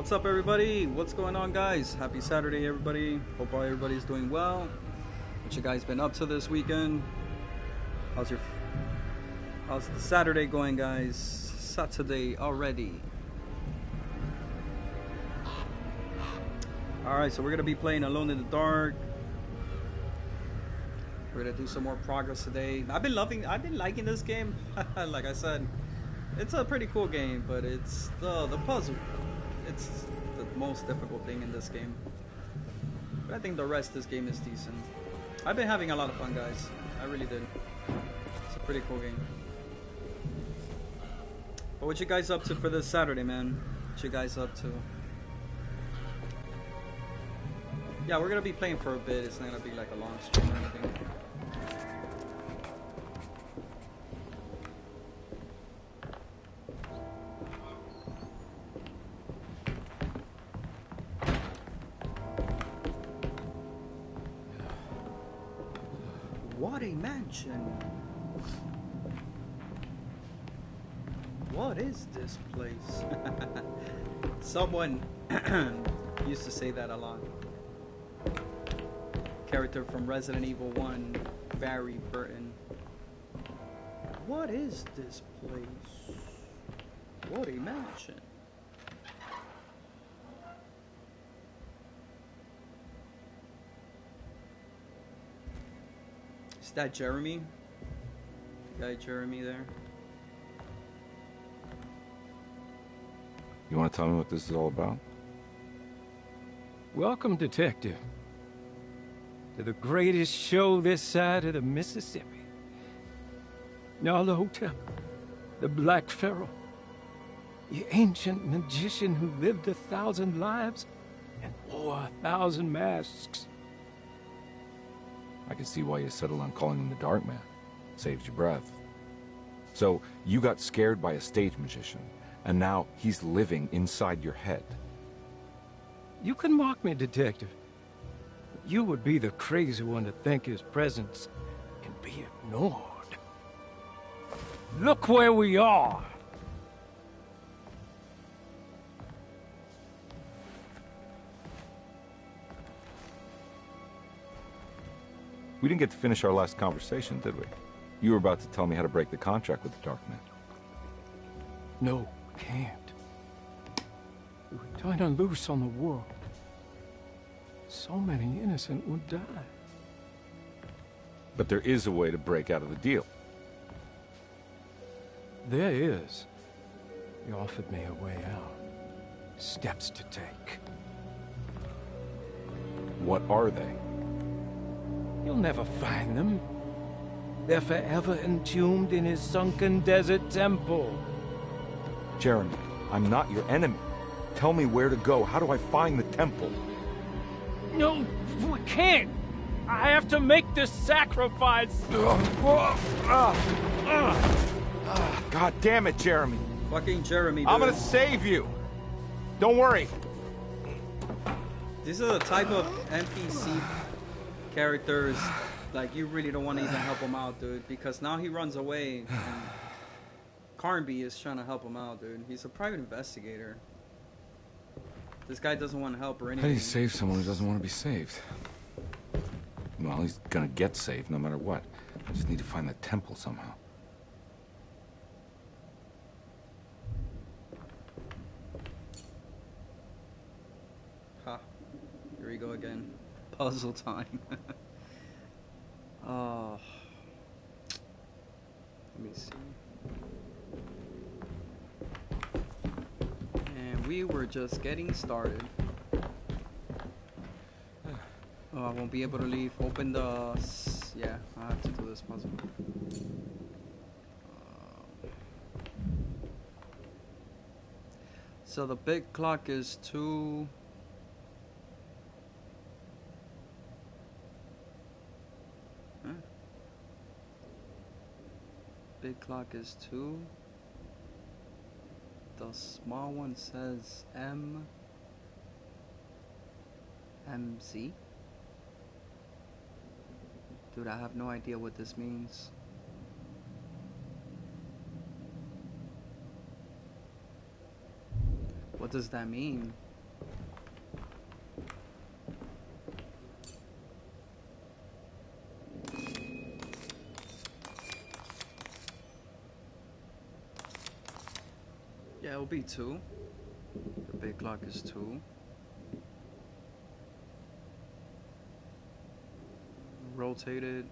What's up, everybody? What's going on, guys? Happy Saturday, everybody. Hope everybody's doing well. What you guys been up to this weekend? How's the Saturday going, guys? Saturday already. Alright, so we're gonna be playing Alone in the Dark. We're gonna do some more progress today. I've been liking this game. Like I said, it's a pretty cool game, but it's the puzzle. It's the most difficult thing in this game. But I think the rest of this game is decent. I've been having a lot of fun, guys. I really did. It's a pretty cool game. But what you guys up to for this Saturday, man? What you guys up to? Yeah, we're gonna be playing for a bit. It's not gonna be like a long stream or anything. What a mansion! What is this place? Someone used to say that a lot. Character from Resident Evil 1, Barry Burton. What is this place? What a mansion. Is that Jeremy? The guy Jeremy there? You want to tell me what this is all about? Welcome, Detective, to the greatest show this side of the Mississippi. Now the hotel, the Black Pharaoh, the ancient magician who lived 1,000 lives and wore 1,000 masks. I can see why you settled on calling him the Dark Man. Saves your breath. So, you got scared by a stage magician, and now he's living inside your head. You can mock me, Detective. But you would be the crazy one to think his presence can be ignored. Look where we are! We didn't get to finish our last conversation, did we? You were about to tell me how to break the contract with the Dark Man. No, we can't. We were turning loose on the world. So many innocent would die. But there is a way to break out of the deal. There is. You offered me a way out. Steps to take. What are they? You'll never find them. They're forever entombed in his sunken desert temple. Jeremy, I'm not your enemy. Tell me where to go. How do I find the temple? No, we can't. I have to make this sacrifice. God damn it, Jeremy. Fucking Jeremy, dude. I'm gonna save you. Don't worry. These are the type of NPC characters, like, you really don't want to even help him out, dude, because now he runs away and Carnby is trying to help him out, dude. He's a private investigator. This guy doesn't want to help or anything. How do you save someone who doesn't want to be saved? Well, he's gonna get saved no matter what. I just need to find the temple somehow. Ha. Here we go again. Puzzle time. Oh. Let me see. And we were just getting started. Oh, I won't be able to leave. Open the... Yeah, I have to do this puzzle. So the big clock is 2... Big clock is 2. The small one says MZ. Dude, I have no idea what this means. What does that mean? be 2. The big clock is 2. Rotated.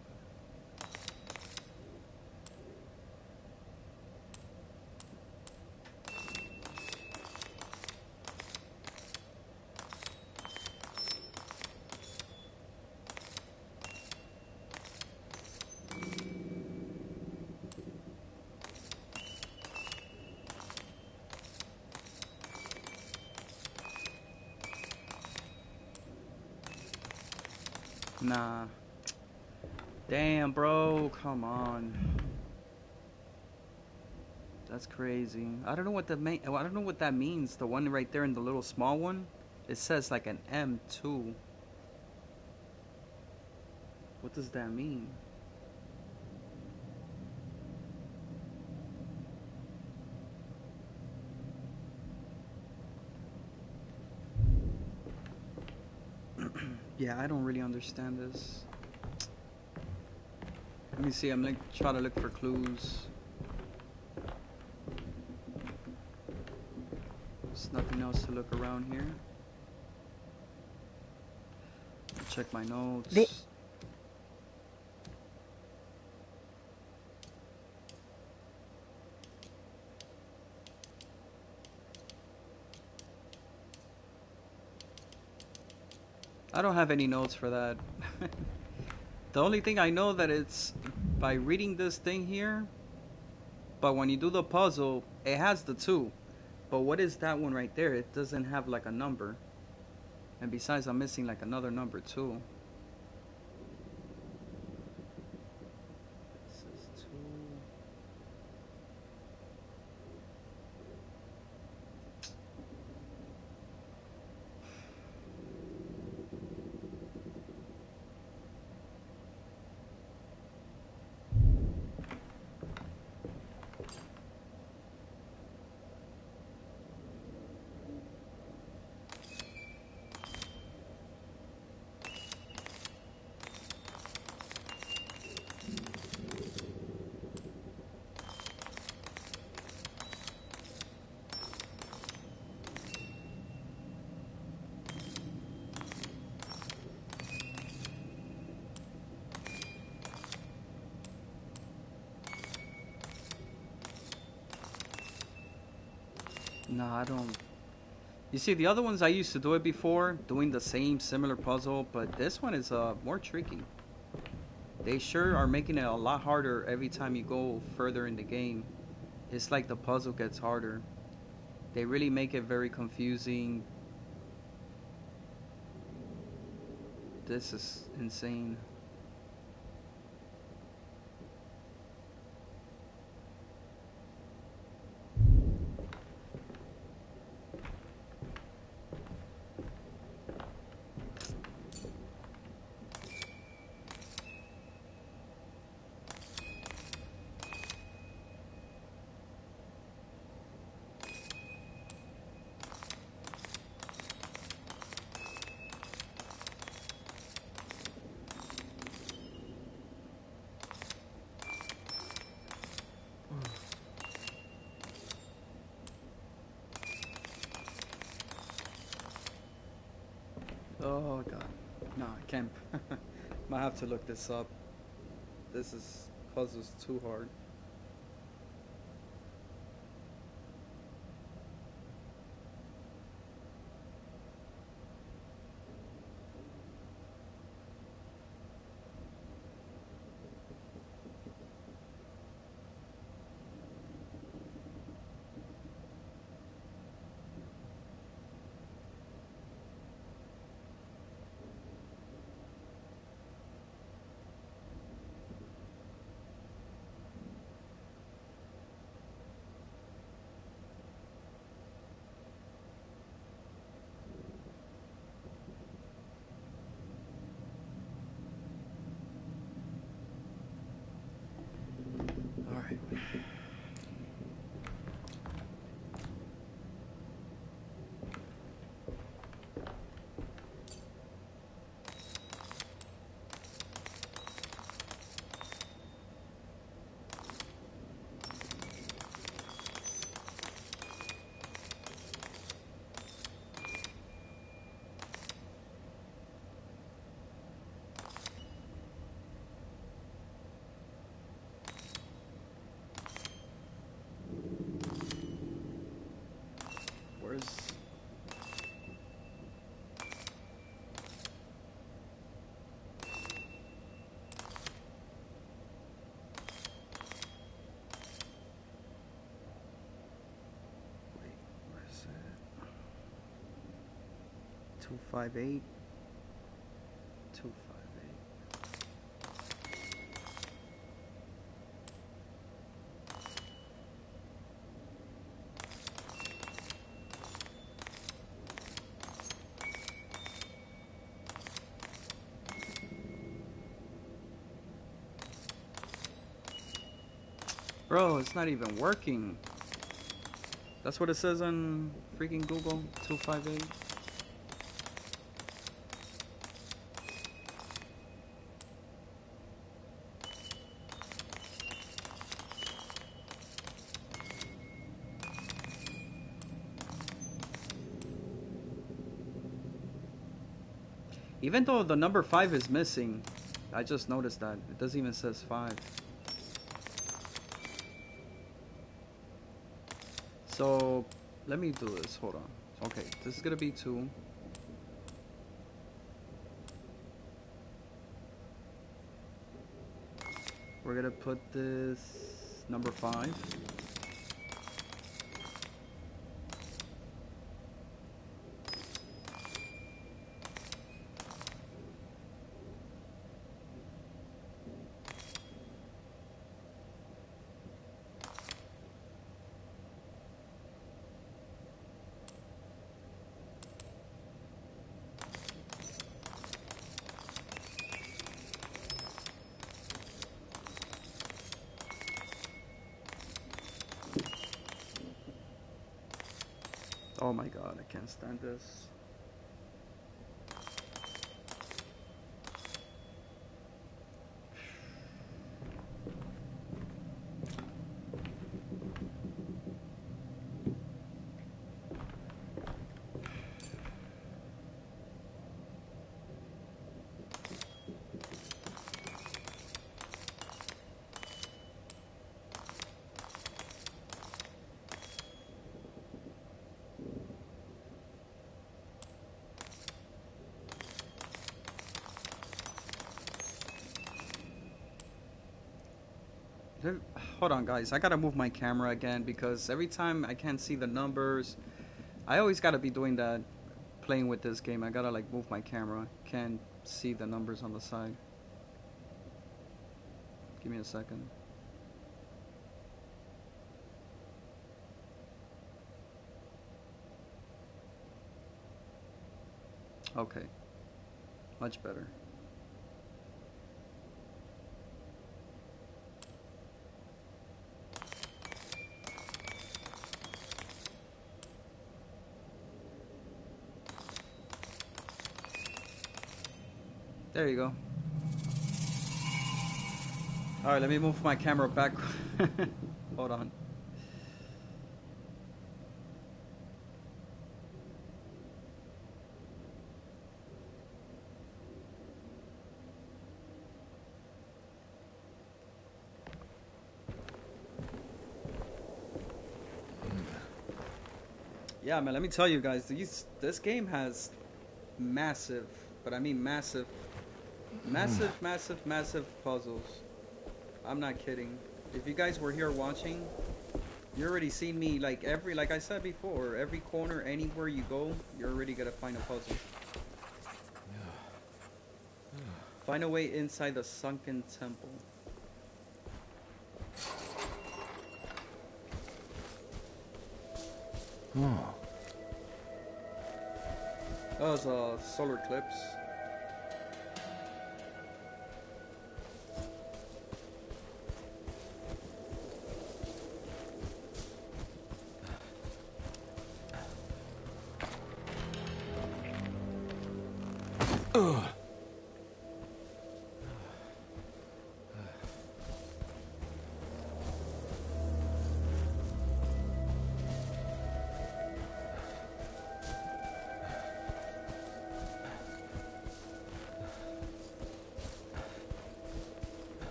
Nah. Damn, bro. Come on. That's crazy. I don't know what I don't know what that means. The one right there in the little small one, it says like an M2. What does that mean? Yeah, I don't really understand this. Let me see. I'm like trying to look for clues. There's nothing else to look around here. Check my notes. I don't have any notes for that. The only thing I know that it's by reading this thing here, but when you do the puzzle, it has the 2. But what is that one right there? It doesn't have like a number. And besides, I'm missing like another number too. This is 2. No, I don't. You see, the other ones I used to do it before, doing the same similar puzzle, but this one is more tricky. They sure are making it a lot harder every time you go further in the game. It's like the puzzle gets harder. They really make it very confusing. This is insane. Oh god. No, I can't. Might have to look this up. This is puzzle's too hard. 258. 258. Bro, it's not even working. That's what it says on freaking Google. 258. Even though the number 5 is missing, I just noticed that. It doesn't even says 5. So, let me do this. Hold on. Okay, this is gonna be 2. We're gonna put this number 5. Oh my god, I can't stand this. Hold on, guys. I gotta move my camera again because every time I can't see the numbers. I always gotta be doing that playing with this game. I gotta like move my camera. Can't see the numbers on the side. Give me a second. Okay. Much better. There you go. Alright, let me move my camera back. Hold on. Yeah, man, let me tell you guys, this game has massive, but I mean massive, massive puzzles. I'm not kidding. If you guys were here watching, you already seen me like I said before, every corner, anywhere you go, you're already gonna find a puzzle. Find a way inside the sunken temple. Oh. That was a solar eclipse.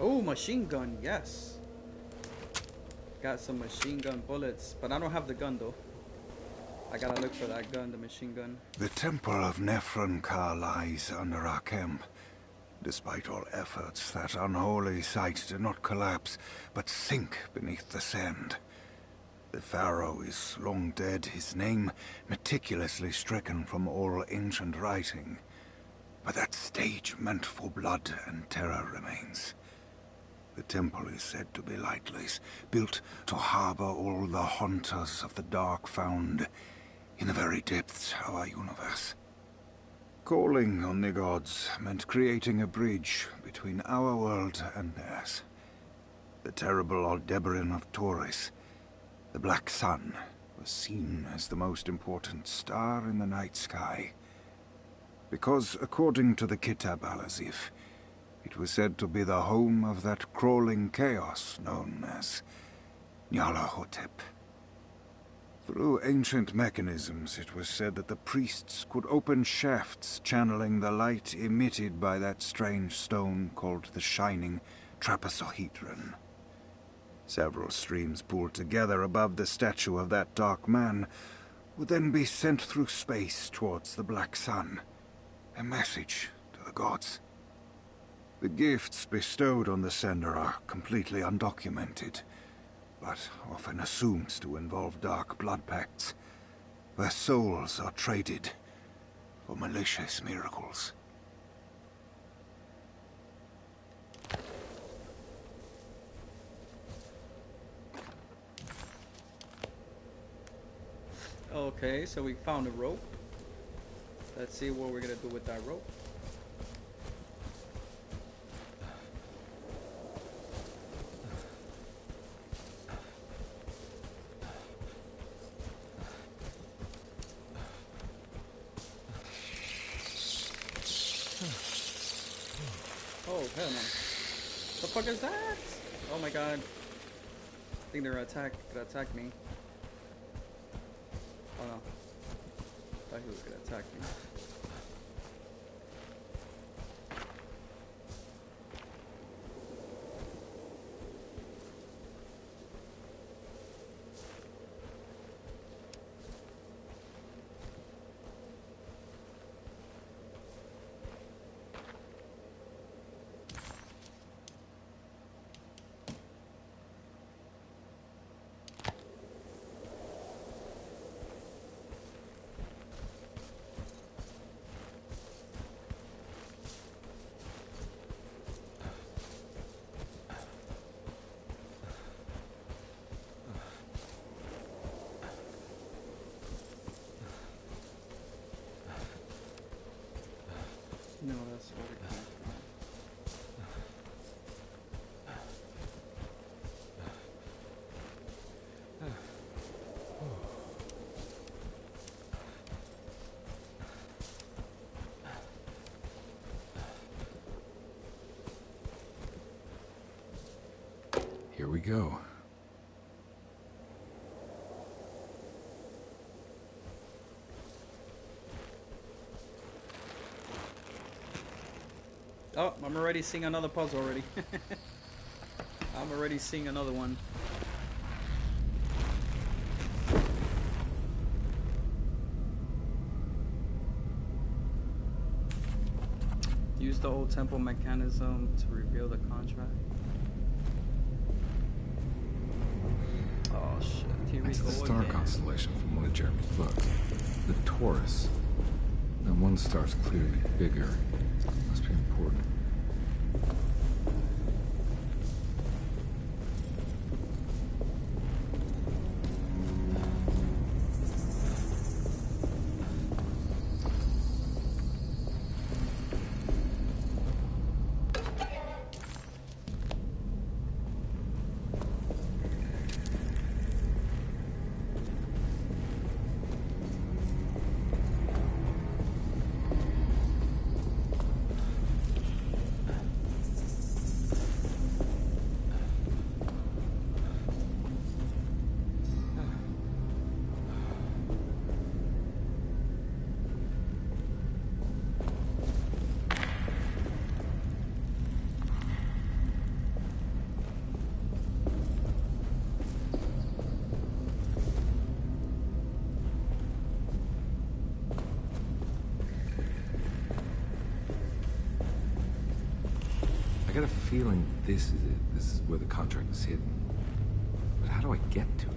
Oh, machine gun, yes. Got some machine gun bullets, but I don't have the gun though. I gotta look for that gun, the machine gun. The temple of Nephron-Ka lies under our camp. Despite all efforts, that unholy site did not collapse, but sink beneath the sand. The pharaoh is long dead, his name meticulously stricken from all ancient writing. But that stage meant for blood and terror remains. The temple is said to be lightless, built to harbor all the haunters of the dark found in the very depths of our universe. Calling on the gods meant creating a bridge between our world and theirs. The terrible Aldebaran of Taurus, the Black Sun, was seen as the most important star in the night sky. Because, according to the Kitab al-Azif, it was said to be the home of that crawling chaos known as Nyarlathotep. Through ancient mechanisms, it was said that the priests could open shafts channeling the light emitted by that strange stone called the Shining Trapezohedron. Several streams pooled together above the statue of that dark man would then be sent through space towards the Black Sun, a message to the gods. The gifts bestowed on the sender are completely undocumented, but often assumed to involve dark blood pacts, where souls are traded for malicious miracles. Okay, so we found a rope. Let's see what we're gonna do with that rope. Oh, hell no. The fuck is that? Oh my god. I think they're gonna attack me. Oh no. I thought he was gonna attack me. No, that's what it came from. Here we go. Oh, I'm already seeing another puzzle already. I'm already seeing another one. Use the old temple mechanism to reveal the contract. Oh shit, here we It's go the star again. constellation from one of Jeremy's books. The Taurus. That one star's clearly bigger. Must be important. I got a feeling this is it. This is where the contract is hidden. But how do I get to it?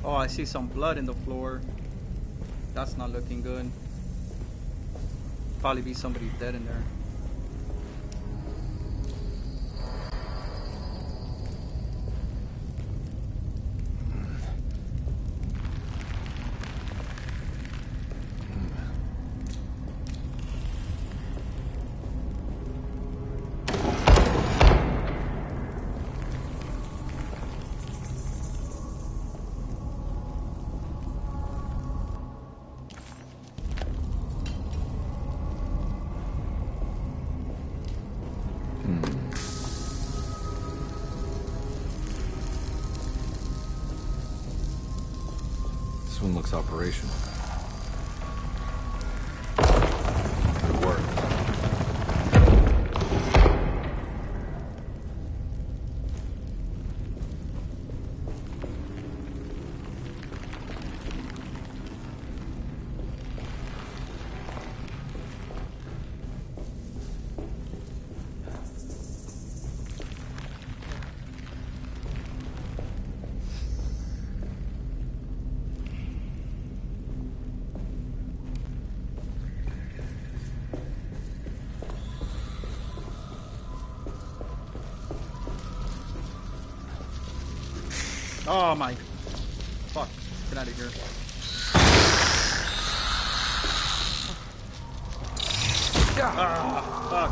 Oh, I see some blood in the floor. That's not looking good. Probably be somebody dead in there. This one looks operational. Good work. Oh my, fuck, get out of here. Ah, fuck.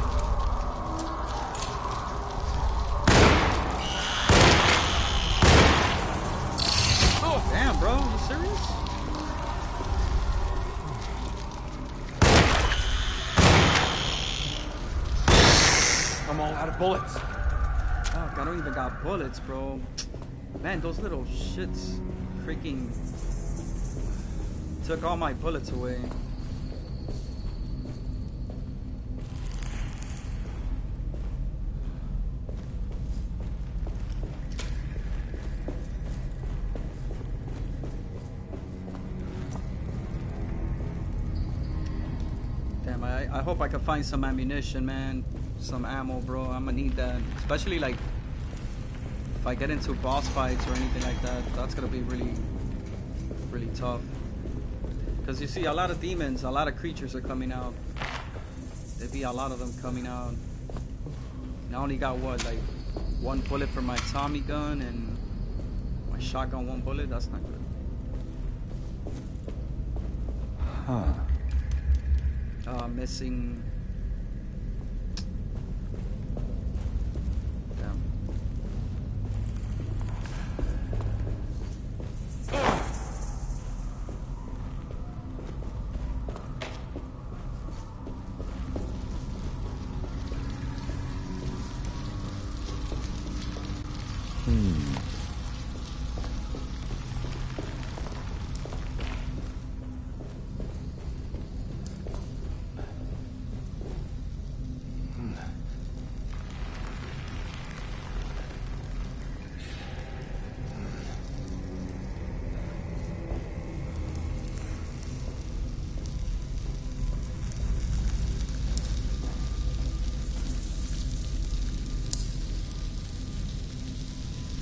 Oh, damn, bro, you serious? I'm all out of bullets. Fuck, I don't even got bullets, bro. Man, those little shits freaking took all my bullets away. Damn, I hope I can find some ammunition, man. Some ammo, bro. I'm gonna need that. Especially like if I get into boss fights or anything like that, that's gonna be really, really tough. Because you see a lot of demons, a lot of creatures are coming out. There'd be a lot of them coming out. And I only got what, like 1 bullet for my Tommy gun and my shotgun 1 bullet? That's not good. Huh. Missing. Damn.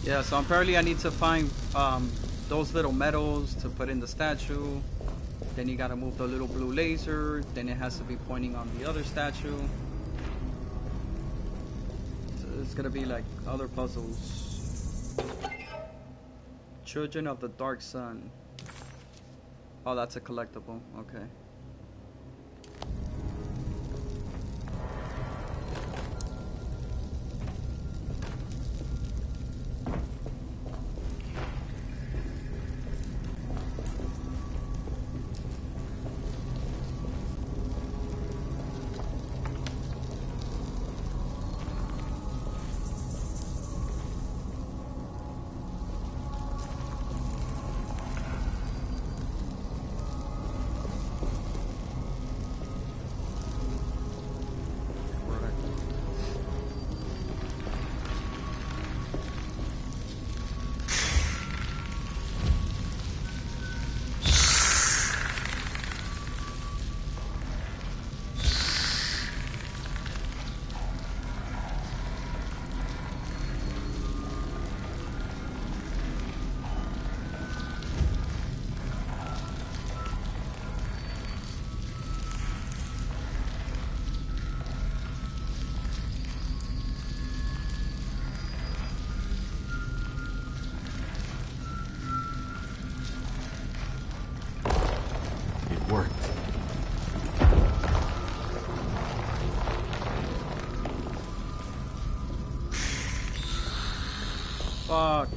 Yeah, so apparently I need to find those little metals to put in the statue. Then you gotta move the little blue laser. Then it has to be pointing on the other statue. there's gonna be like other puzzles. Children of the Dark Sun. Oh, that's a collectible. Okay. Fuck.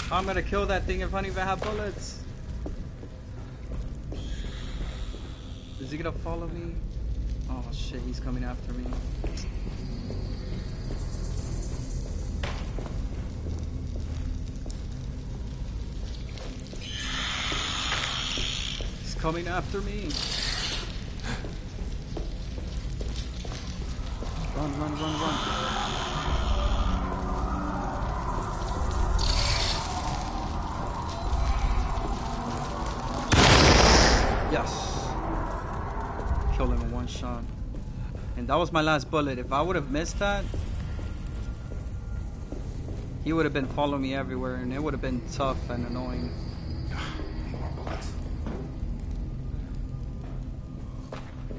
I'm gonna kill that thing if I don't even have bullets. Is he gonna follow me? Oh shit, he's coming after me. He's coming after me. Run, run, run, run. Yes. Kill him in one shot. And that was my last bullet. If I would have missed that, he would have been following me everywhere and it would have been tough and annoying.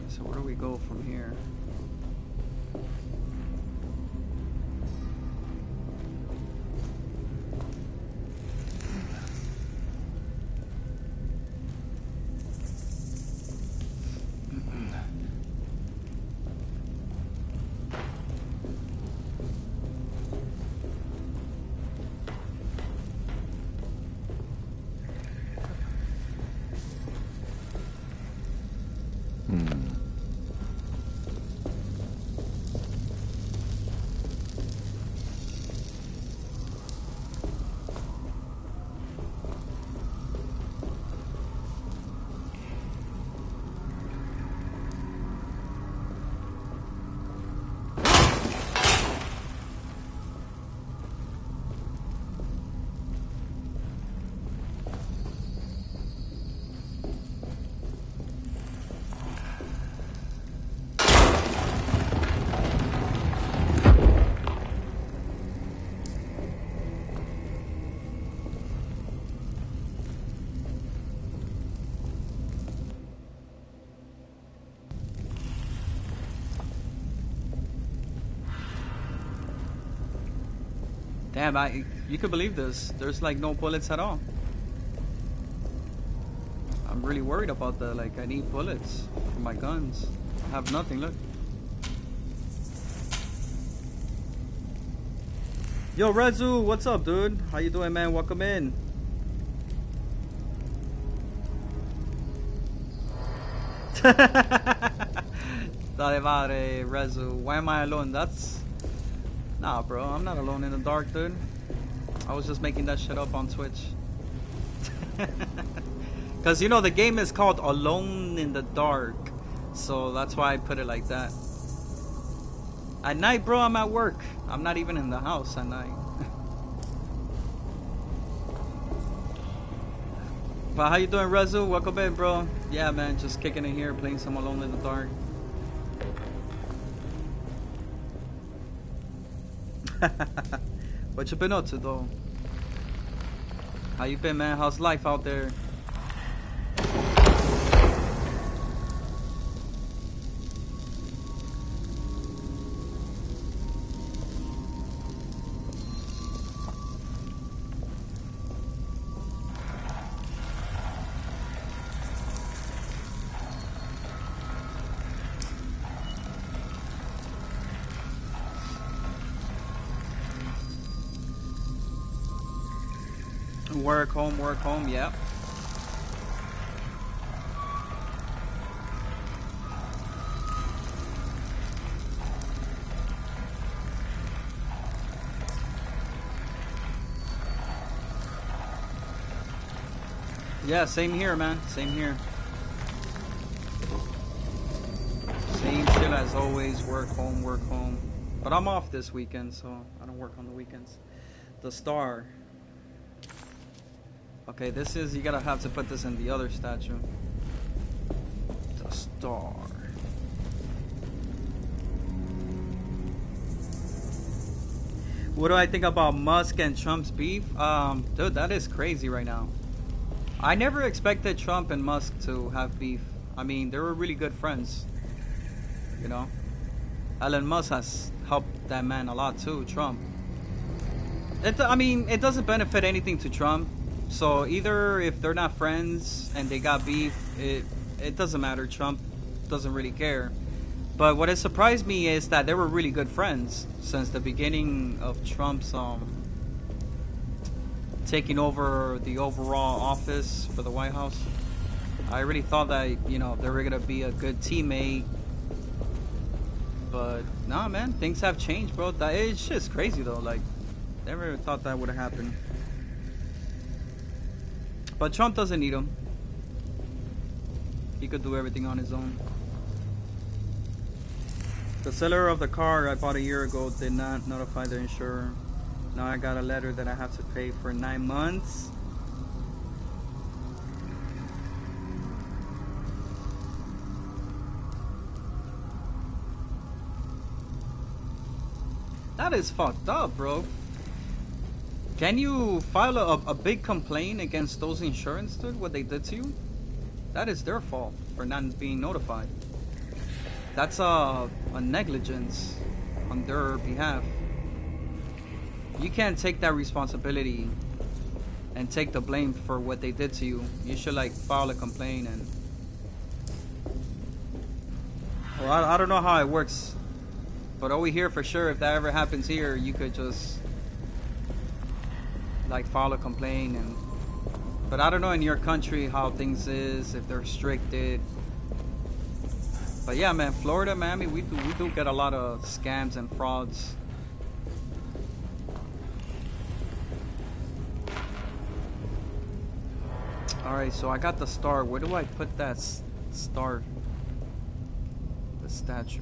So where do we go from here? Damn, you could believe this. There's like no bullets at all. I'm really worried about that. Like, I need bullets for my guns. I have nothing, look. Yo, Rezu, what's up, dude? How you doing, man? Welcome in. Dale madre, Rezu. Why am I alone? Nah, bro, I'm not alone in the dark, dude. I was just making that shit up on Twitch. Because, you know, the game is called Alone in the Dark. So that's why I put it like that. At night, bro, I'm at work. I'm not even in the house at night. But how you doing, Rezu? Welcome in, bro. Yeah, man, just kicking it here, playing some Alone in the Dark. What you been up to, though? How you been, man? How's life out there? Work home, yep. Yeah, same here, man. Same here. Same shit as always. Work home. But I'm off this weekend, so I don't work on the weekends. The star. Okay, this is, you gotta have to put this in the other statue. The star. What do I think about Musk and Trump's beef? Dude, that is crazy right now. I never expected Trump and Musk to have beef. I mean, they were really good friends. You know? Elon Musk has helped that man a lot too, Trump. I mean, it doesn't benefit anything to Trump. So either if they're not friends and they got beef, it doesn't matter. Trump doesn't really care. But what has surprised me is that they were really good friends since the beginning of Trump's taking over the overall office for the White House. I really thought that, you know, they were gonna be a good teammate. But nah, man, things have changed, bro. It's just crazy though. Like, never thought that would have happened. But Trump doesn't need him. He could do everything on his own. The seller of the car I bought a year ago did not notify the insurer. Now I got a letter that I have to pay for 9 months. That is fucked up, bro. Can you file a big complaint against those insurance, dude, what they did to you? That is their fault for not being notified. That's a negligence on their behalf. You can't take that responsibility and take the blame for what they did to you. You should like file a complaint and... Well, I don't know how it works, but over here for sure, if that ever happens here, you could just like file a complaint and... But I don't know in your country how things is, if they're restricted. But yeah, man, Florida, Miami, we do get a lot of scams and frauds. Alright, so I got the star. Where do I put that star? The statue.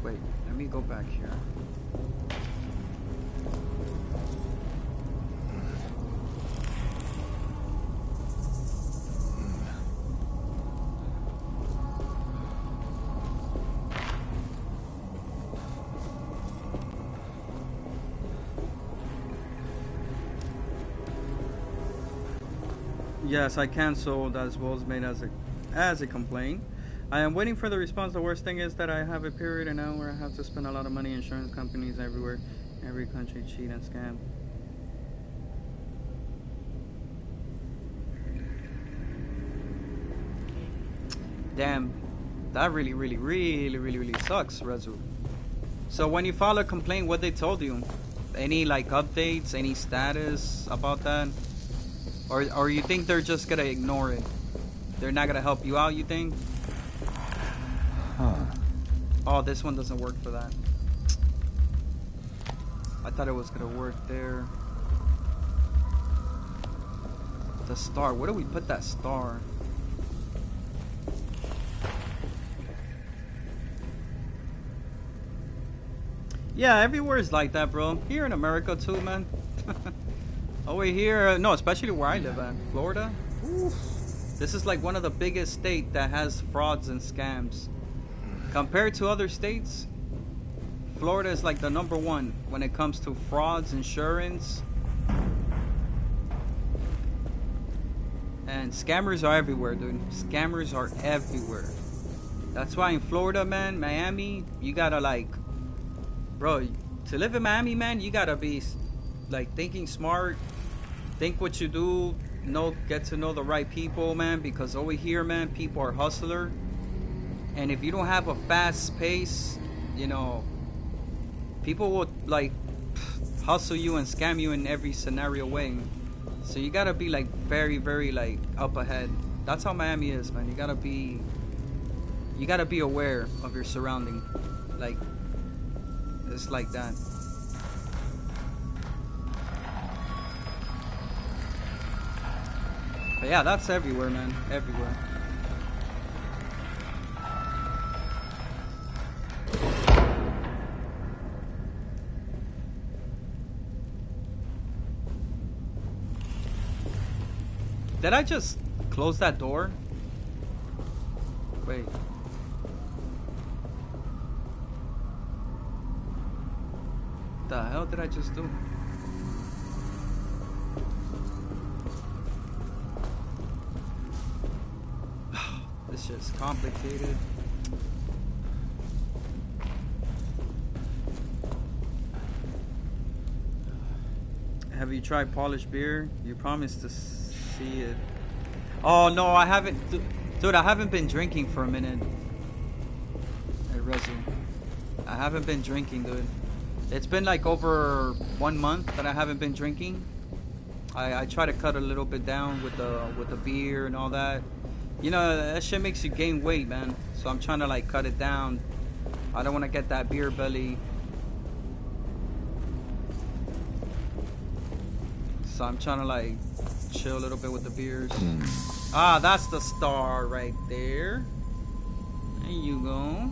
Wait, let me go back here. Yes, I canceled as well as made as a complaint. I am waiting for the response. The worst thing is that I have a period and now where I have to spend a lot of money. Insurance companies everywhere, every country cheat and scam. Damn, that really sucks, Rezu. So when you file a complaint, what they told you? Any like updates, any status about that? Or you think they're just gonna ignore it? They're not gonna help you out, you think? Huh. Oh, this one doesn't work for that. I thought it was gonna work there. The star, where do we put that star? Yeah, everywhere is like that, bro. Here in America too, man. Over here, no, especially where I live at, Florida. Oof. This is like one of the biggest states that has frauds and scams. Compared to other states, Florida is like the #1 when it comes to frauds, insurance. And scammers are everywhere, dude. Scammers are everywhere. That's why in Florida, man, Miami, you gotta like... Bro, to live in Miami, man, you gotta be like thinking smart. Think what you do, get to know the right people, man, because over here, man, people are hustler. And if you don't have a fast pace, you know, people will like hustle you and scam you in every scenario way. So you gotta be like very, very like up ahead. That's how Miami is, man. You gotta be aware of your surrounding. Like, it's like that. But yeah, that's everywhere, man. Everywhere. Did I just close that door? Wait. The hell did I just do? This shit's complicated. Have you tried polished beer? You promised to see it. Oh no, I haven't. Dude, I haven't been drinking for a minute. Hey, Rezu. I haven't been drinking, dude. It's been like over 1 month that I haven't been drinking. I try to cut a little bit down with the beer and all that. You know, that shit makes you gain weight, man. So I'm trying to like cut it down. I don't want to get that beer belly. So I'm trying to like chill a little bit with the beers. Ah, that's the star right there. There you go.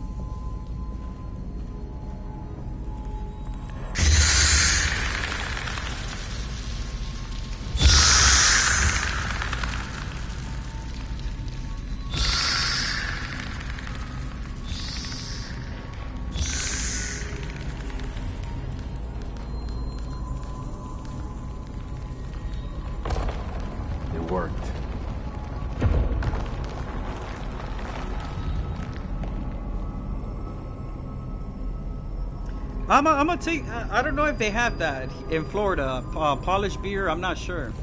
I'm gonna take. I don't know if they have that in Florida. Polished beer. I'm not sure.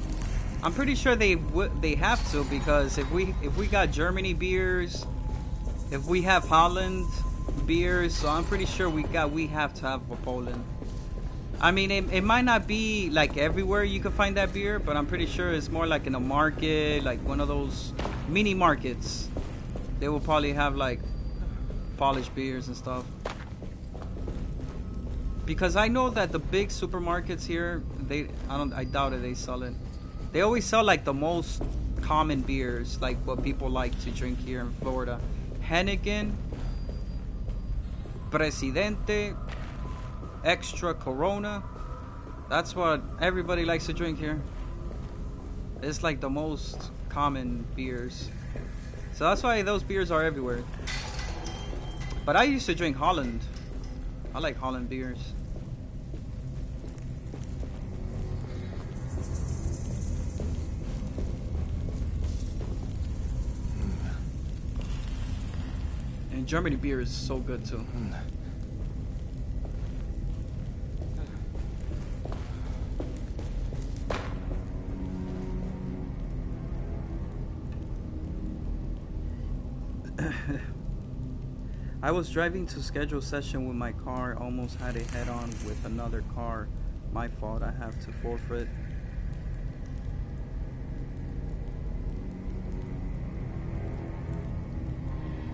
I'm pretty sure they have to, because if we got Germany beers, if we have Holland beers, so I'm pretty sure we have to have a Poland. I mean, it might not be like everywhere you can find that beer, but I'm pretty sure it's more like in a market, like one of those mini markets. They will probably have like polished beers and stuff. Because I know that the big supermarkets here, I doubt it they sell it. They always sell like the most common beers, like what people like to drink here in Florida. Heineken, Presidente, Extra Corona. That's what everybody likes to drink here. It's like the most common beers. So that's why those beers are everywhere. But I used to drink Holland. I like Holland beers. And Germany beer is so good too. I was driving to schedule session with my car, almost had a head-on with another car. My fault, I have to forfeit.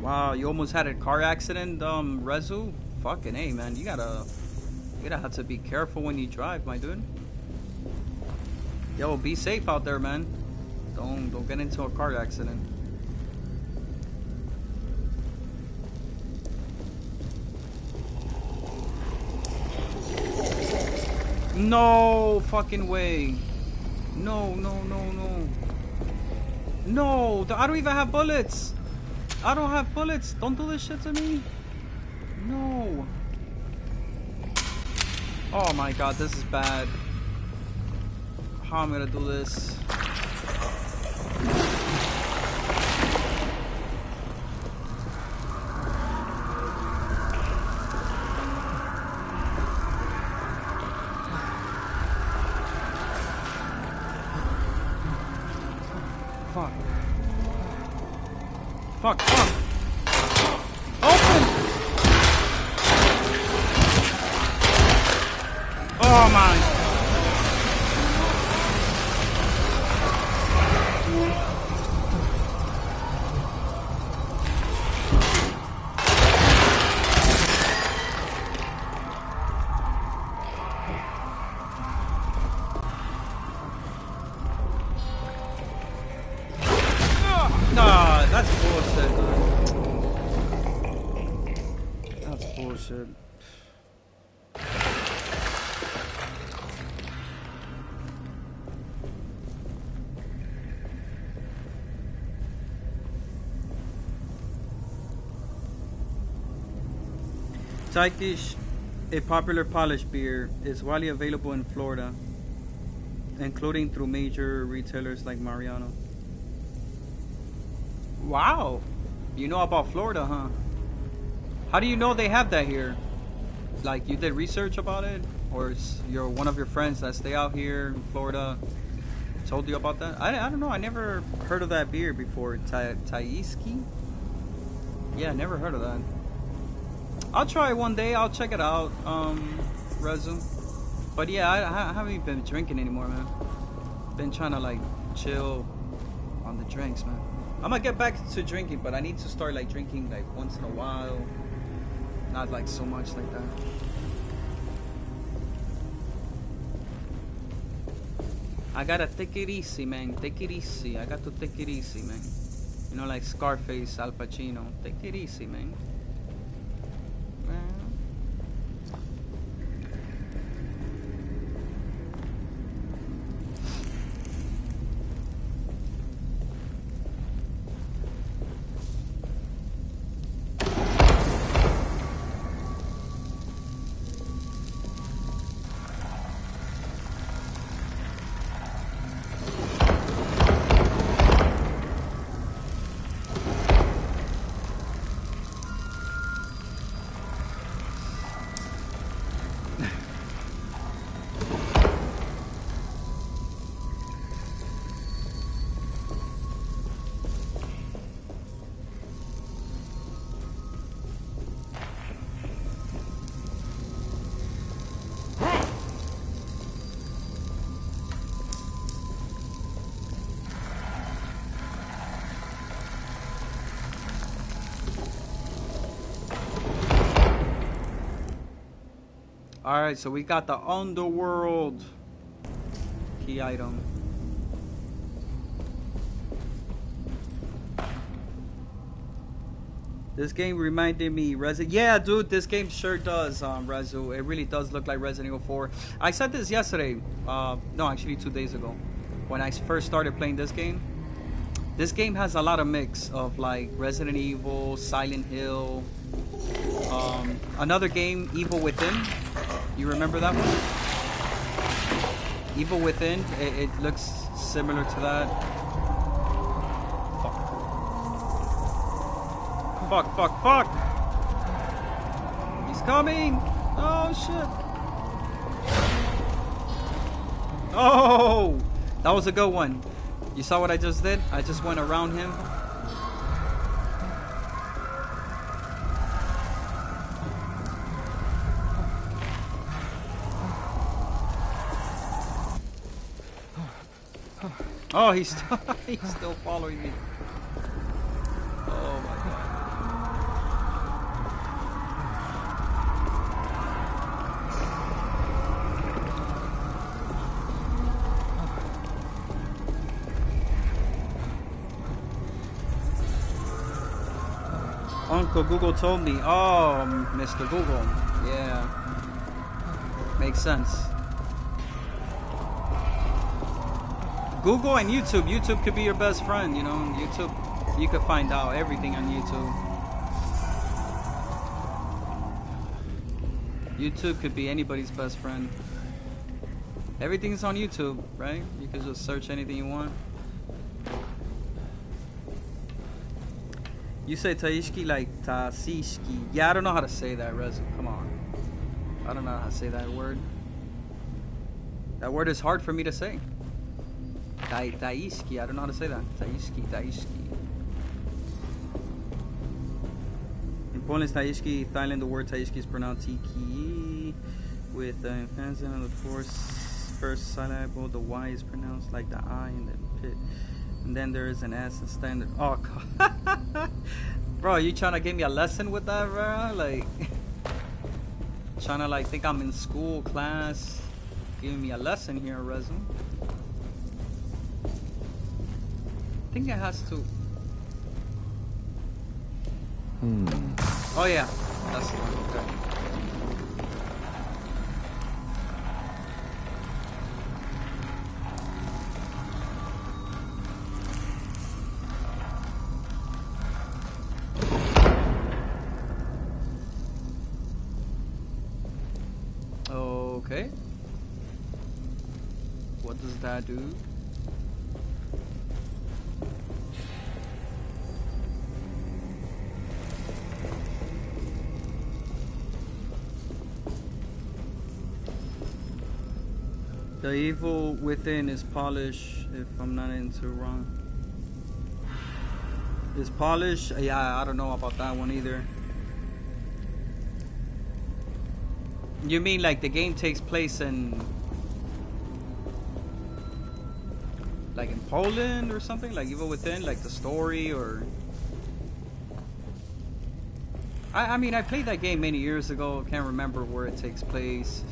Wow, you almost had a car accident, Rezu? Fucking A, man, you gotta have to be careful when you drive, my dude. Yo, be safe out there, man. Don't get into a car accident. No fucking way. No. No, I don't even have bullets. I don't have bullets. Don't do this shit to me. No. Oh my god, this is bad. How am I gonna do this? Fuck. Open! Oh my. Nah, that's bullshit, man. That's bullshit. Taikish, a popular polished beer, is widely available in Florida, including through major retailers like Mariano. Wow, you know about Florida, huh? How do you know they have that here? Like, you did research about it? Or you're one of your friends that stay out here in Florida told you about that? I don't know, I never heard of that beer before. Taiski? Yeah, never heard of that. I'll try it one day. I'll check it out, Rezu. But yeah, I haven't even been drinking anymore, man. Been trying to like chill on the drinks, man. I'm gonna get back to drinking, but I need to start like drinking like once in a while. Not like so much like that. I gotta take it easy, man. Take it easy. I got to take it easy, man. You know, like Scarface, Al Pacino. Take it easy, man. Alright, so we got the Underworld key item. This game reminded me Resident. Yeah, dude, this game sure does, Rezu. It really does look like Resident Evil 4. I said this yesterday. No, actually 2 days ago, when I first started playing this game. This game has a lot of mix of like Resident Evil, Silent Hill, another game, Evil Within. You remember that one? Evil Within. It looks similar to that. Fuck, fuck, fuck! He's coming! Oh, shit! Oh! That was a good one. You saw what I just did? I just went around him. Oh, he's still following me. Oh my god. Uncle Google told me. Oh, Mr. Google. Yeah. Makes sense. Google and YouTube. YouTube could be your best friend, you know. YouTube, you could find out everything on YouTube. YouTube could be anybody's best friend. Everything's on YouTube, right? You can just search anything you want. You say Taishki like Tasishki. Yeah, I don't know how to say that, Rezu. Come on. I don't know how to say that word. That word is hard for me to say. Taishki. I don't know how to say that. Taishki. In Polish, Taishki, Thailand, the word Taishki is pronounced Tiki. with the emphasis on the first syllable. The Y is pronounced like the I in the pit. And then there is an S in standard. Oh, God. Bro, you trying to give me a lesson with that, bro? Like, trying to, like, think I'm in school, class, giving me a lesson here, Resume. I think it has to. Oh, yeah. That's the one. Okay. Okay. What does that do? The evil within is polish, if I'm not into wrong. Is polish? Yeah, I don't know about that one either. You mean like the game takes place in like in Poland or something? Like Evil Within, like the story, or I mean I played that game many years ago, can't remember where it takes place.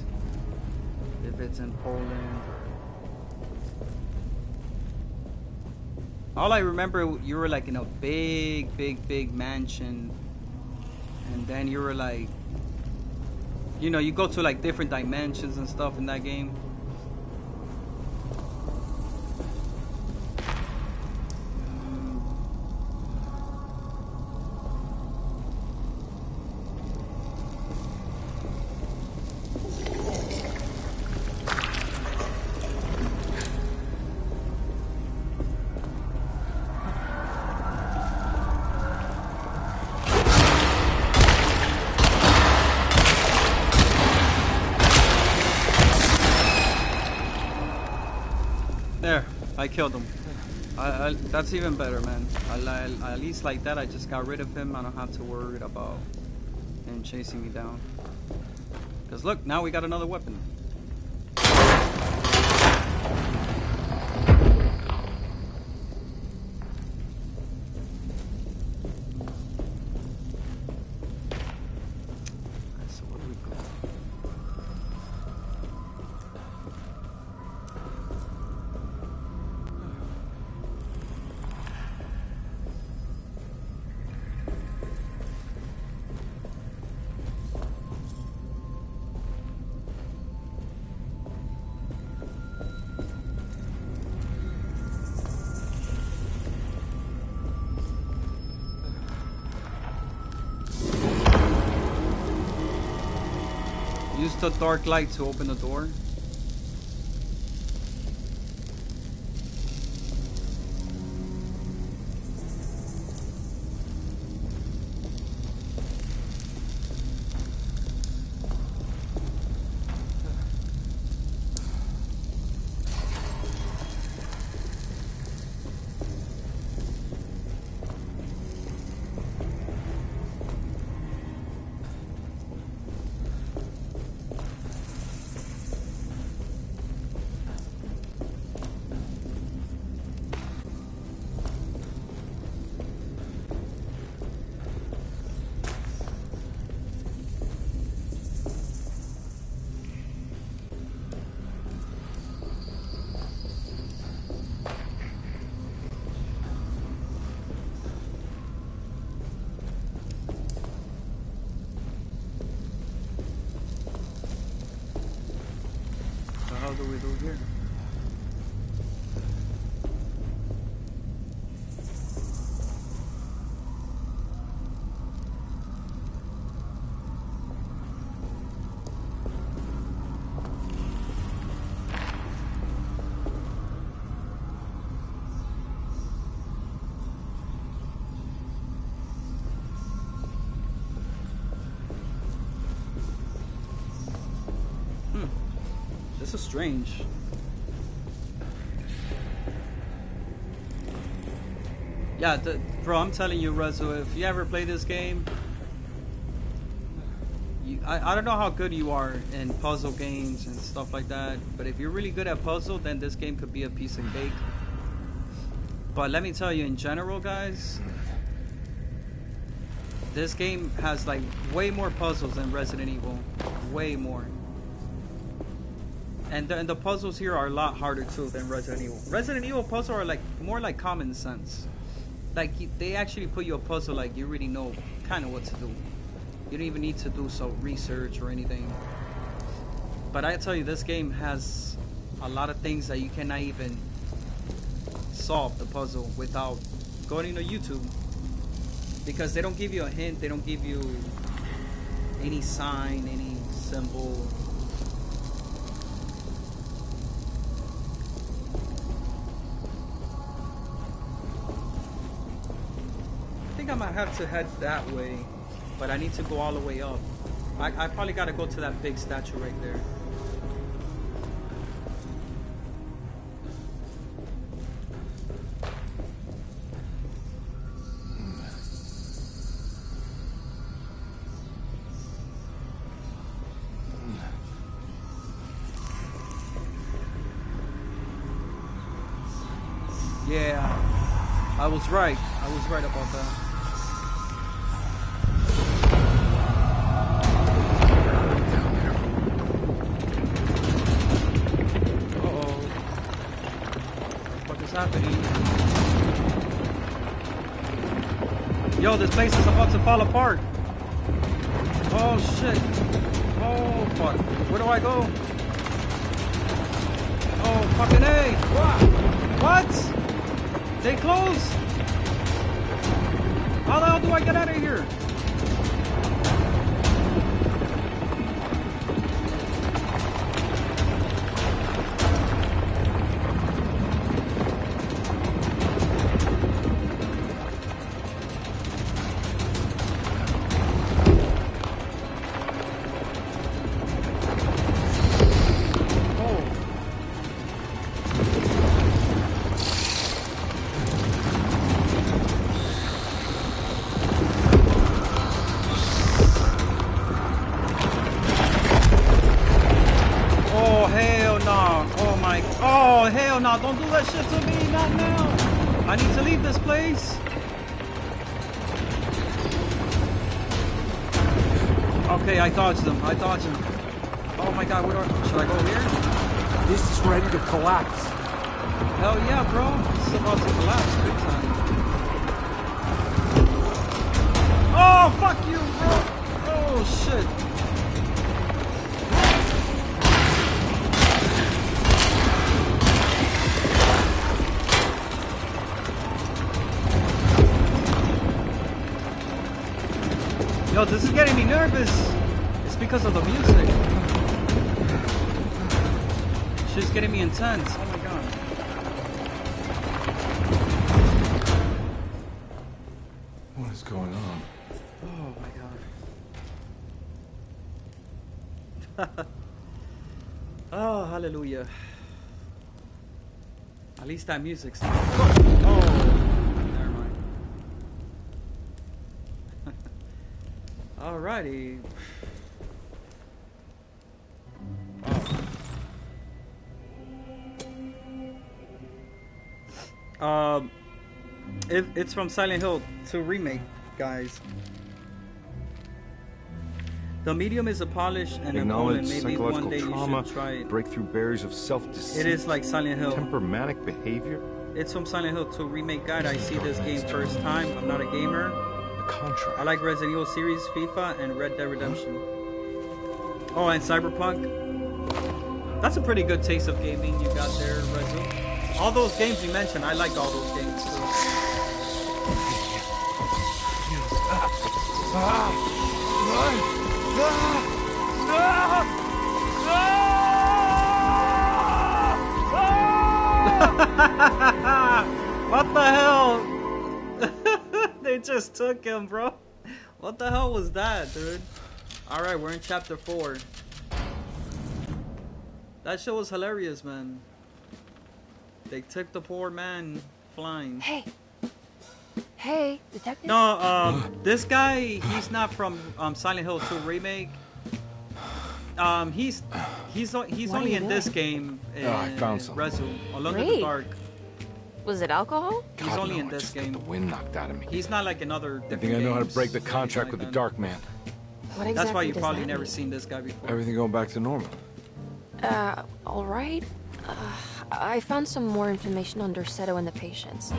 If it's in Poland. All I remember, you were like in a big mansion, and then you were like, you know, you go to like different dimensions and stuff in that game. There, I killed him. That's even better, man. At least like that, I just got rid of him. I don't have to worry about him chasing me down. Because look, now we got another weapon. Use the dark light to open the door. What do we do here? This is strange. Yeah, bro, I'm telling you, Rezo, if you ever play this game, I don't know how good you are in puzzle games and stuff like that, but if you're really good at puzzle, then this game could be a piece of cake. But let me tell you, in general, guys, this game has like way more puzzles than Resident Evil. Way more. And the puzzles here are a lot harder too than Resident Evil. Resident Evil puzzles are like more like common sense. Like they actually put you a puzzle like you already know kind of what to do. You don't even need to do so research or anything. But I tell you, this game has a lot of things that you cannot even solve the puzzle without going to YouTube, because they don't give you a hint, they don't give you any sign, any symbol. I think I might have to head that way, but I need to go all the way up. I probably gotta go to that big statue right there. Yeah, I was right. I was right about that. Uh-oh. What the fuck is happening? Yo, this place is about to fall apart. Oh, shit. Oh, fuck. Where do I go? Oh, fucking A. What? They close? How the hell do I get out of here? Don't do that shit to me, not now. I need to leave this place. Okay, I dodged them. I dodged them. Oh my god, should I go here? This is ready to collapse. Hell yeah, bro. This is about to collapse big time. Oh, fuck you, bro. Oh, shit. Yo, this is getting me nervous. It's because of the music. Shit's getting me intense. Oh my god. What is going on? Oh my god. Oh, hallelujah. At least that music's not. Oh. Alrighty. Oh. It's from Silent Hill 2 Remake, guys. The medium is a polish and a Poland. Maybe one day trauma, you should try it. Break through barriers of self-deceit. It is like Silent Hill. Temperamentic behavior. It's from Silent Hill 2 Remake Guide. I see this game first time. I'm not a gamer. Contract. I like Resident Evil series, FIFA, and Red Dead Redemption. Oh, and Cyberpunk. That's a pretty good taste of gaming you got there, Rezu. All those games you mentioned, I liked all those games too. What the hell? They just took him, bro. What the hell was that, dude? Alright, we're in chapter 4. That shit was hilarious, man. They took the poor man flying. Hey, detective. No, this guy, he's not from Silent Hill 2 Remake. He's What are only you in this doing? game. I found some. Rezu, Alone in the Great. Dark. Was it alcohol? He's God, only no, in I this just got game. the wind knocked out of me. He's not like in other I different think I know how to games break the or anything contract like with the that. Dark Man. What exactly That's why you does probably that never mean? seen this guy before. Everything going back to normal. All right. I found some more information on Dorsetto and the patients.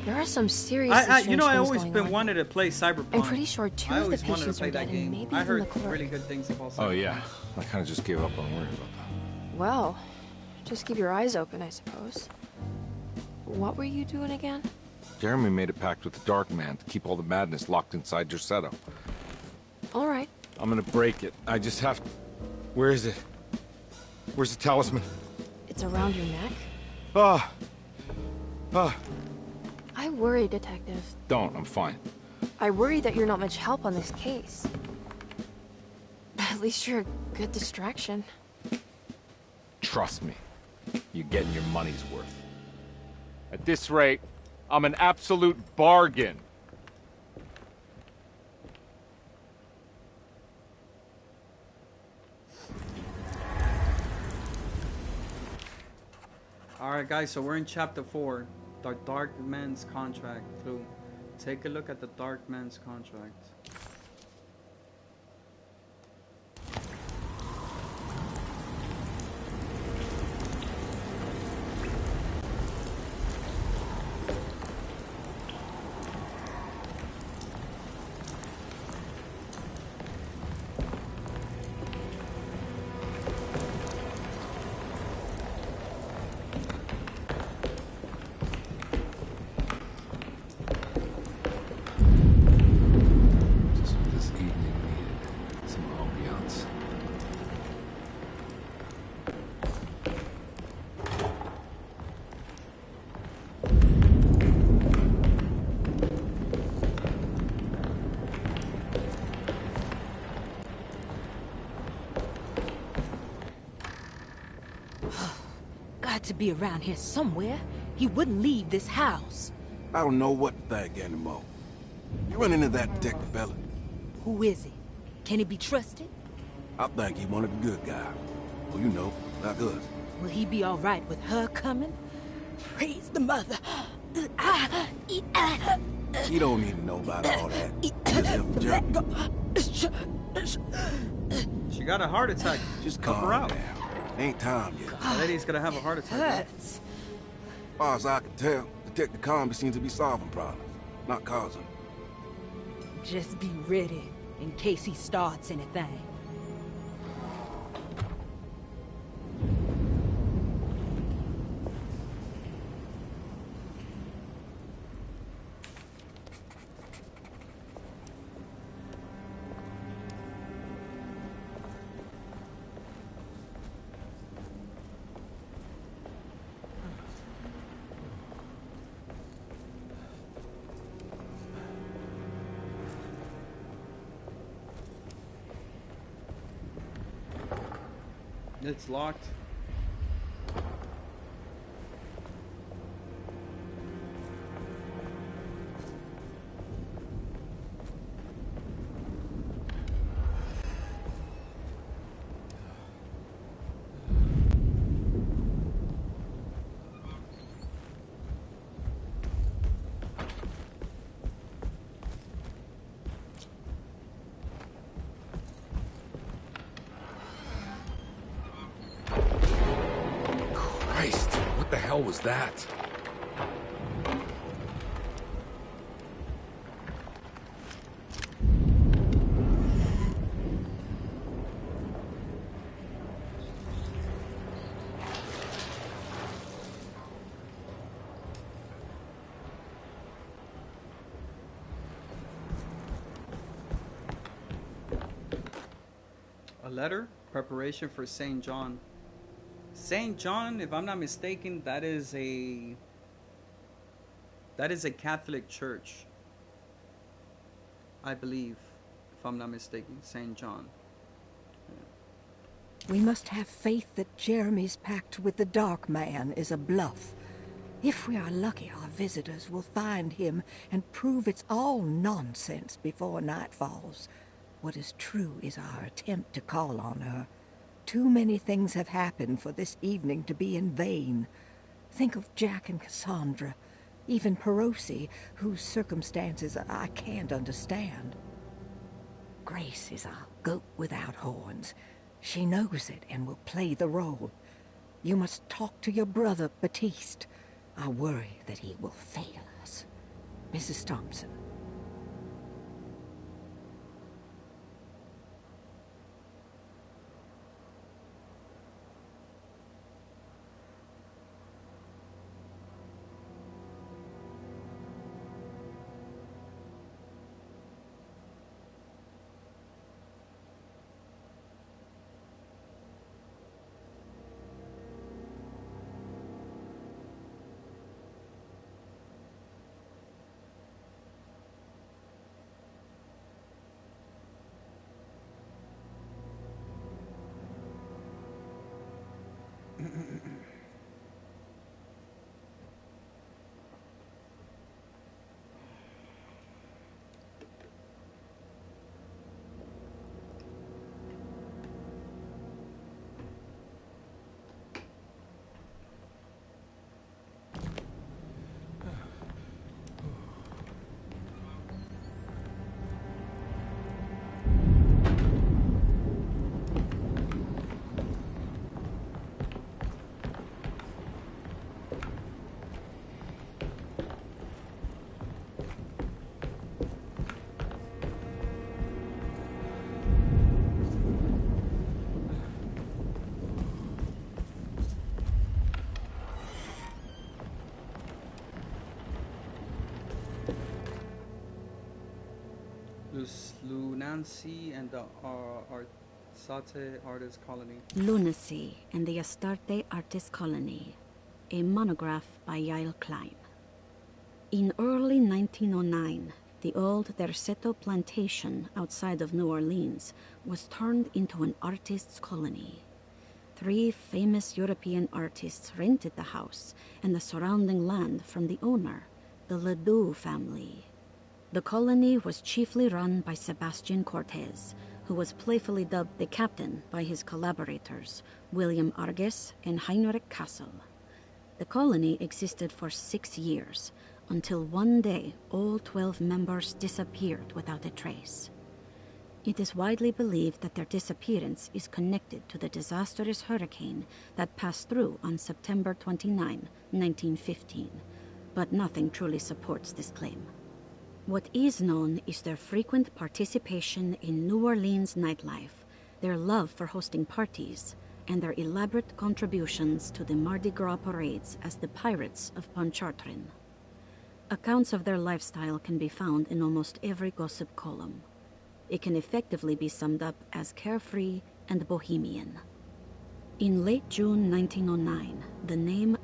There are some serious I strange I things always going been on. wanted to play Cyberpunk. I'm pretty sure two I of the always wanted to patients play are that dead, and game. maybe I even heard the clerk. really good things about Cyberpunk. Oh yeah, I kind of just gave up on worrying about that. Well, just keep your eyes open, I suppose. What were you doing again? Jeremy made a pact with the Dark Man to keep all the madness locked inside Dorsetto. All right. I'm gonna break it. I just have to... Where is it? Where's the talisman? It's around your neck. Ah! Ah! I worry, Detective. Don't, I'm fine. I worry that you're not much help on this case. At least you're a good distraction. Trust me, you're getting your money's worth. At this rate, I'm an absolute bargain. Alright guys, so we're in chapter 4. The Dark Man's contract. Through. Take a look at the Dark Man's contract. Just what this evening needed. Some ambiance. Got to be around here somewhere. He wouldn't leave this house. I don't know what to think anymore. You run into that detective fella. Who is he? Can he be trusted? I think he one of the good guys. Well, you know, like us. Will he be all right with her coming? Praise the mother. He don't need to know about all that. Just help Jeremy. She got a heart attack. Just help calm her out. down. Ain't time yet. The lady's gonna have a heart attack. Hurts. As far as I can tell, Detective Comby seems to be solving problems, not causing them. Just be ready in case he starts anything. It's locked. Christ, what the hell was that? A letter? Preparation for St. John. St. John, if I'm not mistaken, that is a Catholic church. I believe, if I'm not mistaken, St. John. We must have faith that Jeremy's pact with the Dark Man is a bluff. If we are lucky, our visitors will find him and prove it's all nonsense before night falls. What is true is our attempt to call on her. Too many things have happened for this evening to be in vain. Think of Jack and Cassandra, even Perosi, whose circumstances I can't understand. Grace is a goat without horns. She knows it and will play the role. You must talk to your brother, Baptiste. I worry that he will fail us. Mrs. Thompson. Lunancy and the Arsate Artist Colony. Lunacy and the Astarte Artist Colony, a monograph by Yael Klein. In early 1909, the old Derceto plantation outside of New Orleans was turned into an artist's colony. 3 famous European artists rented the house and the surrounding land from the owner, the Ledoux family. The colony was chiefly run by Sebastian Cortez, who was playfully dubbed the captain by his collaborators, William Arges and Heinrich Kassel. The colony existed for 6 years, until one day all 12 members disappeared without a trace. It is widely believed that their disappearance is connected to the disastrous hurricane that passed through on September 29, 1915, but nothing truly supports this claim. What is known is their frequent participation in New Orleans nightlife, their love for hosting parties, and their elaborate contributions to the Mardi Gras parades as the Pirates of Pontchartrain. Accounts of their lifestyle can be found in almost every gossip column. It can effectively be summed up as carefree and bohemian. In late June 1909, the name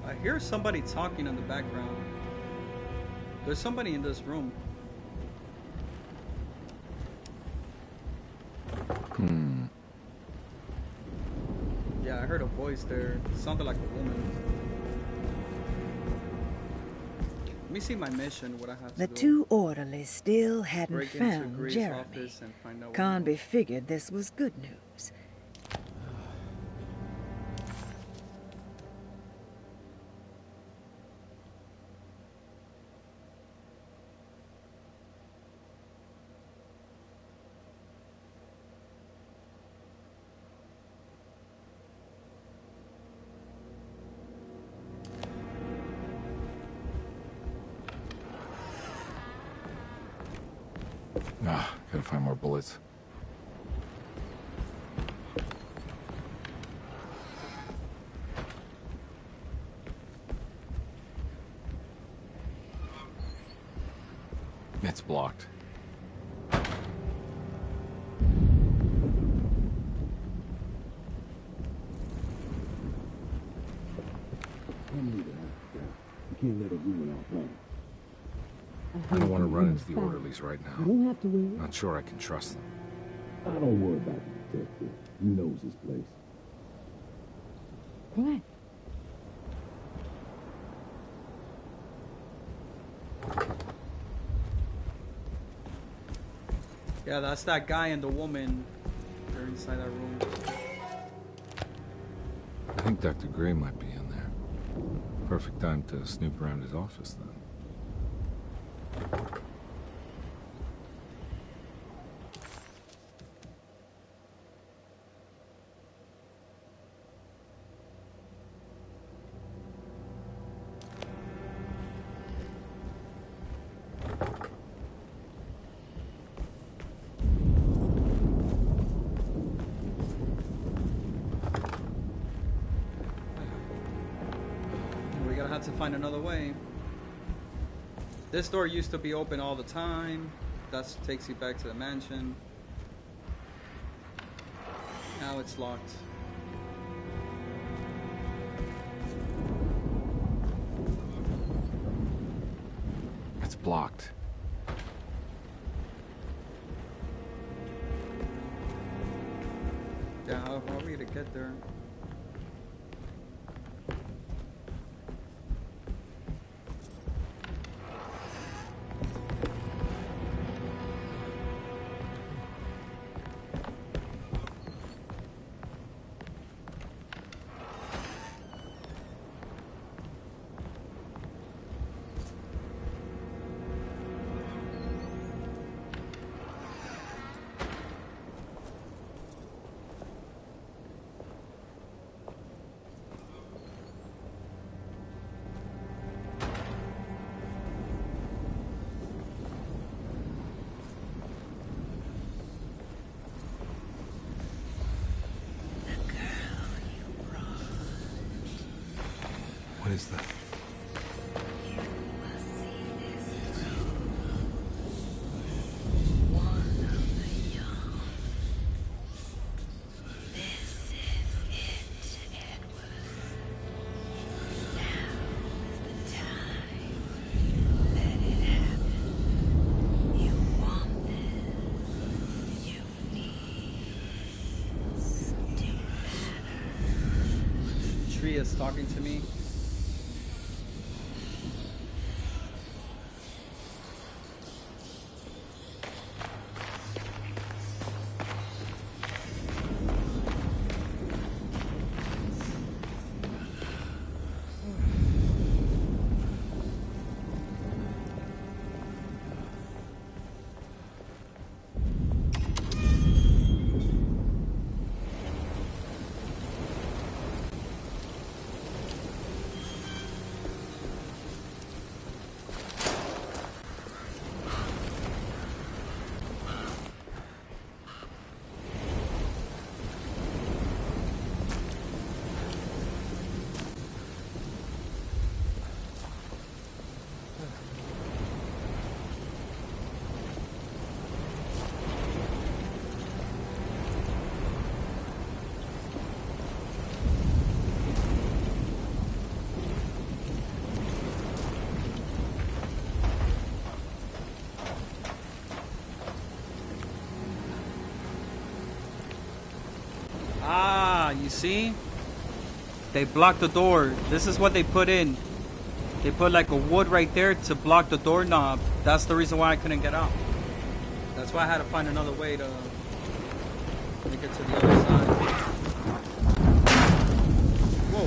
I hear somebody talking in the background. There's somebody in this room. Yeah, I heard a voice there. It sounded like a woman. Let me see my mission, what I have to The do. 2 orderlies still hadn't Break into found Gray's Jeremy. office and find out what Conby he knows. figured this was good news. Gotta find more bullets. It's blocked. can't let it ruin our plan. I don't want to run into the orderlies right You now. don't have to worry. Not sure I can trust them. I don't worry about the detective. He knows his place. What? Yeah, that's that guy and the woman. They're inside that room. I think Dr. Gray might be in there. Perfect time to snoop around his office then. We're gonna have to find another way. This door used to be open all the time. That takes you back to the mansion. Now it's locked. It's blocked. Yeah, how are we gonna get there? What is that? Tree is talking to me. Ah, you see? They blocked the door. This is what they put in. They put like a wood right there to block the doorknob. That's the reason why I couldn't get out. That's why I had to find another way to make it to the other side. Whoa.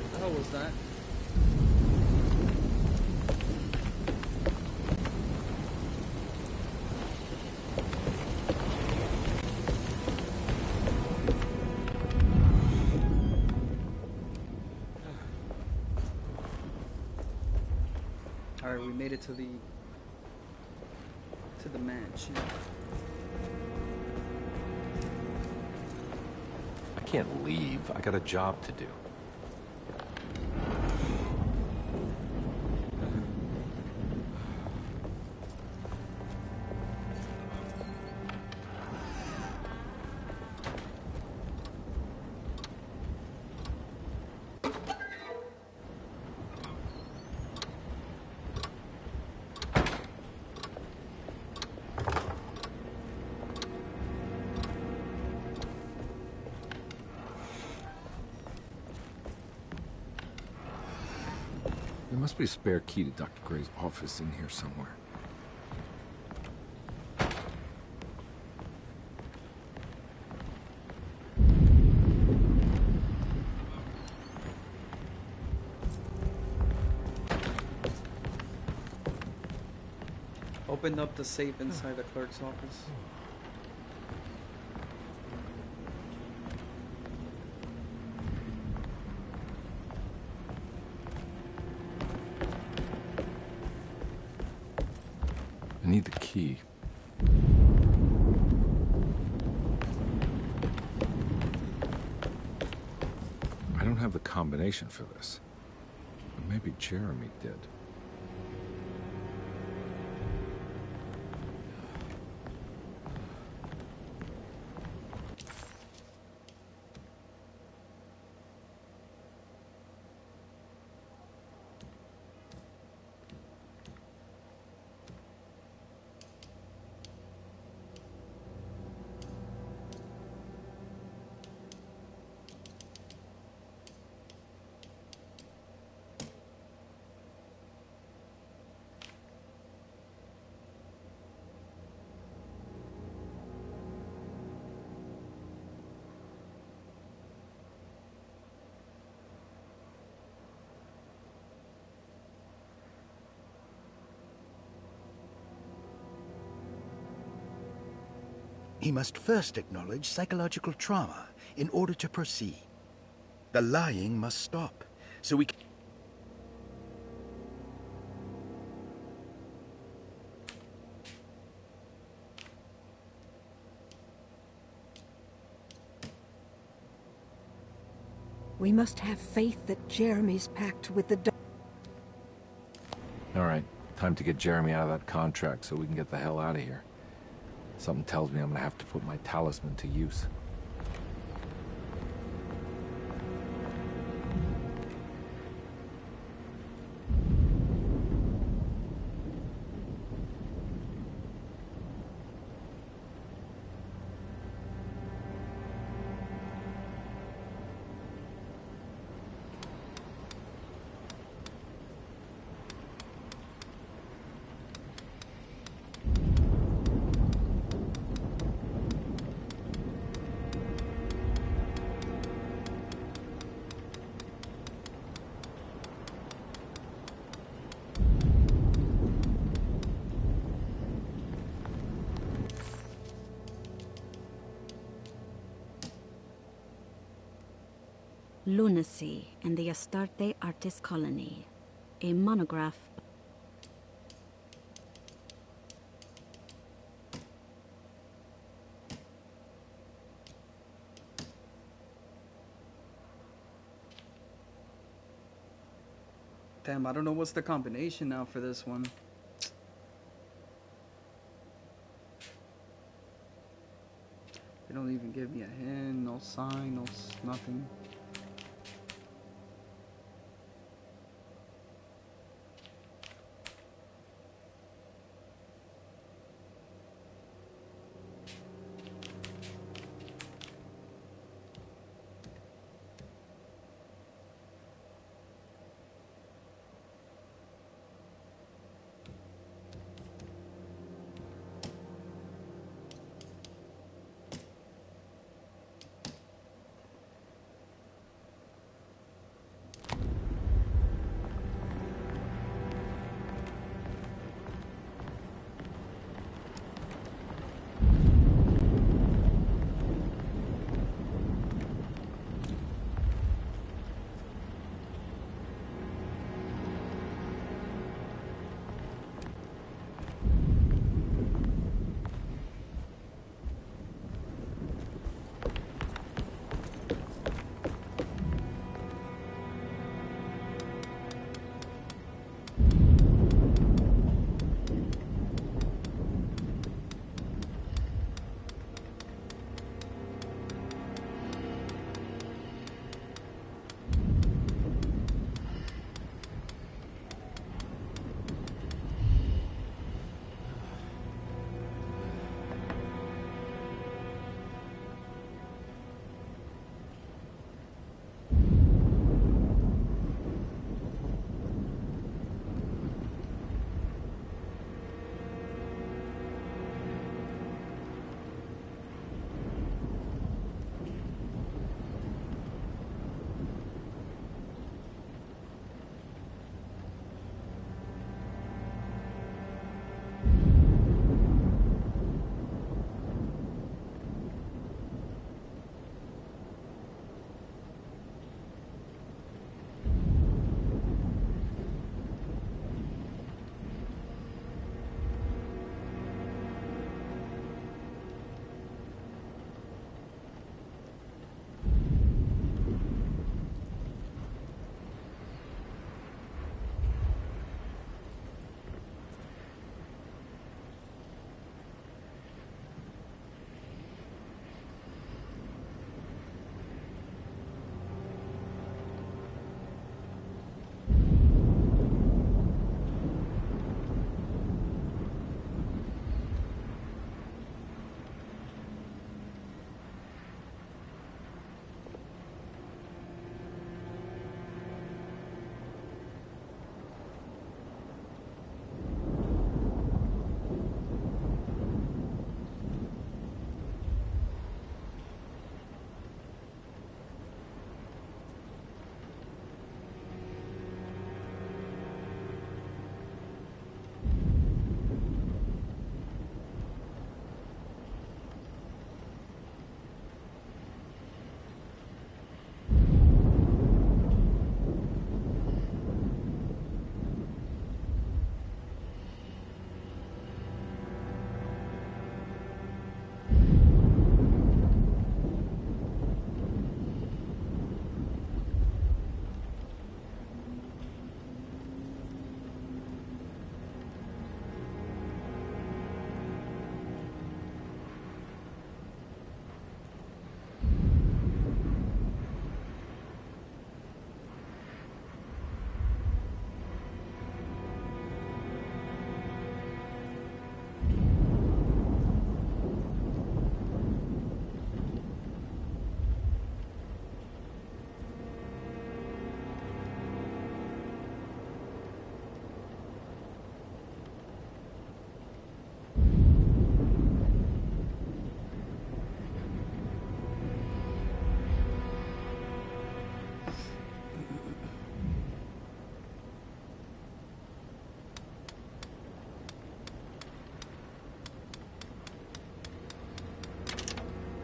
What the hell was that? Alright, we made it to the mansion. I can't leave. I got a job to do. must be a spare key to Dr. Gray's office in here somewhere. Opened up the safe inside the clerk's office. I need the key. I don't have the combination for this. But maybe Jeremy did. He must first acknowledge psychological trauma in order to proceed. The lying must stop, so we can... We must have faith that Jeremy's pact with the... All right, time to get Jeremy out of that contract so we can get the hell out of here. Something tells me I'm gonna have to put my talisman to use. Lunacy and the Astarte Artist Colony. A monograph. Damn, I don't know what's the combination now for this one. They don't even give me a hint, no sign, nothing.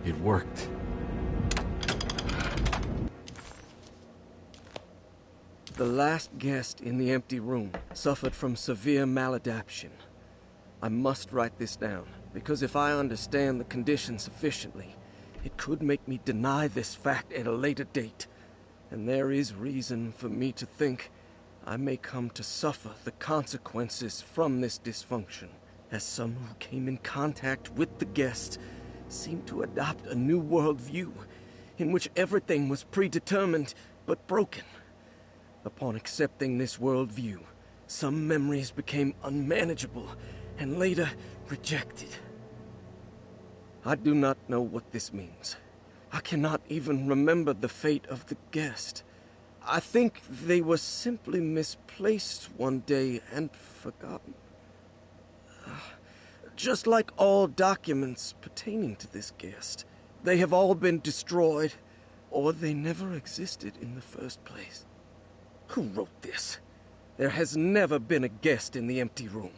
It worked. The last guest in the empty room suffered from severe maladaptation. I must write this down, because if I understand the condition sufficiently, it could make me deny this fact at a later date. And there is reason for me to think I may come to suffer the consequences from this dysfunction, as some who came in contact with the guest seemed to adopt a new worldview in which everything was predetermined but broken. Upon accepting this worldview, some memories became unmanageable and later rejected. I do not know what this means. I cannot even remember the fate of the guest. I think they were simply misplaced one day and forgotten. Just like all documents pertaining to this guest, they have all been destroyed, or they never existed in the first place. Who wrote this? There has never been a guest in the empty room.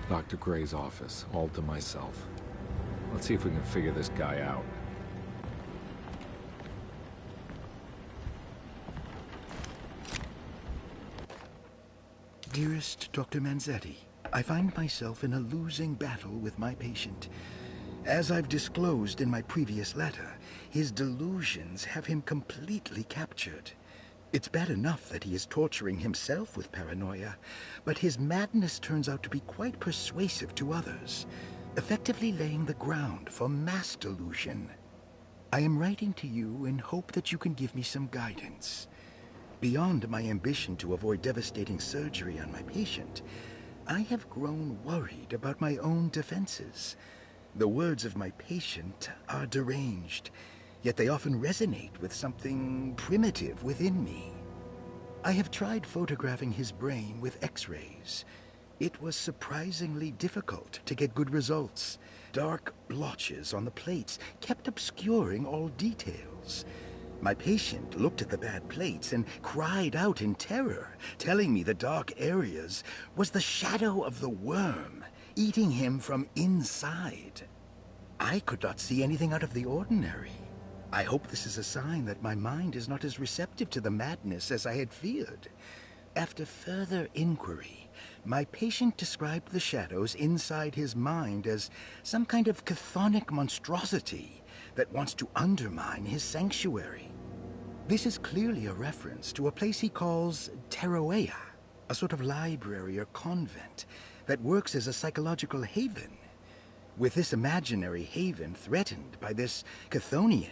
Dr. Gray's office, all to myself. Let's see if we can figure this guy out. Dearest Dr. Manzetti, I find myself in a losing battle with my patient. As I've disclosed in my previous letter, his delusions have him completely captured. It's bad enough that he is torturing himself with paranoia, but his madness turns out to be quite persuasive to others, effectively laying the ground for mass delusion. I am writing to you in hope that you can give me some guidance. Beyond my ambition to avoid devastating surgery on my patient, I have grown worried about my own defenses. The words of my patient are deranged, yet they often resonate with something primitive within me. I have tried photographing his brain with X-rays. It was surprisingly difficult to get good results. Dark blotches on the plates kept obscuring all details. My patient looked at the bad plates and cried out in terror, telling me the dark areas was the shadow of the worm, eating him from inside. I could not see anything out of the ordinary. I hope this is a sign that my mind is not as receptive to the madness as I had feared. After further inquiry, my patient described the shadows inside his mind as some kind of chthonic monstrosity that wants to undermine his sanctuary. This is clearly a reference to a place he calls Teroea, a sort of library or convent that works as a psychological haven. With this imaginary haven threatened by this Chthonian,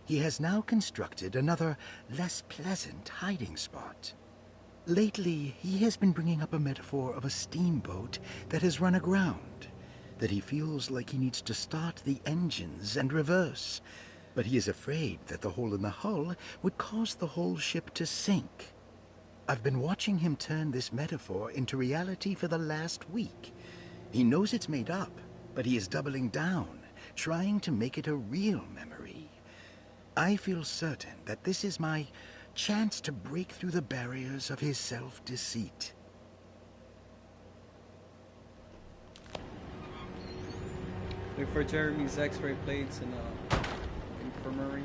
he has now constructed another, less pleasant hiding spot. Lately, he has been bringing up a metaphor of a steamboat that has run aground, that he feels like he needs to start the engines and reverse, but he is afraid that the hole in the hull would cause the whole ship to sink. I've been watching him turn this metaphor into reality for the last week. He knows it's made up, but he is doubling down, trying to make it a real memory. I feel certain that this is my chance to break through the barriers of his self-deceit. Look for Jeremy's X-ray plates in infirmary.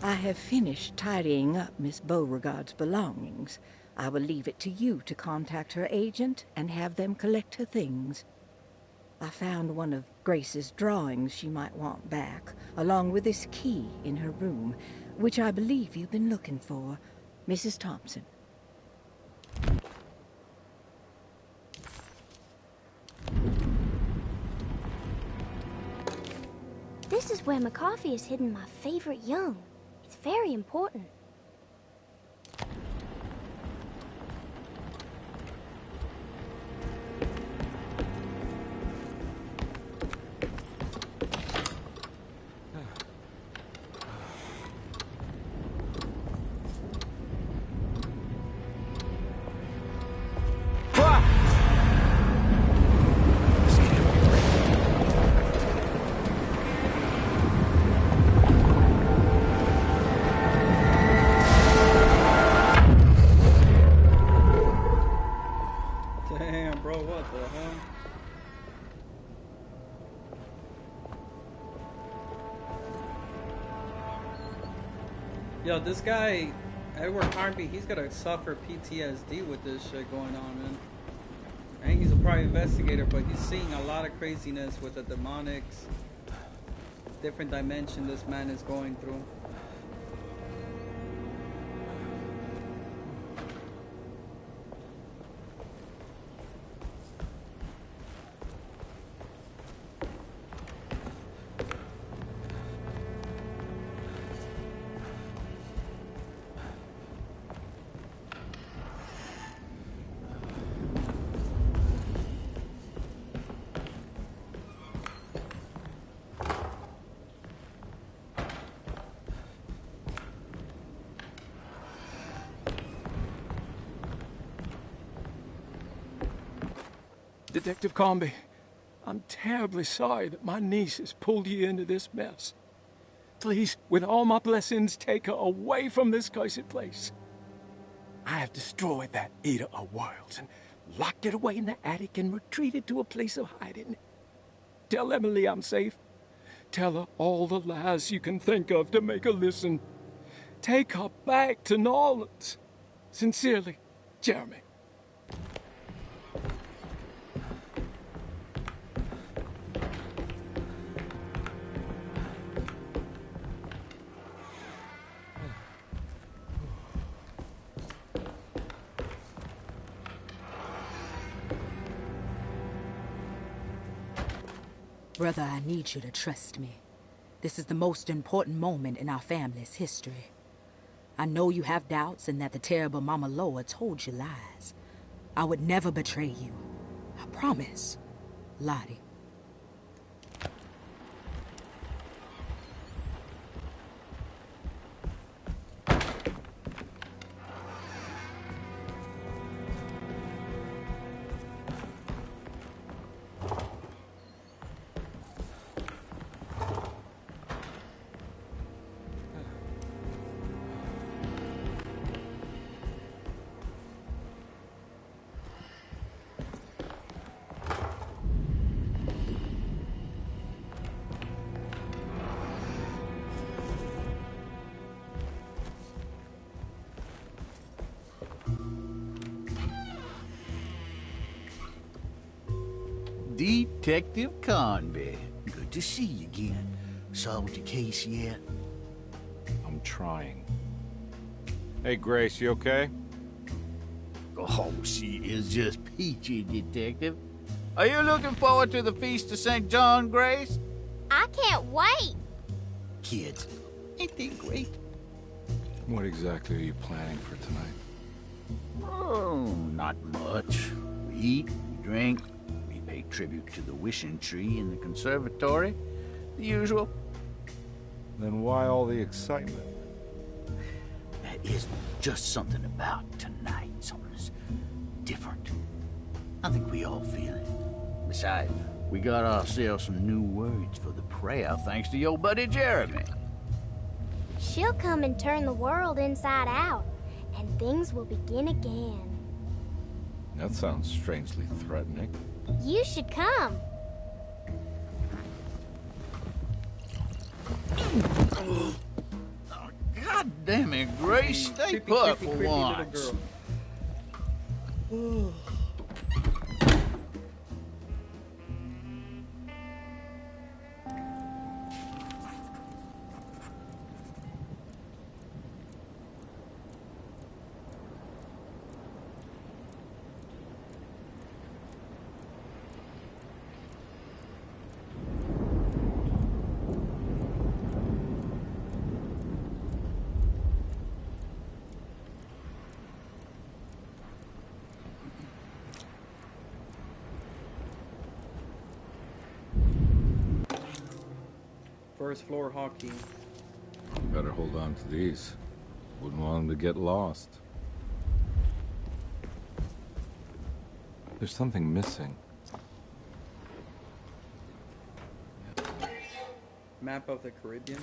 I have finished tidying up Miss Beauregard's belongings. I will leave it to you to contact her agent and have them collect her things. I found one of Grace's drawings she might want back, along with this key in her room, which I believe you've been looking for. Mrs. Thompson. is where McCarthy has hidden my favorite young. It's very important. Damn, bro, what the hell? Yo, this guy, Edward Carnby, he's gonna suffer PTSD with this shit going on, man. And he's a private investigator, but he's seeing a lot of craziness with the demonics. Different dimension this man is going through. Detective Comby, I'm terribly sorry that my niece has pulled you into this mess. Please, with all my blessings, take her away from this cursed place. I have destroyed that Eater of Worlds and locked it away in the attic and retreated to a place of hiding. Tell Emily I'm safe. Tell her all the lies you can think of to make her listen. Take her back to New Orleans. Sincerely, Jeremy. Brother, I need you to trust me. This is the most important moment in our family's history. I know you have doubts and that the terrible Mama Loa told you lies. I would never betray you. I promise. Lottie. Detective Conby. Good to see you again. Solved your case yet? I'm trying. Hey, Grace, you okay? Oh, she is just peachy, Detective. Are you looking forward to the Feast of St. John, Grace? I can't wait. Kids, ain't they great? What exactly are you planning for tonight? Oh, not much. We eat, we drink, we pay tribute to the wishing tree in the conservatory. The usual. Then why all the excitement? There is just something about tonight. Something's different. I think we all feel it. Besides, we got ourselves some new words for the prayer thanks to your buddy Jeremy. She'll come and turn the world inside out, and things will begin again. That sounds strangely threatening. You should come. God damn it, Grace. Stay put for once. first floor hotkey. Better hold on to these. Wouldn't want them to get lost. There's something missing. Map of the Caribbean.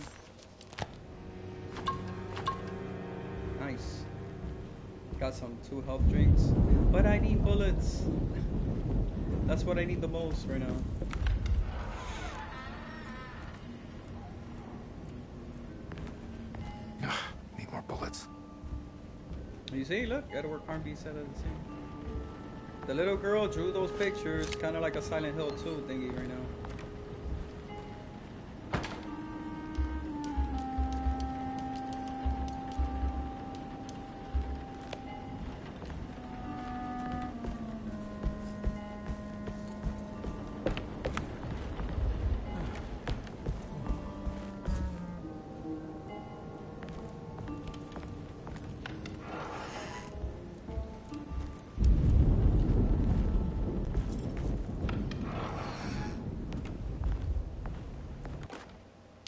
Nice. Got some 2 health drinks. But I need bullets. That's what I need the most right now. Need more bullets. You see, look, Edward Carnby said it the same. The little girl drew those pictures, kind of like a Silent Hill 2 thingy right now.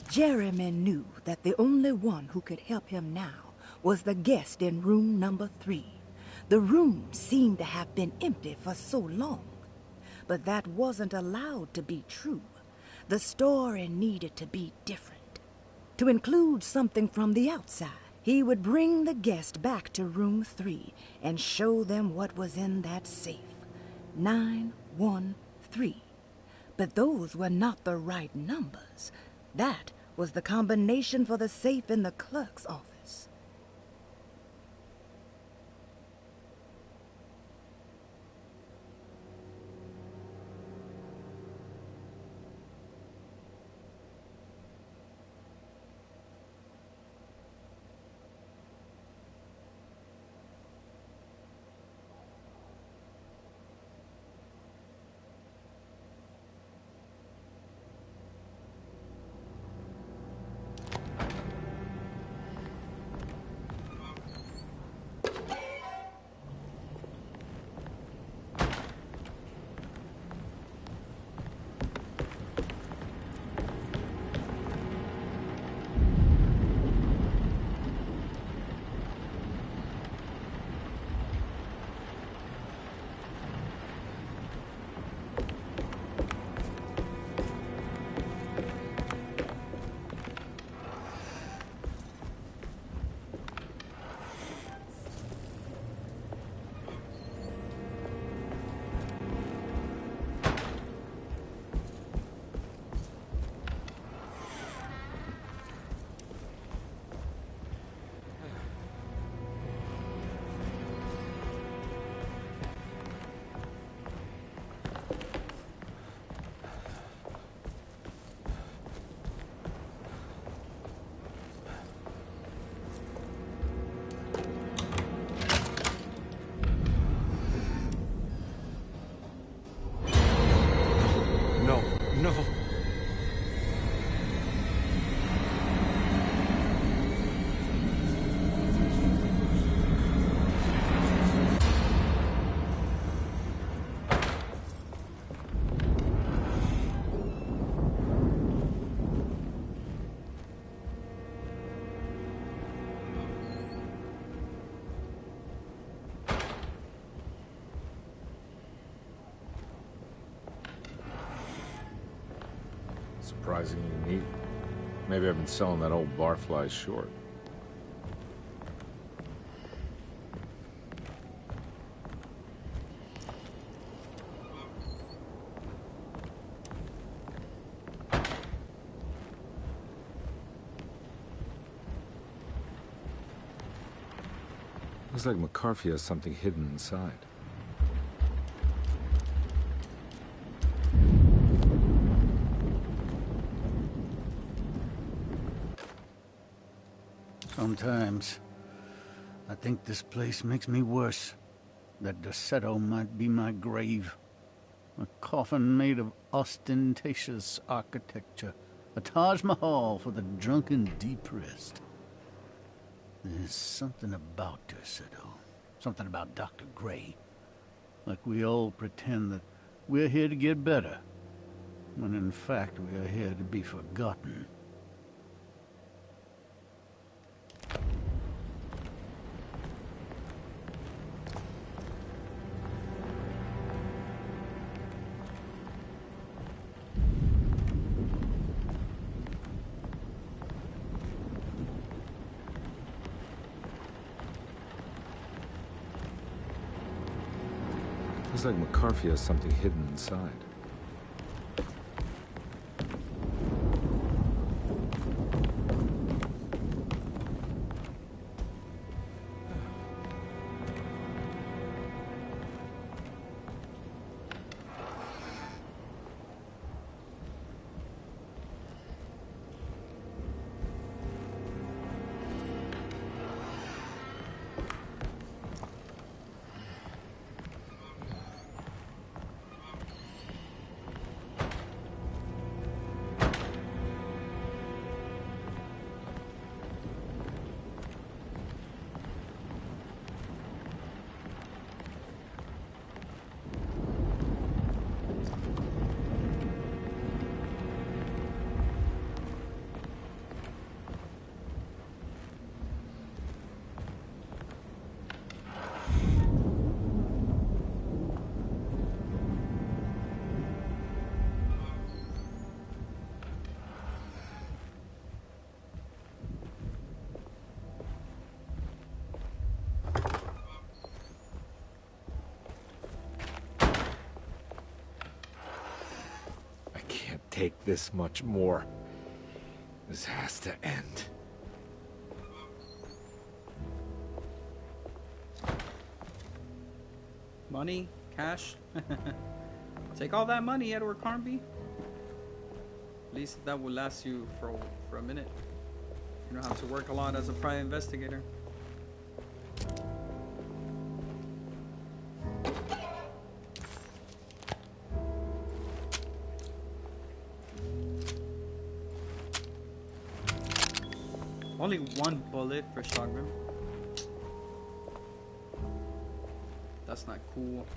Jeremy knew that the only one who could help him now was the guest in room number 3. The room seemed to have been empty for so long, but that wasn't allowed to be true. The story needed to be different, to include something from the outside. He would bring the guest back to room 3 and show them what was in that safe. 913. But those were not the right numbers. That was the combination for the safe in the clerk's office. No. Surprisingly neat. Maybe I've been selling that old barfly short. Looks like McCarthy has something hidden inside. Sometimes, I think this place makes me worse. That Derceto might be my grave. A coffin made of ostentatious architecture. A Taj Mahal for the drunken depressed. There's something about Derceto. Something about Dr. Gray. Like we all pretend that we're here to get better. When in fact we are here to be forgotten. Looks like McCarthy has something hidden inside. Take this much more. This has to end. Money? Cash? Take all that money, Edward Carnby. At least that will last you for a minute. You don't have to work a lot as a private investigator. Only one bullet for shotgun. That's not cool.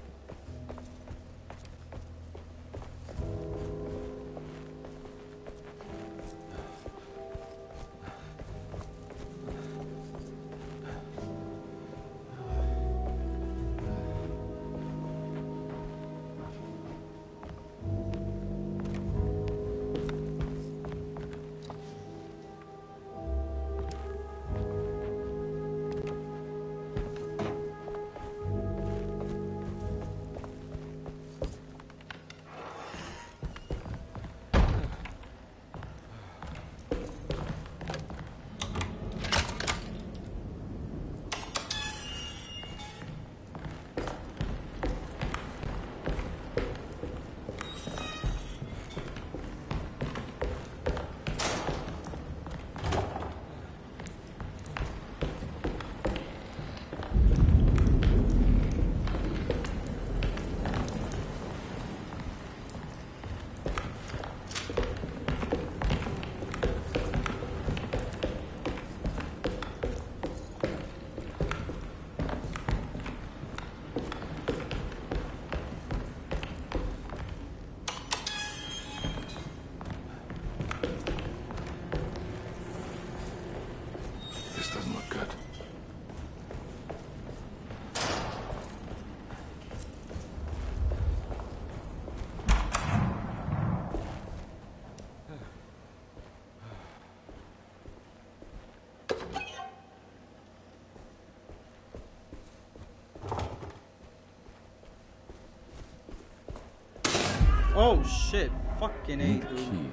Oh shit, fucking A, dude.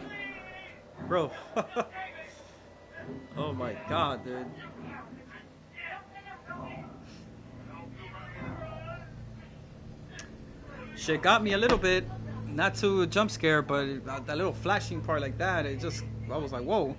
Bro. Oh my god, dude. Shit got me a little bit. Not to jump scare, but that little flashing part like that, it just, I was like, whoa.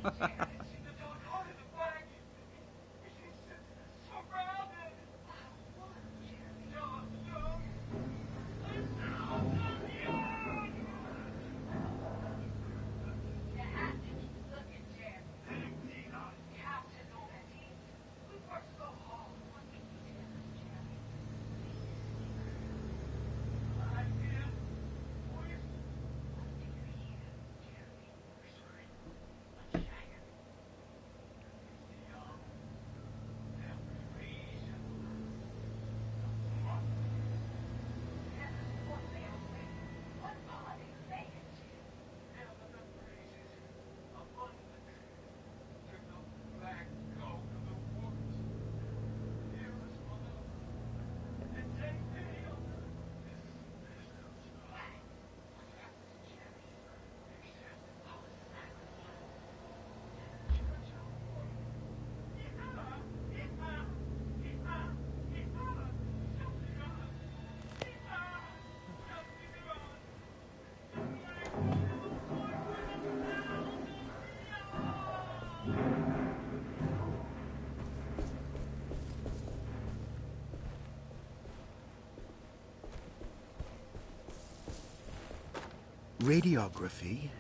Radiography,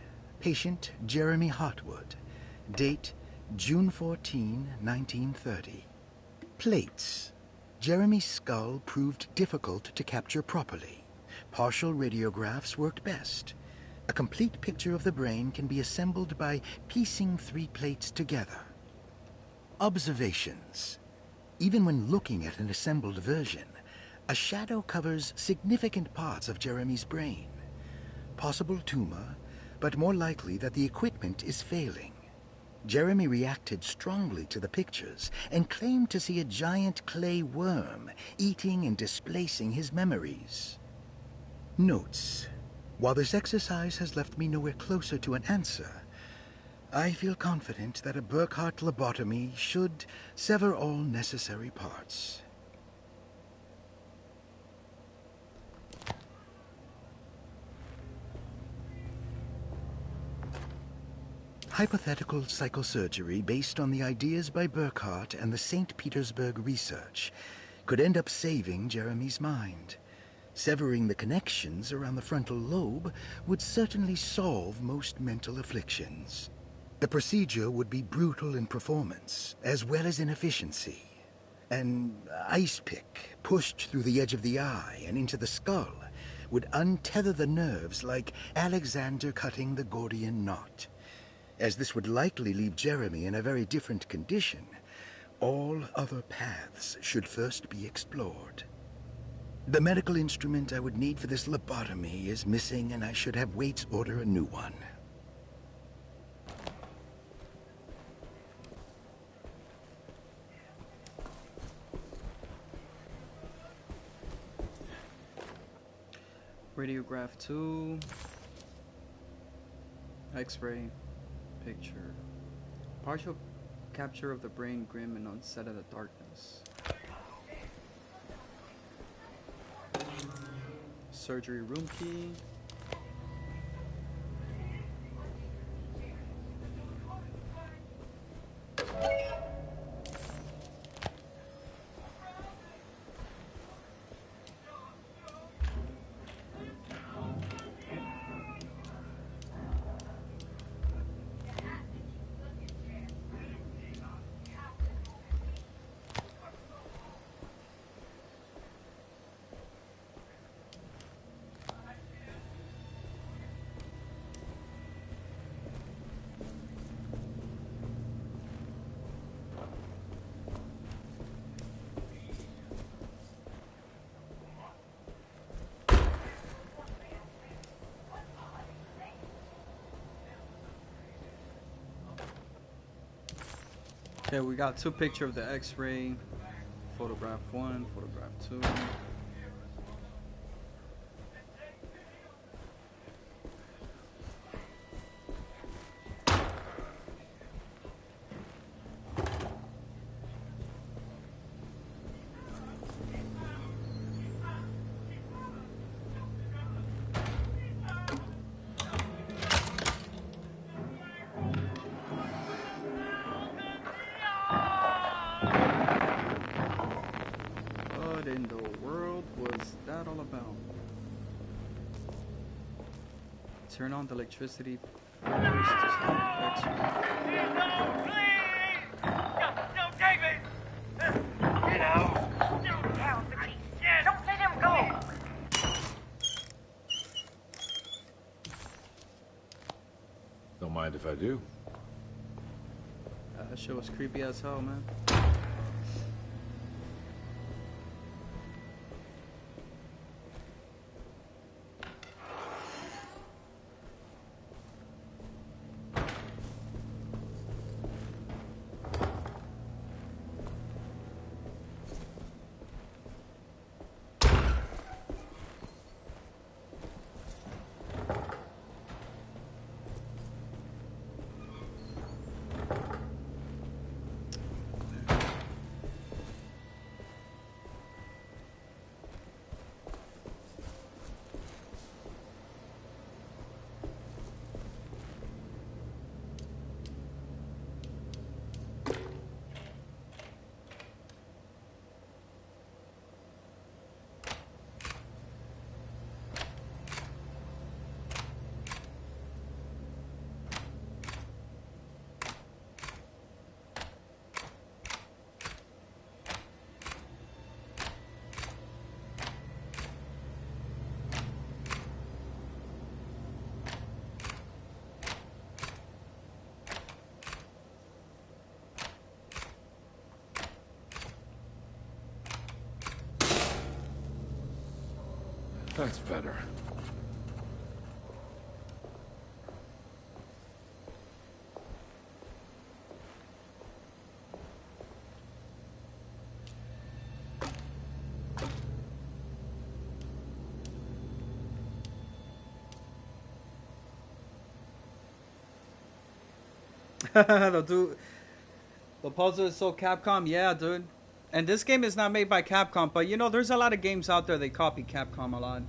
patient Jeremy Hartwood. Date June 14, 1930. Plates. Jeremy's skull proved difficult to capture properly. Partial radiographs worked best. A complete picture of the brain can be assembled by piecing 3 plates together. Observations. Even when looking at an assembled version, a shadow covers significant parts of Jeremy's brain. Possible tumor, but more likely that the equipment is failing. Jeremy reacted strongly to the pictures and claimed to see a giant clay worm eating and displacing his memories. Notes. While this exercise has left me nowhere closer to an answer, I feel confident that a Burkhardt lobotomy should sever all necessary parts. Hypothetical psychosurgery based on the ideas by Burkhardt and the St. Petersburg research could end up saving Jeremy's mind. Severing the connections around the frontal lobe would certainly solve most mental afflictions. The procedure would be brutal in performance, as well as in efficiency. An ice pick pushed through the edge of the eye and into the skull would untether the nerves like Alexander cutting the Gordian knot. As this would likely leave Jeremy in a very different condition, all other paths should first be explored. The medical instrument I would need for this lobotomy is missing, and I should have Waits order a new one. Radiograph 2. X-ray. Picture. Partial capture of the brain grim and onset of the darkness. Surgery room key. Okay, we got 2 pictures of the X-ray. Photograph 1, photograph 2. What in the world was that all about? Turn on the electricity first to stop the X-ray. No, David! Get out! Don't let him go! Don't mind if I do. That shit was creepy as hell, man. That's better. The puzzle is so Capcom, yeah, dude. And this game is not made by Capcom, but you know, there's a lot of games out there they copy Capcom a lot.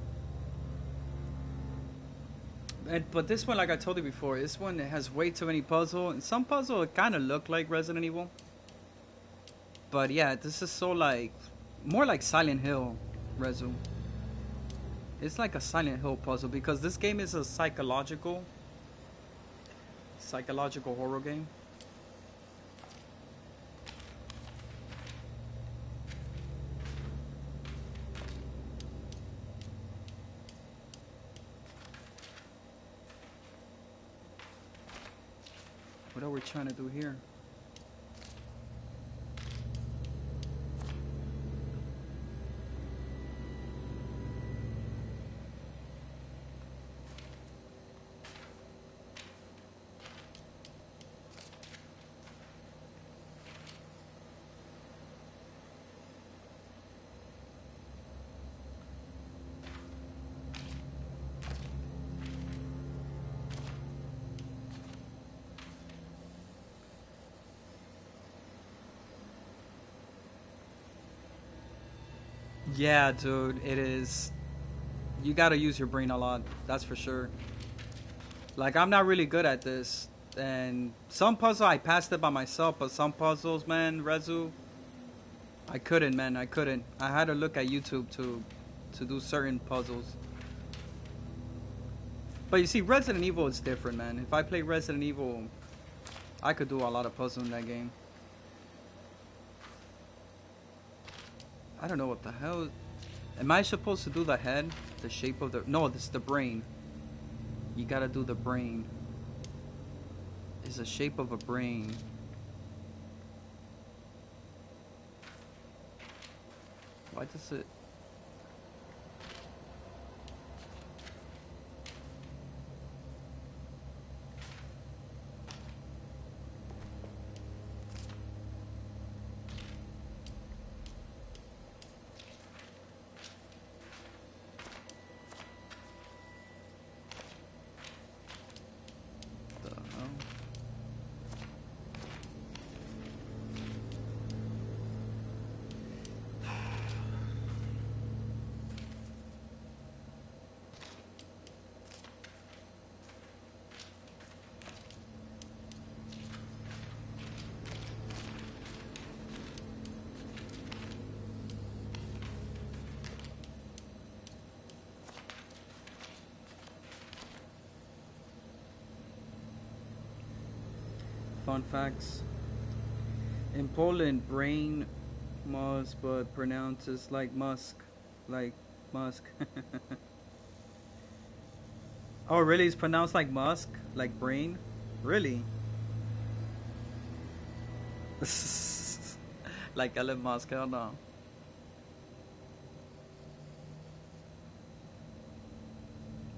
But this one, like I told you before, this one has way too many puzzles. And some puzzle kind of look like Resident Evil. But yeah, this is so like, more like Silent Hill, Rezu. It's like a Silent Hill puzzle because this game is a psychological horror game. What are we trying to do here? Yeah, dude, it is. You gotta use your brain a lot, that's for sure. Like, I'm not really good at this. And some puzzles, I passed it by myself, but some puzzles, man, Rezu, I couldn't, man, I couldn't. I had to look at YouTube to do certain puzzles. But you see, Resident Evil is different, man. If I play Resident Evil, I could do a lot of puzzles in that game. I don't know what the hell. Am I supposed to do the head? The shape of the... No, this is the brain. You gotta do the brain. It's the shape of a brain. Why does it... Fun facts. In Poland, brain Musk, but pronounces like Musk. Like Musk. Oh, really? It's pronounced like Musk? Like brain? Really? Like Elon Musk, hell no.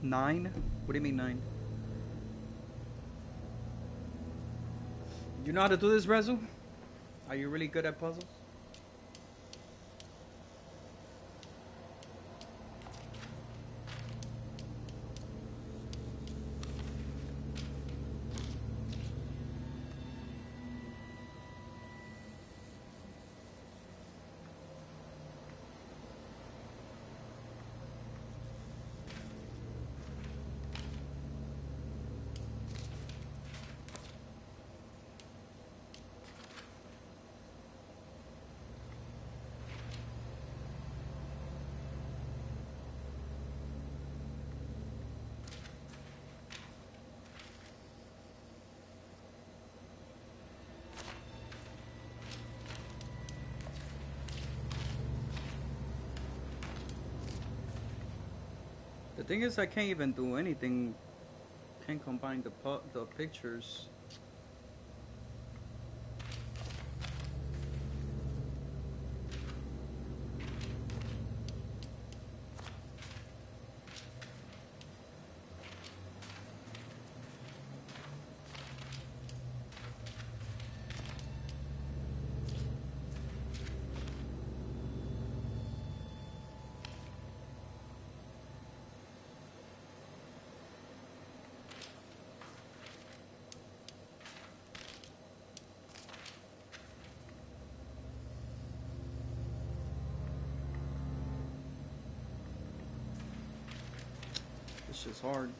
Nine? What do you mean 9? You know how to do this, Rezu? Are you really good at puzzles? The thing is, I can't even do anything. Can't combine the pictures. just hard.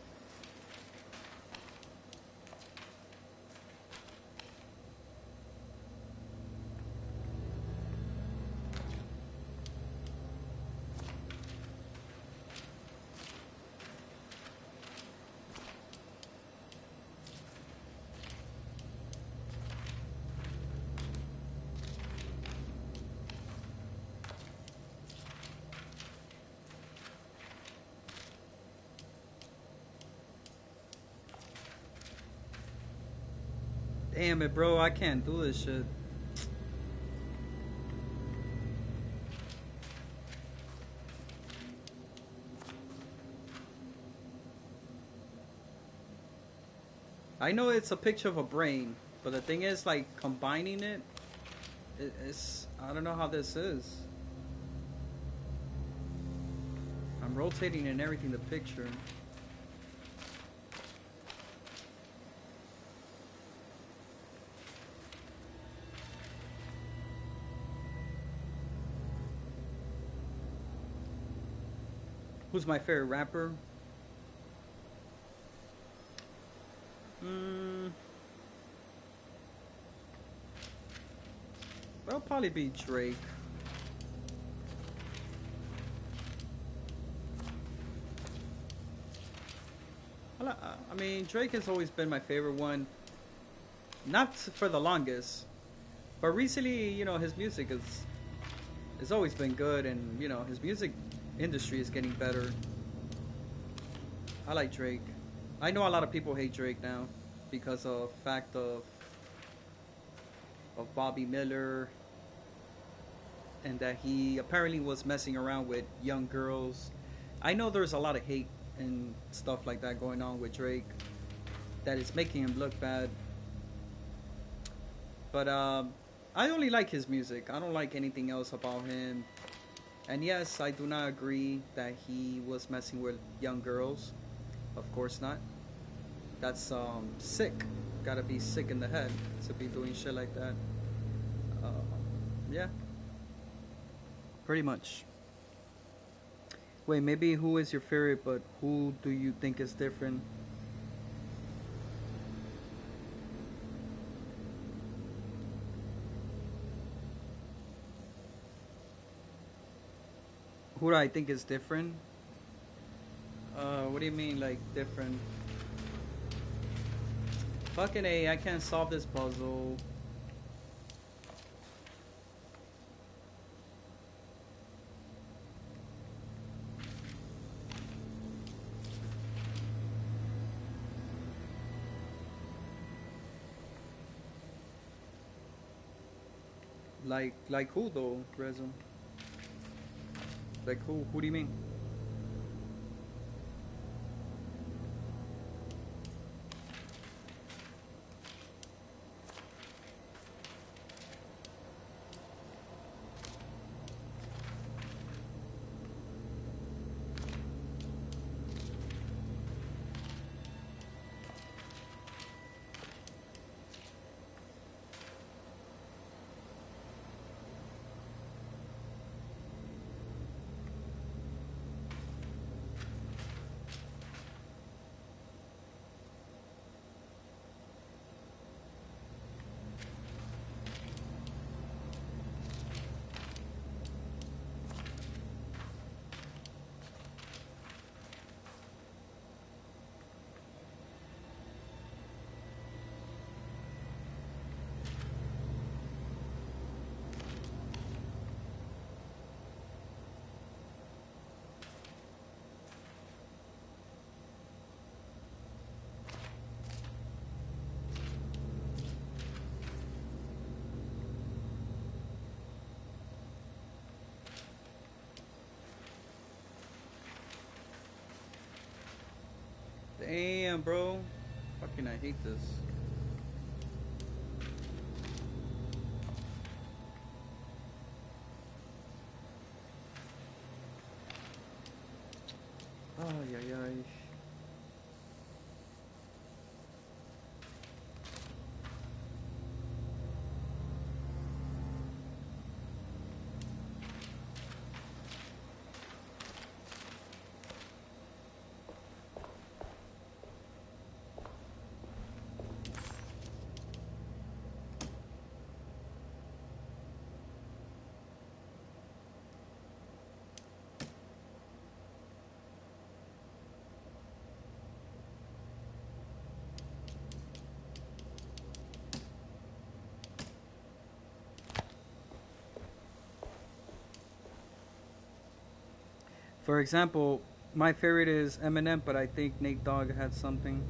Damn it, bro. I can't do this shit. I know it's a picture of a brain, but the thing is, like, combining it's... I don't know how this is. I'm rotating and everything, the picture. Who's my favorite rapper? That'll probably be Drake. I mean, Drake has always been my favorite one. Not for the longest, but recently, you know, his music has always been good, and you know, his music industry is getting better. I like Drake. I know a lot of people hate Drake now because of fact of Bobby Miller, and that he apparently was messing around with young girls. I know there's a lot of hate and stuff like that going on with Drake that is making him look bad. But I only like his music. I don't like anything else about him. And yes, I do not agree that he was messing with young girls. Of course not. That's sick. Gotta be sick in the head to be doing shit like that. Yeah. Pretty much. Wait, maybe who is your favorite, but who do you think is different? Who do I think is different? What do you mean, like, different? Fucking A, I can't solve this puzzle. Like who though, Rezo? Like who? Who do you mean? Damn, bro. Fucking, I hate this. Ay, ay, ay. For example, my favorite is Eminem, but I think Nate Dogg had something.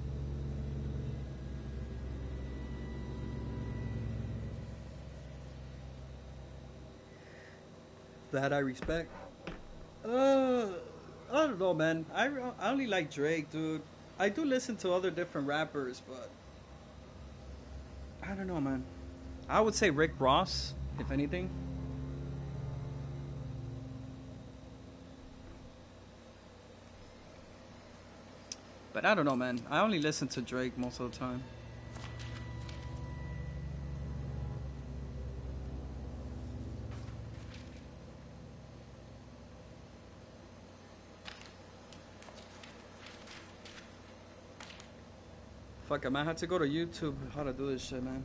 That I respect. I don't know, man. I only like Drake, dude. I do listen to other different rappers, but I don't know, man. I would say Rick Ross, if anything. But I don't know, man. I only listen to Drake most of the time. Fuck, I might have to go to YouTube how to do this shit, man.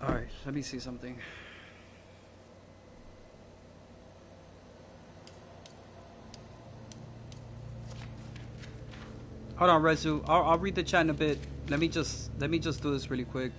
Alright, let me see something. Hold on, Rezu. I'll read the chat in a bit. Let me just do this really quick.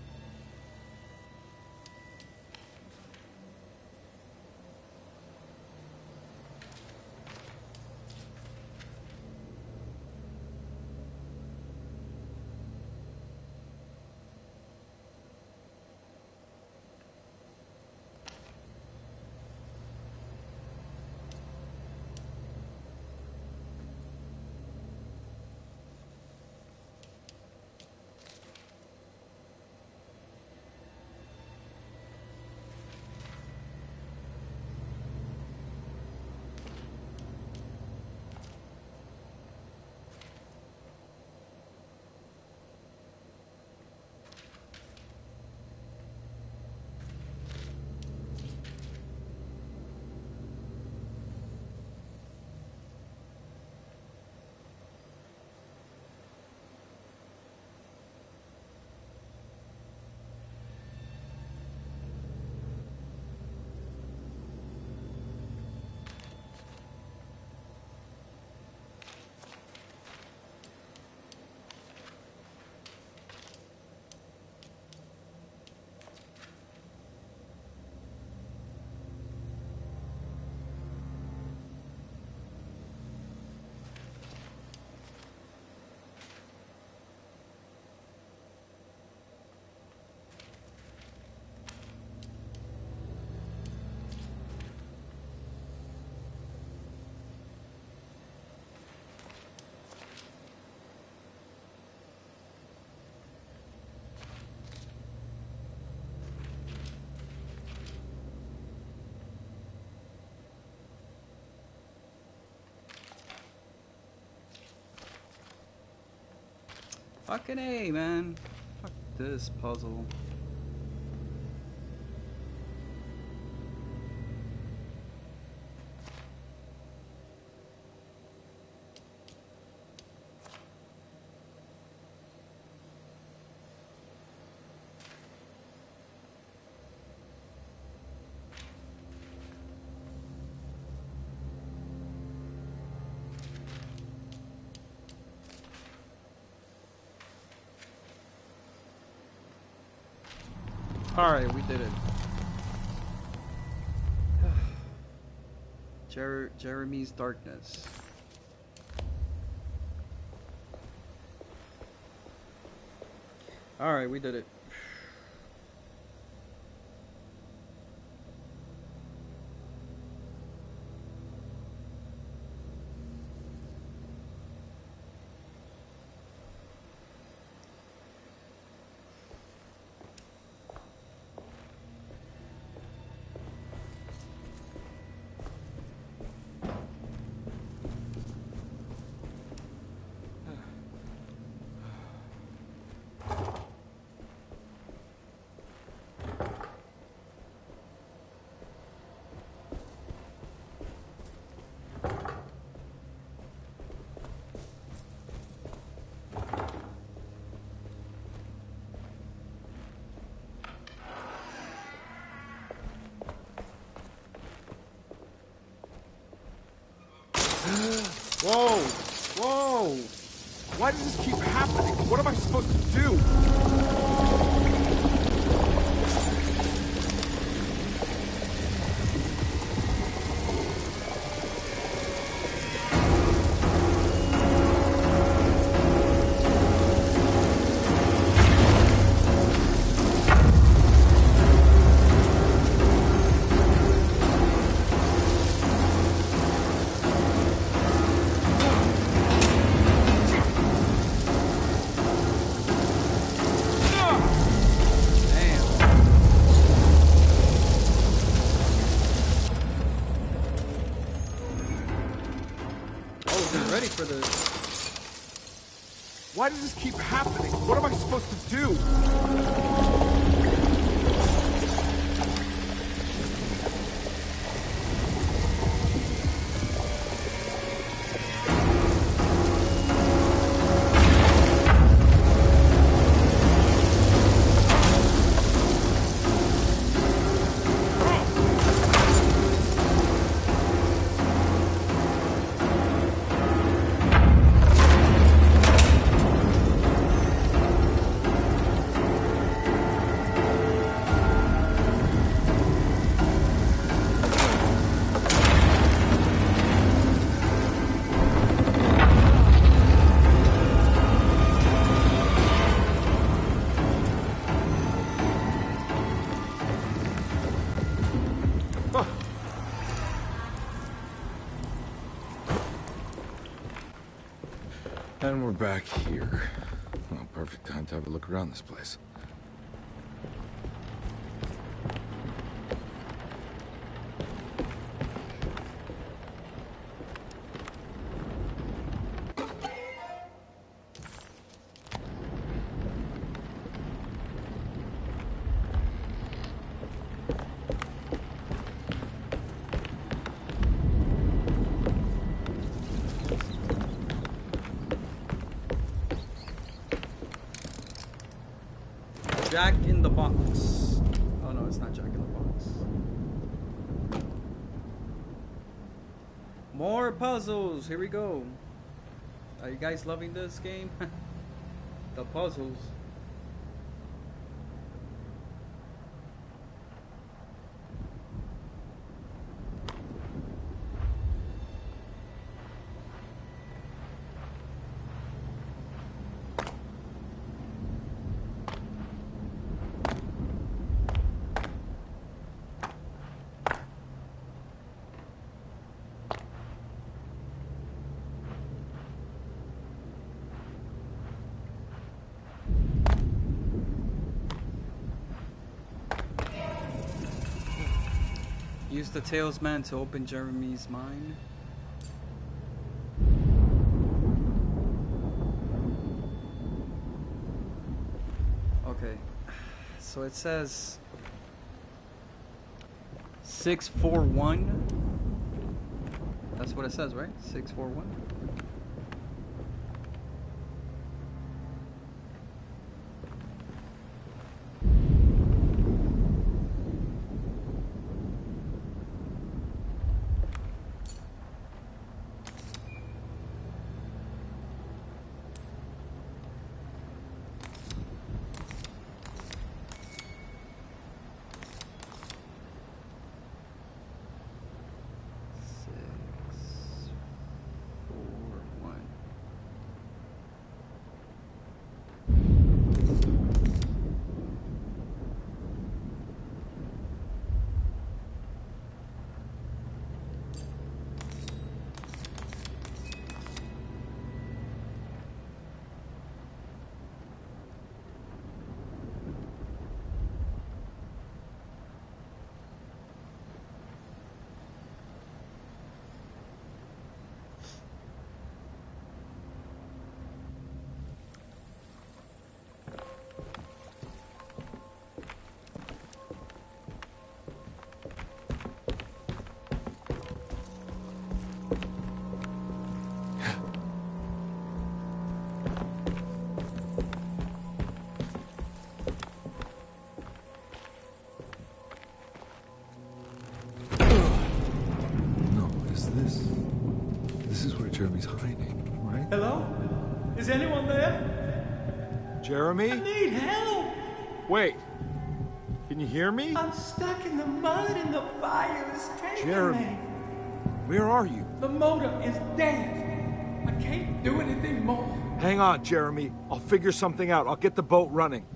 Fucking A, man. Fuck this puzzle. Alright, we did it. Jeremy's Darkness. Alright, we did it. Whoa! Whoa! Why does this keep happening? What am I supposed to do? Why does this keep happening? What am I supposed to do? And we're back here. Well, perfect time to have a look around this place. Jack in the Box. Oh no, it's not Jack in the Box. More puzzles. Here we go. Are you guys loving this game? The puzzles. Use the talisman to open Jeremy's mind. Okay. So it says 641. That's what it says, right? 641. Jeremy's hiding, right? Hello? Is anyone there? Jeremy? I need help! Wait. Can you hear me? I'm stuck in the mud and the fire is taking Jeremy, me. where are you? The motor is dead. I can't do anything more. Hang on, Jeremy. I'll figure something out. I'll get the boat running.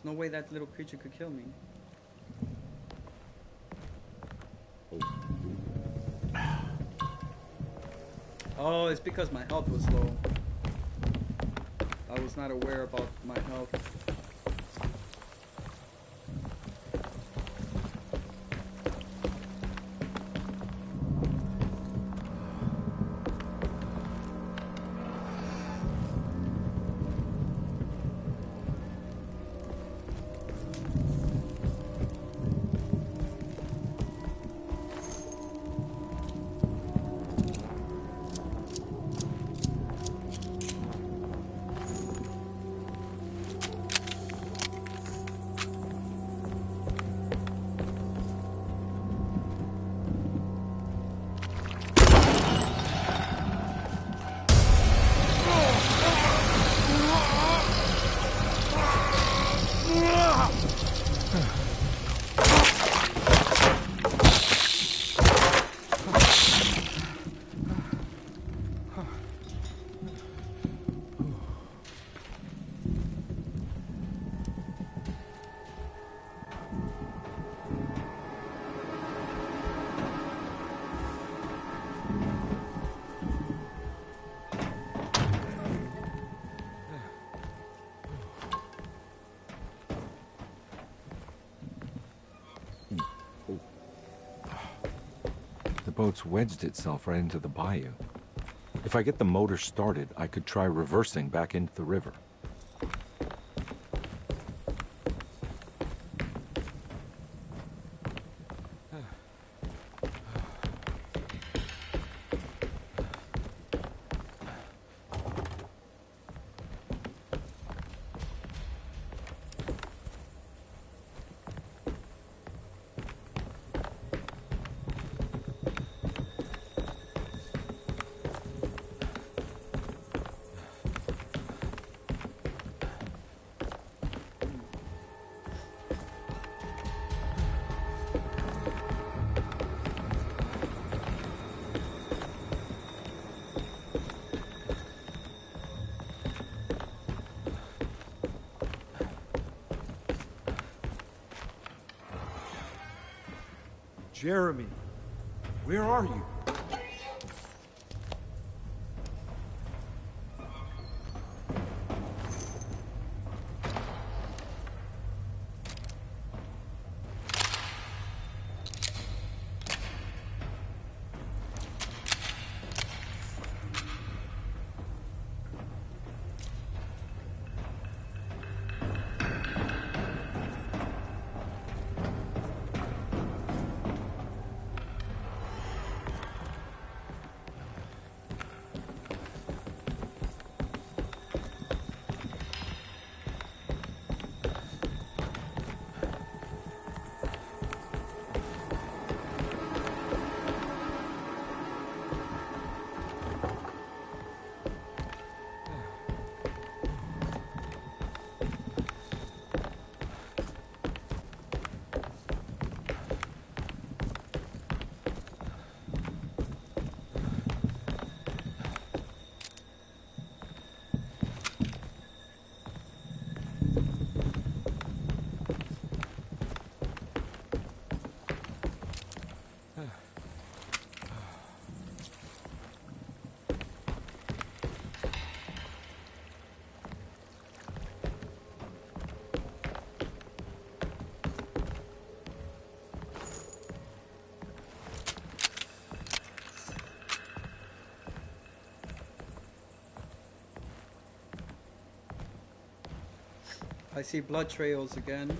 No way that little creature could kill me. Oh, it's because my health was low. I was not aware about my health. boat's wedged itself right into the bayou. If I get the motor started, I could try reversing back into the river. Jeremy, where are you? I see blood trails again.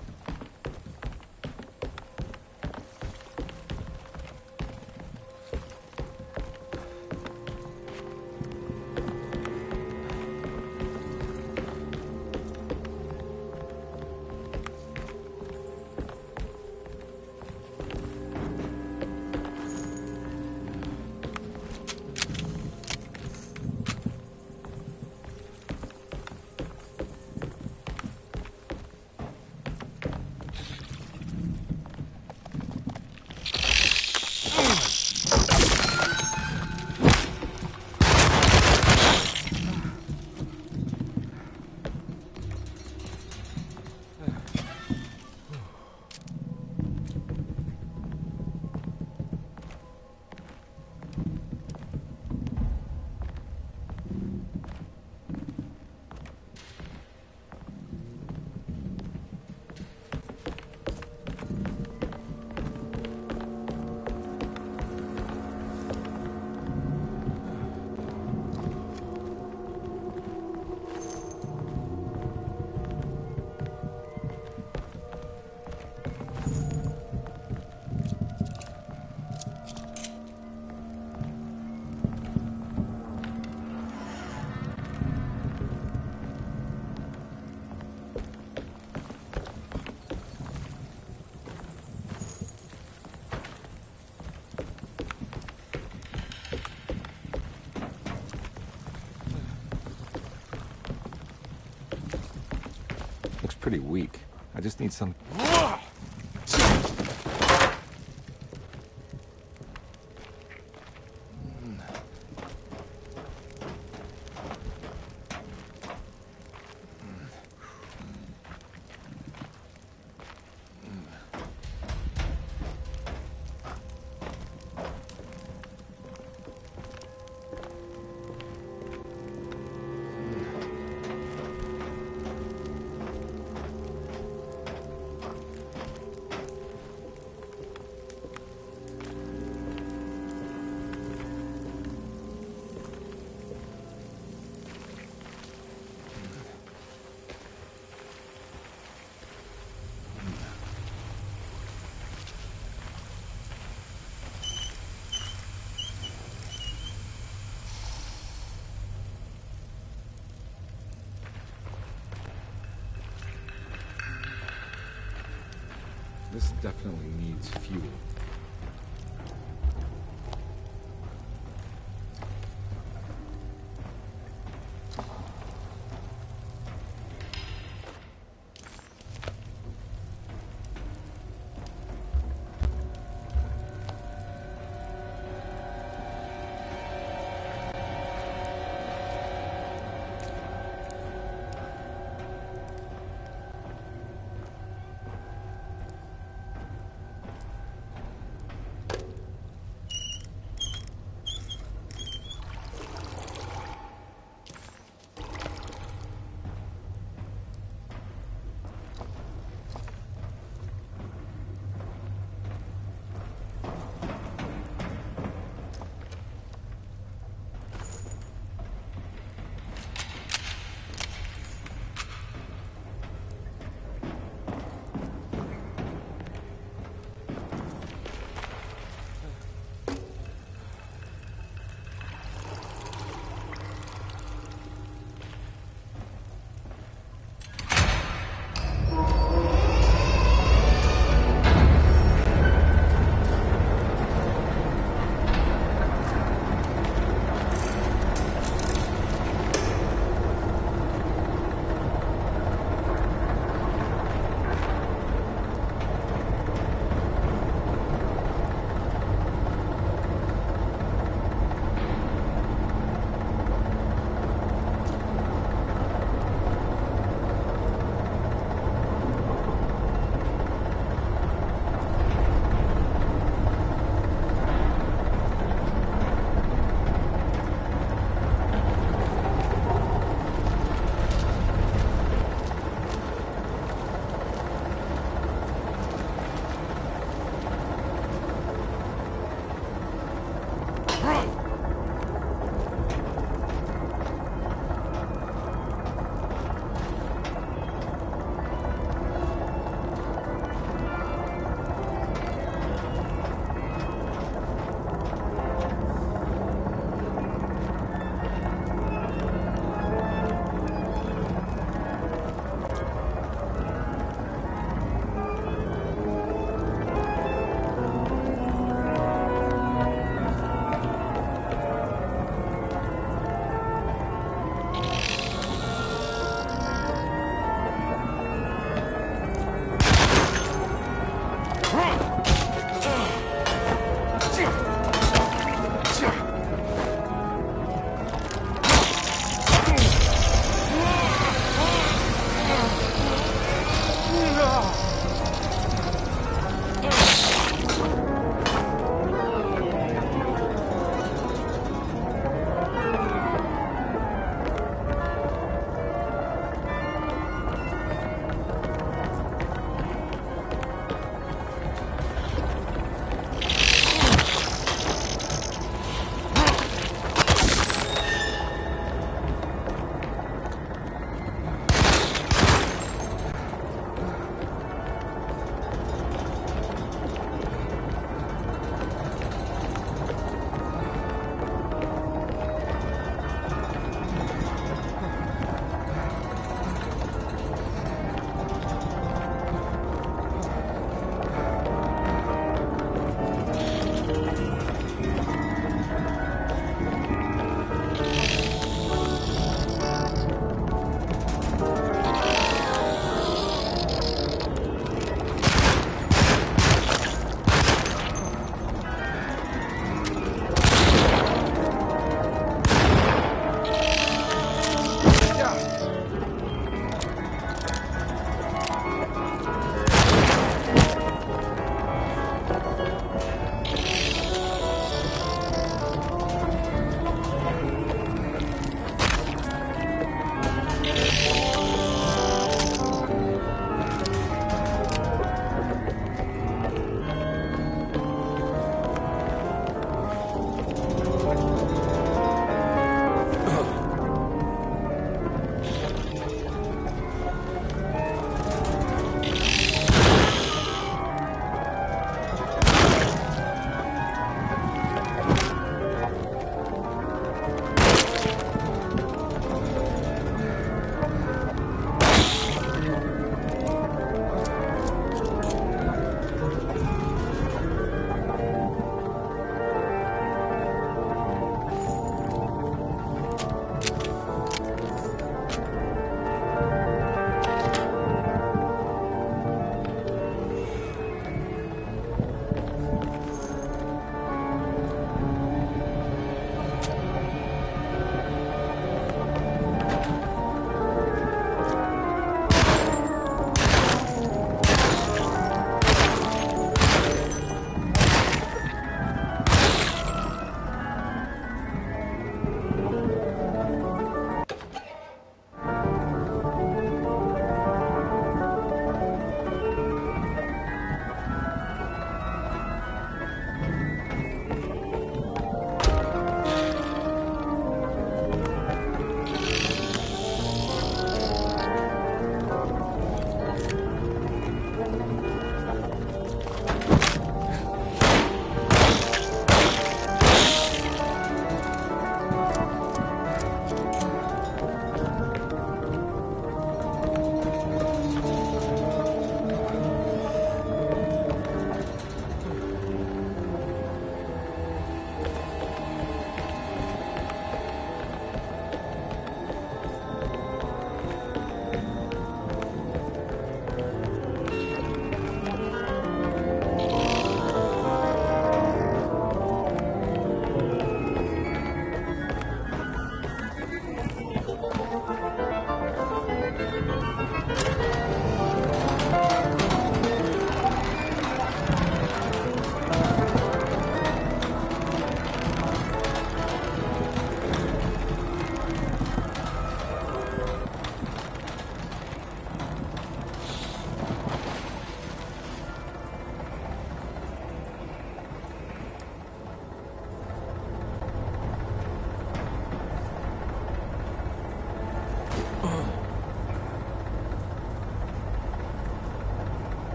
Looks pretty weak. I just need some... This definitely needs fuel.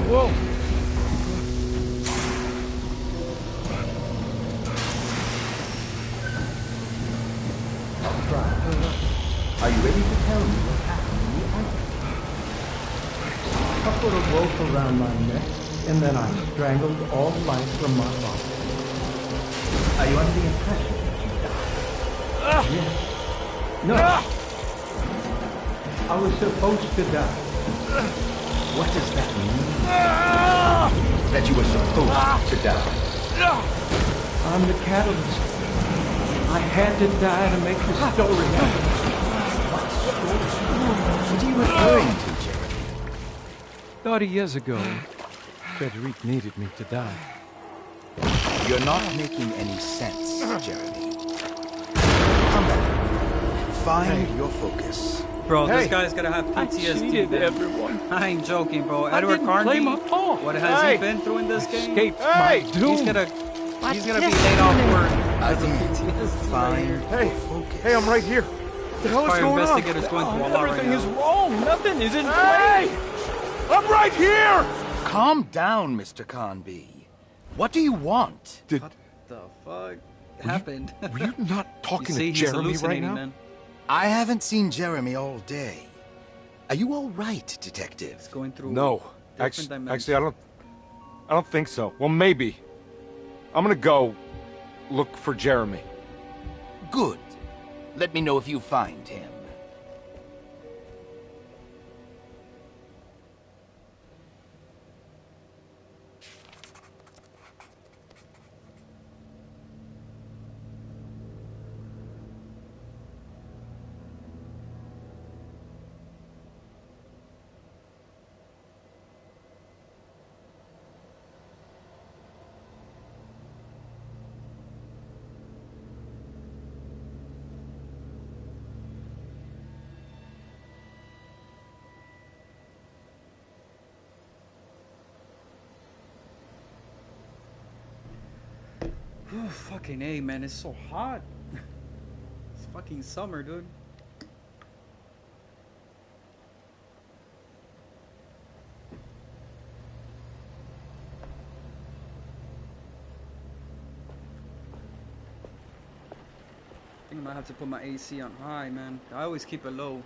Whoa! Are you ready to tell me what happened in the attic? I put a rope around my neck, and then I strangled all life from my body. Are you under the impression that you died? Yes. No. I was supposed to die. What does that mean? That you were supposed to die? I'm the catalyst. I had to die to make the story happen. What are you referring to, Jeremy? 30 years ago, Frederic needed me to die. You're not making any sense, Jeremy. Come back. Find your focus. Bro, this guy's gonna have PTSD. I cheated man. everyone. I ain't joking, bro. I Edward didn't Carnby, play my part. what has he been through in this game? Escaped my doom. He's gonna be laid off work because of Again, PTSD. find Hey, hey, I'm right here. What the hell is Fire going on? investigators going through a lot right Everything now. is wrong. Nothing is in Hey! place. I'm right here! Calm down, Mr. Carnby. What do you want? What the fuck happened? Were you not talking See, to he's Jeremy right hallucinating, now? man. I haven't seen Jeremy all day. Are you all right, Detective? He's going through No. different dimensions. Actually, I don't think so. Well, maybe. I'm gonna go look for Jeremy. Good. Let me know if you find him. Oh, fucking A, man. It's so hot. It's fucking summer, dude. I think I might have to put my AC on high, man. I always keep it low.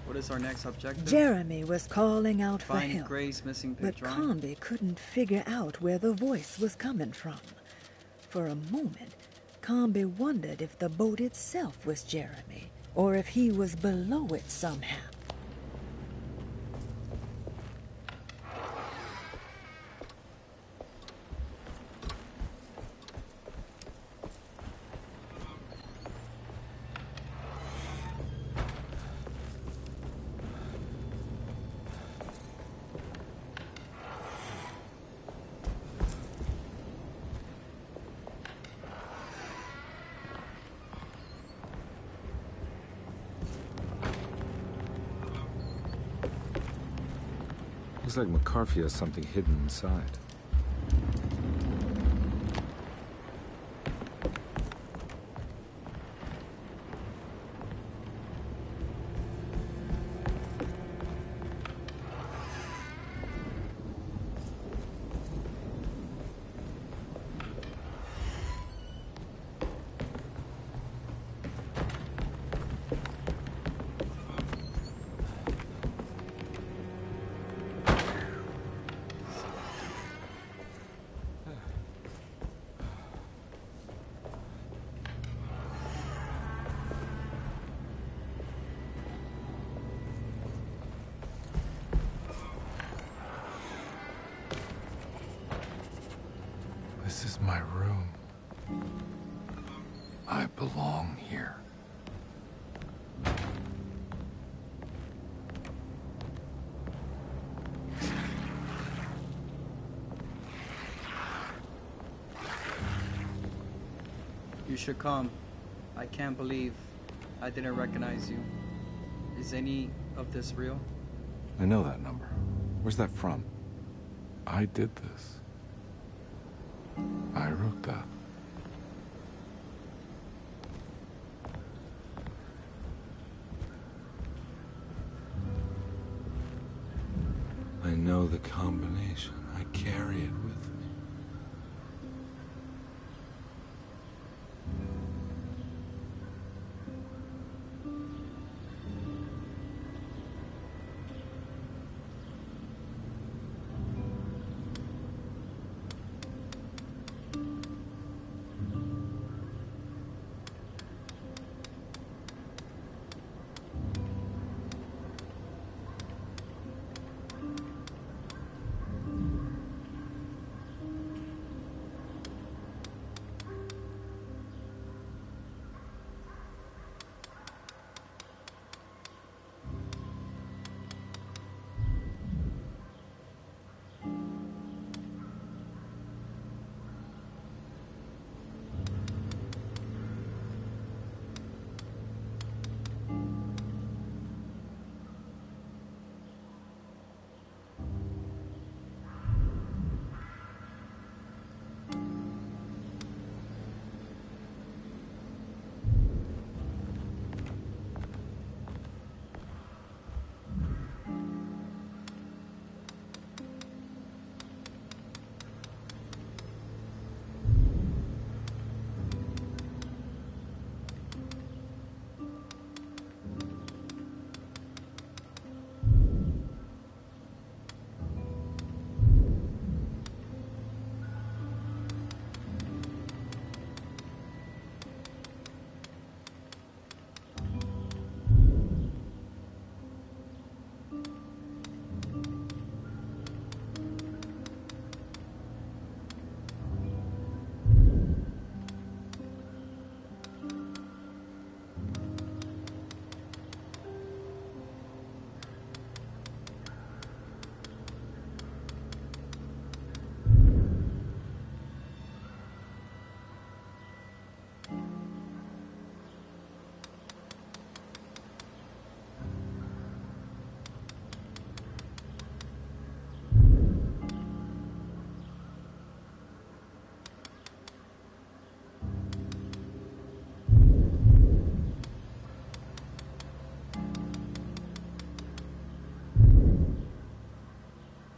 What is our next objective? Jeremy was calling out for Find help, Gray's missing but page, right? Carnby couldn't figure out where the voice was coming from. For a moment, Carnby wondered if the boat itself was Jeremy, or if he was below it somehow. Looks like McCarthy has something hidden inside. This is my room. I belong here. You should come. I can't believe I didn't recognize you. Is any of this real? I know that number. Where's that from? I did this. I wrote that. know the combination. I carry it with me.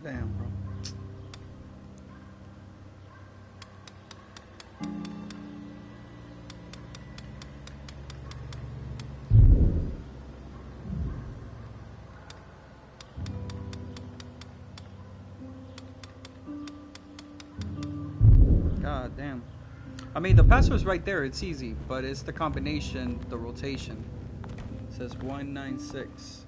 Damn, bro. God damn. I mean, the password's right there. It's easy, but it's the combination, the rotation. It says 196.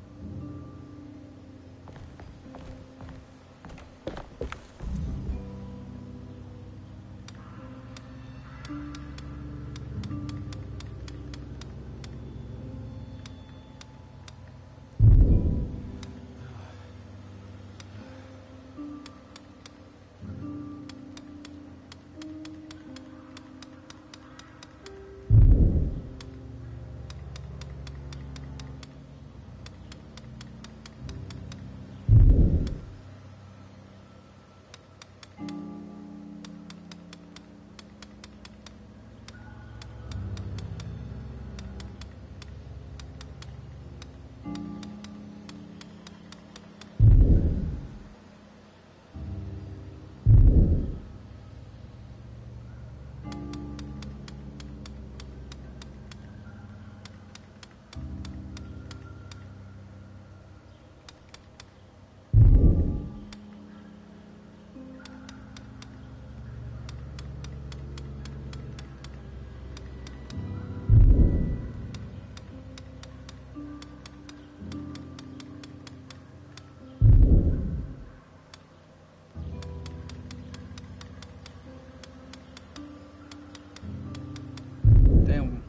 Damn.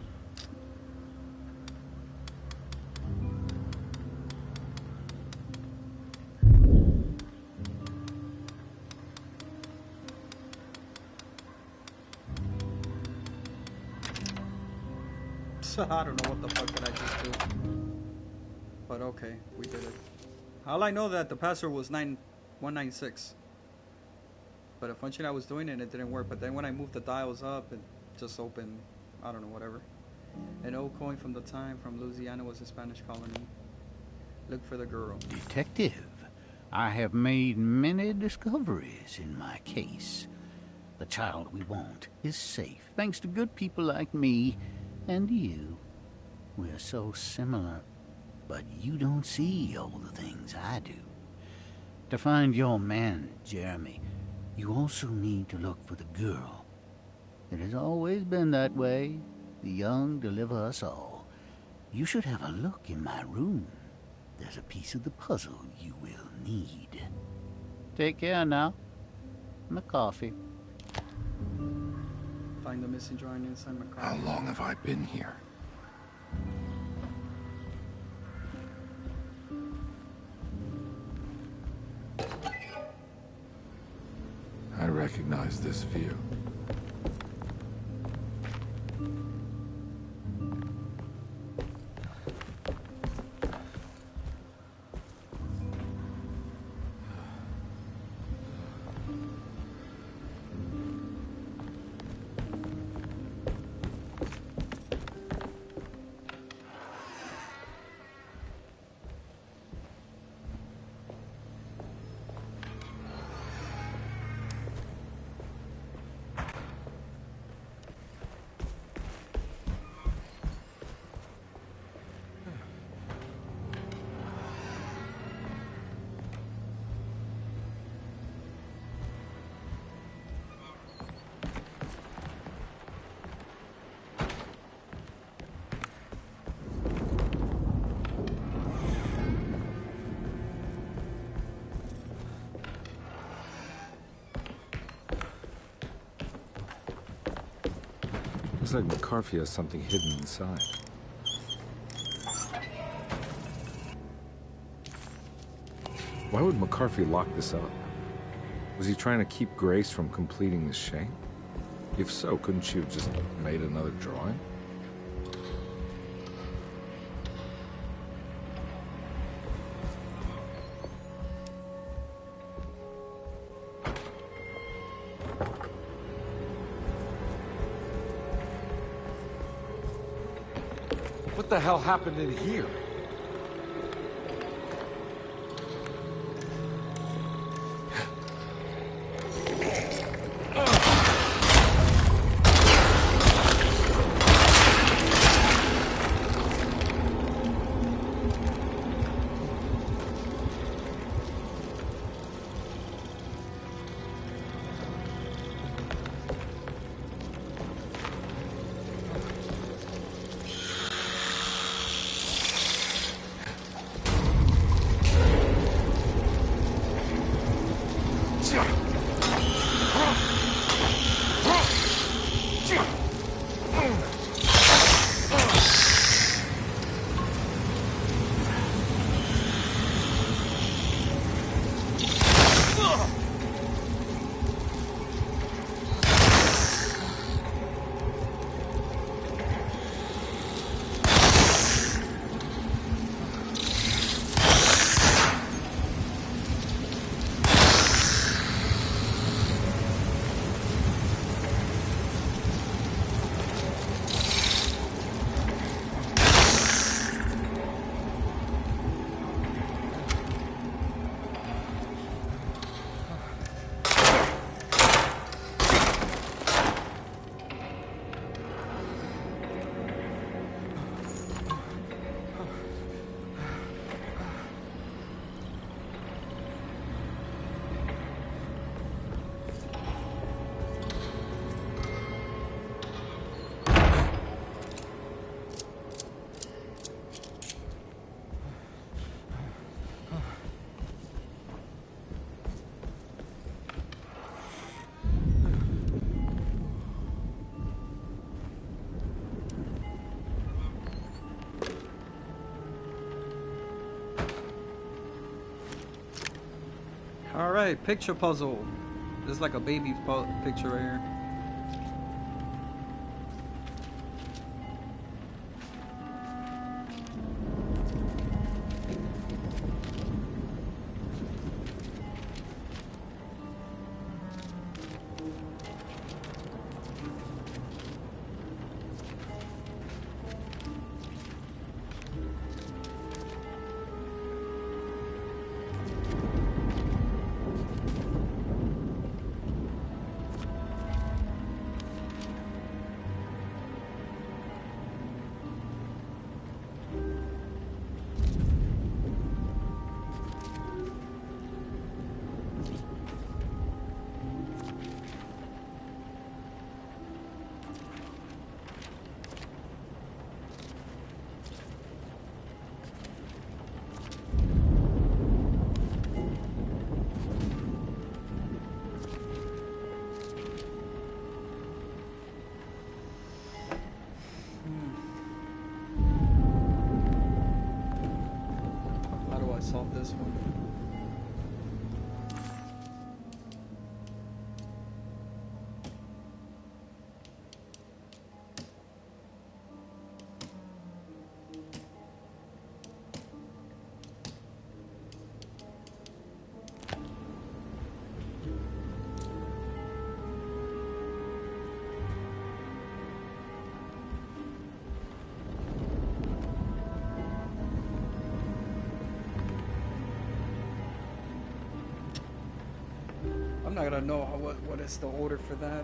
I don't know what the fuck did I just do. But okay, we did it. All I know that the password was 196. But a function I was doing and it didn't work. But then when I moved the dials up, it just opened, I don't know, whatever. An old coin from the time from Louisiana was a Spanish colony. Look for the girl. Detective, I have made many discoveries in my case. The child we want is safe, thanks to good people like me and you. We're so similar, but you don't see all the things I do. To find your man, Jeremy, you also need to look for the girl. It has always been that way. The young deliver us all. You should have a look in my room. There's a piece of the puzzle you will need. Take care now. My coffee. Find the missing drawing inside my car. How long have I been here? I recognize this view. Looks like McCarthy has something hidden inside. Why would McCarthy lock this up? Was he trying to keep Grace from completing the shank? If so, couldn't she have just made another drawing? What the hell happened in here? Alright, picture puzzle. This is like a baby picture right here. solve this one. I'm not gonna know what is the order for that.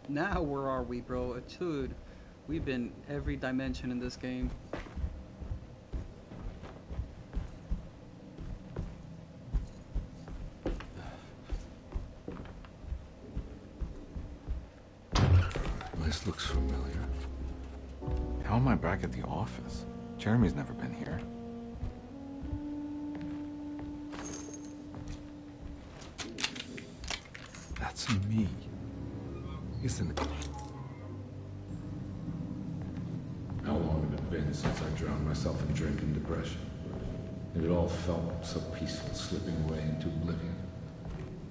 Now where are we, bro? Dude, we've been every dimension in this game. This looks familiar. How am I back at the office? Jeremy's never been here. That's me. Isn't it? How long had it been since I drowned myself in drink and depression? And it all felt so peaceful, slipping away into oblivion.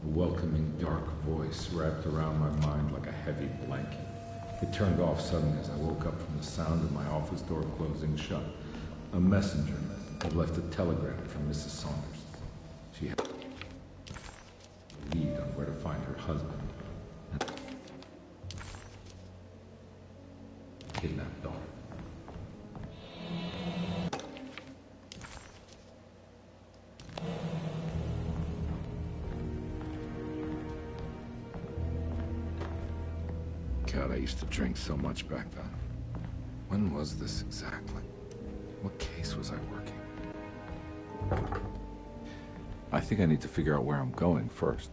A welcoming, dark voice wrapped around my mind like a heavy blanket. It turned off suddenly as I woke up from the sound of my office door closing shut. A messenger had left a telegram from Mrs. Saunders. She had a lead on where to find her husband. And kidnapped daughter. God, I used to drink so much back then. When was this exactly? What case was I working? I think I need to figure out where I'm going first.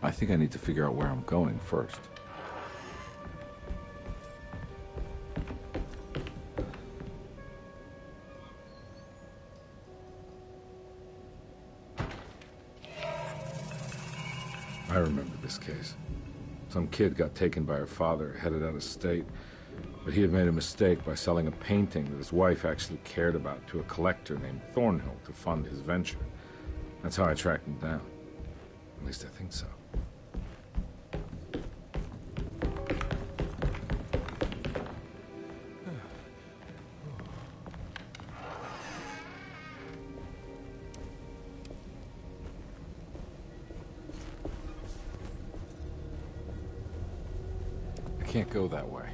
I think I need to figure out where I'm going first. I remember this case. Some kid got taken by her father, headed out of state, but he had made a mistake by selling a painting that his wife actually cared about to a collector named Thornhill to fund his venture. That's how I tracked him down. At least I think so. I can't go that way.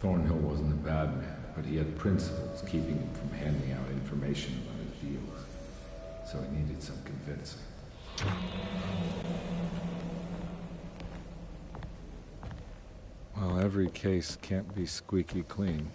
Thornhill wasn't a bad man, but he had principles keeping him from handing out information about his deals. So he needed some convincing. Well, every case can't be squeaky clean.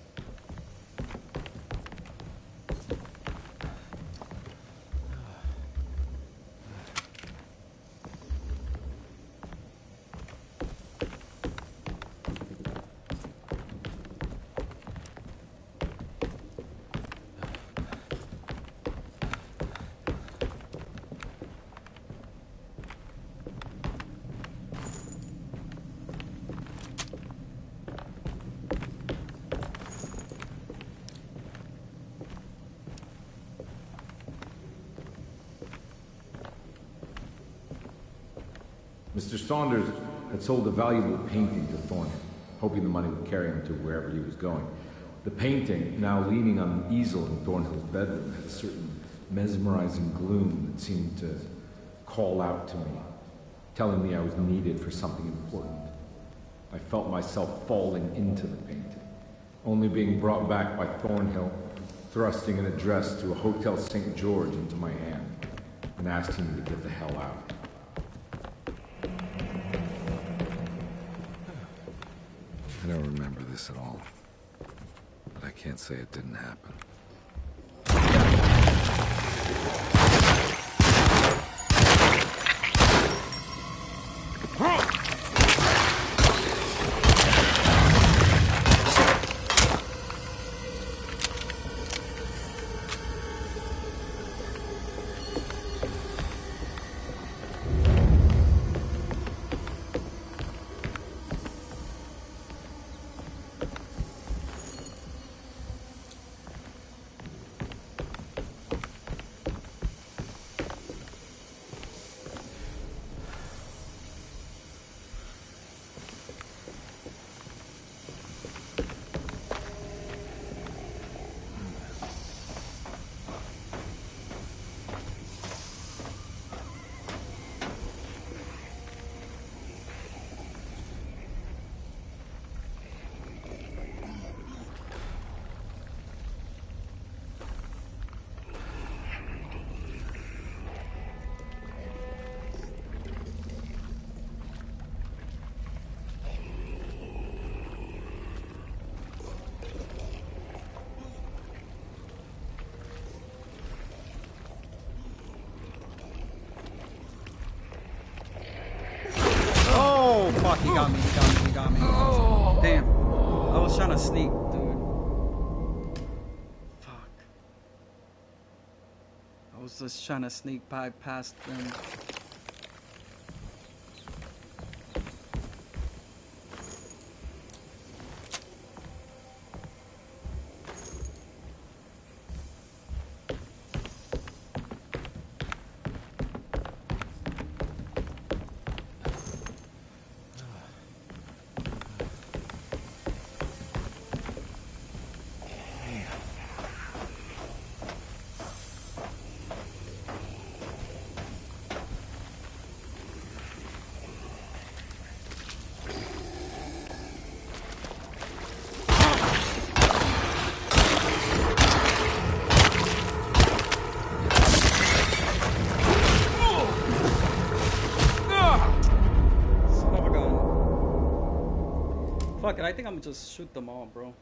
Mr. Saunders had sold a valuable painting to Thornhill, hoping the money would carry him to wherever he was going. The painting, now leaning on an easel in Thornhill's bedroom, had a certain mesmerizing gloom that seemed to call out to me, telling me I was needed for something important. I felt myself falling into the painting, only being brought back by Thornhill, thrusting an address to a Hotel St. George into my hand, and asking me to get the hell out. I don't remember this at all, but I can't say it didn't happen. Fuck, he got me. Damn. I was trying to sneak, dude. Fuck. I was just trying to sneak back past them. it. I think I'm gonna just shoot them all, bro.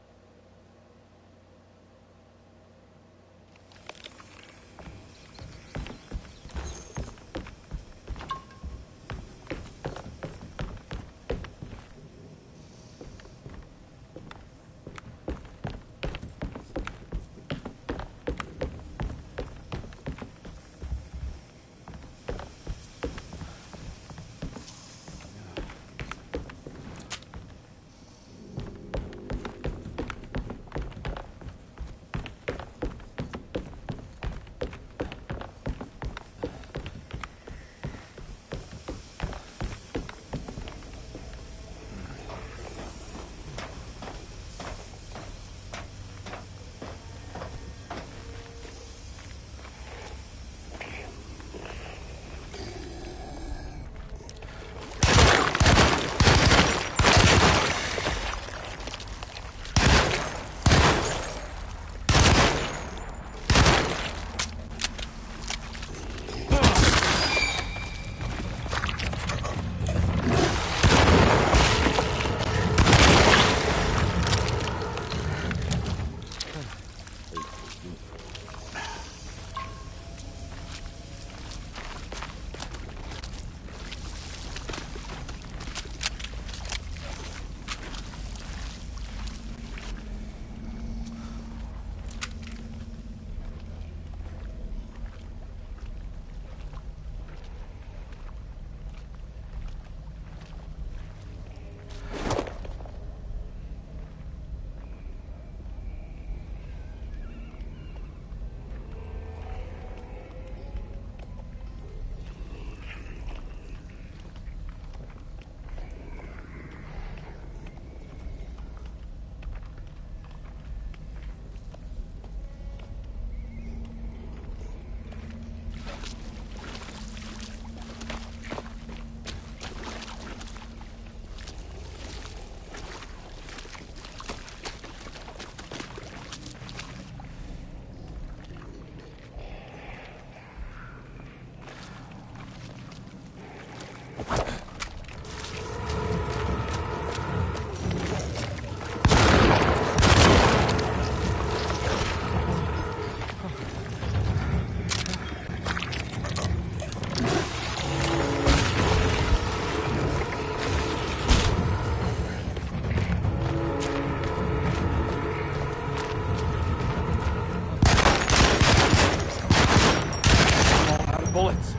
Bullets.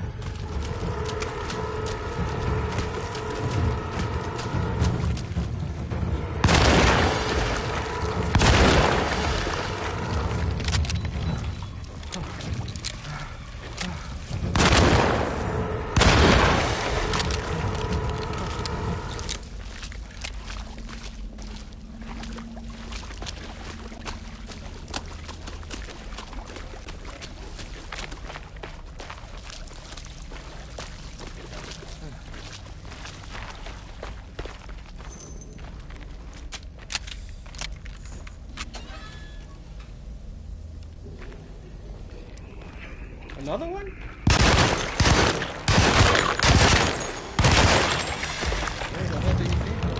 Another one? Where the hell did he came from?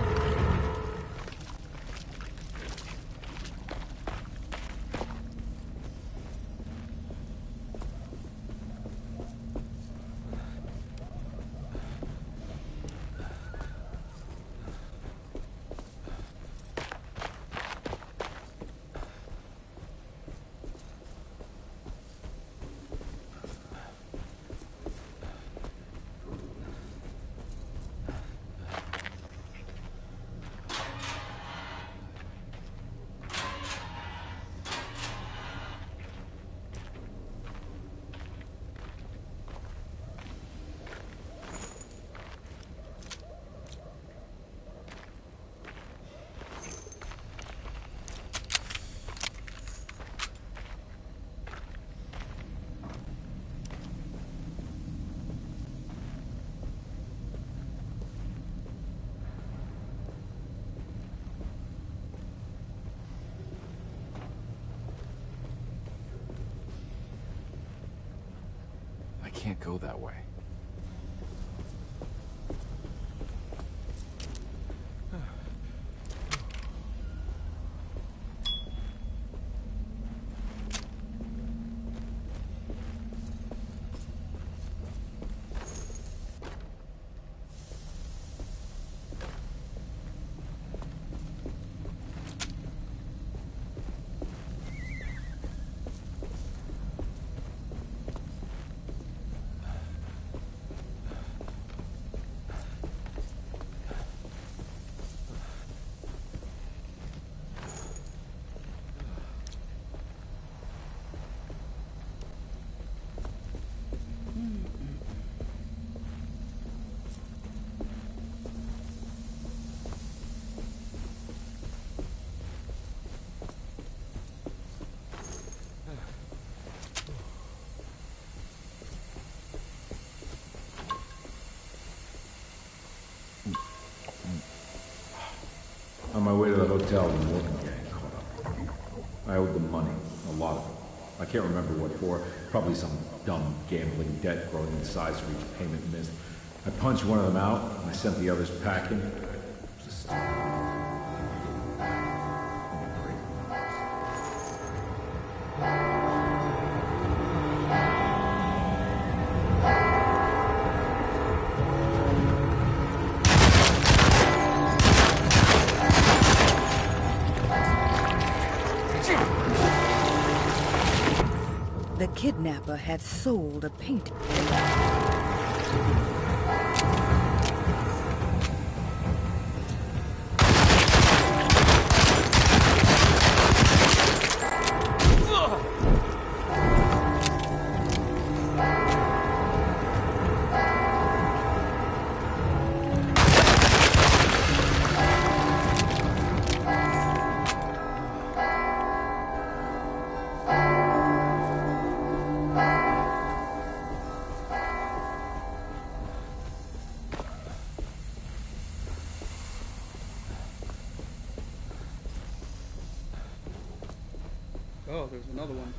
I can't go that way. On my way to the hotel, the Morgan gang caught up. I owed them money, a lot of it. I can't remember what for. Probably some dumb gambling debt growing in size for each payment missed. I punched one of them out, and I sent the others packing. It was a stupid The kidnapper had sold a paint. Oh, there's another one.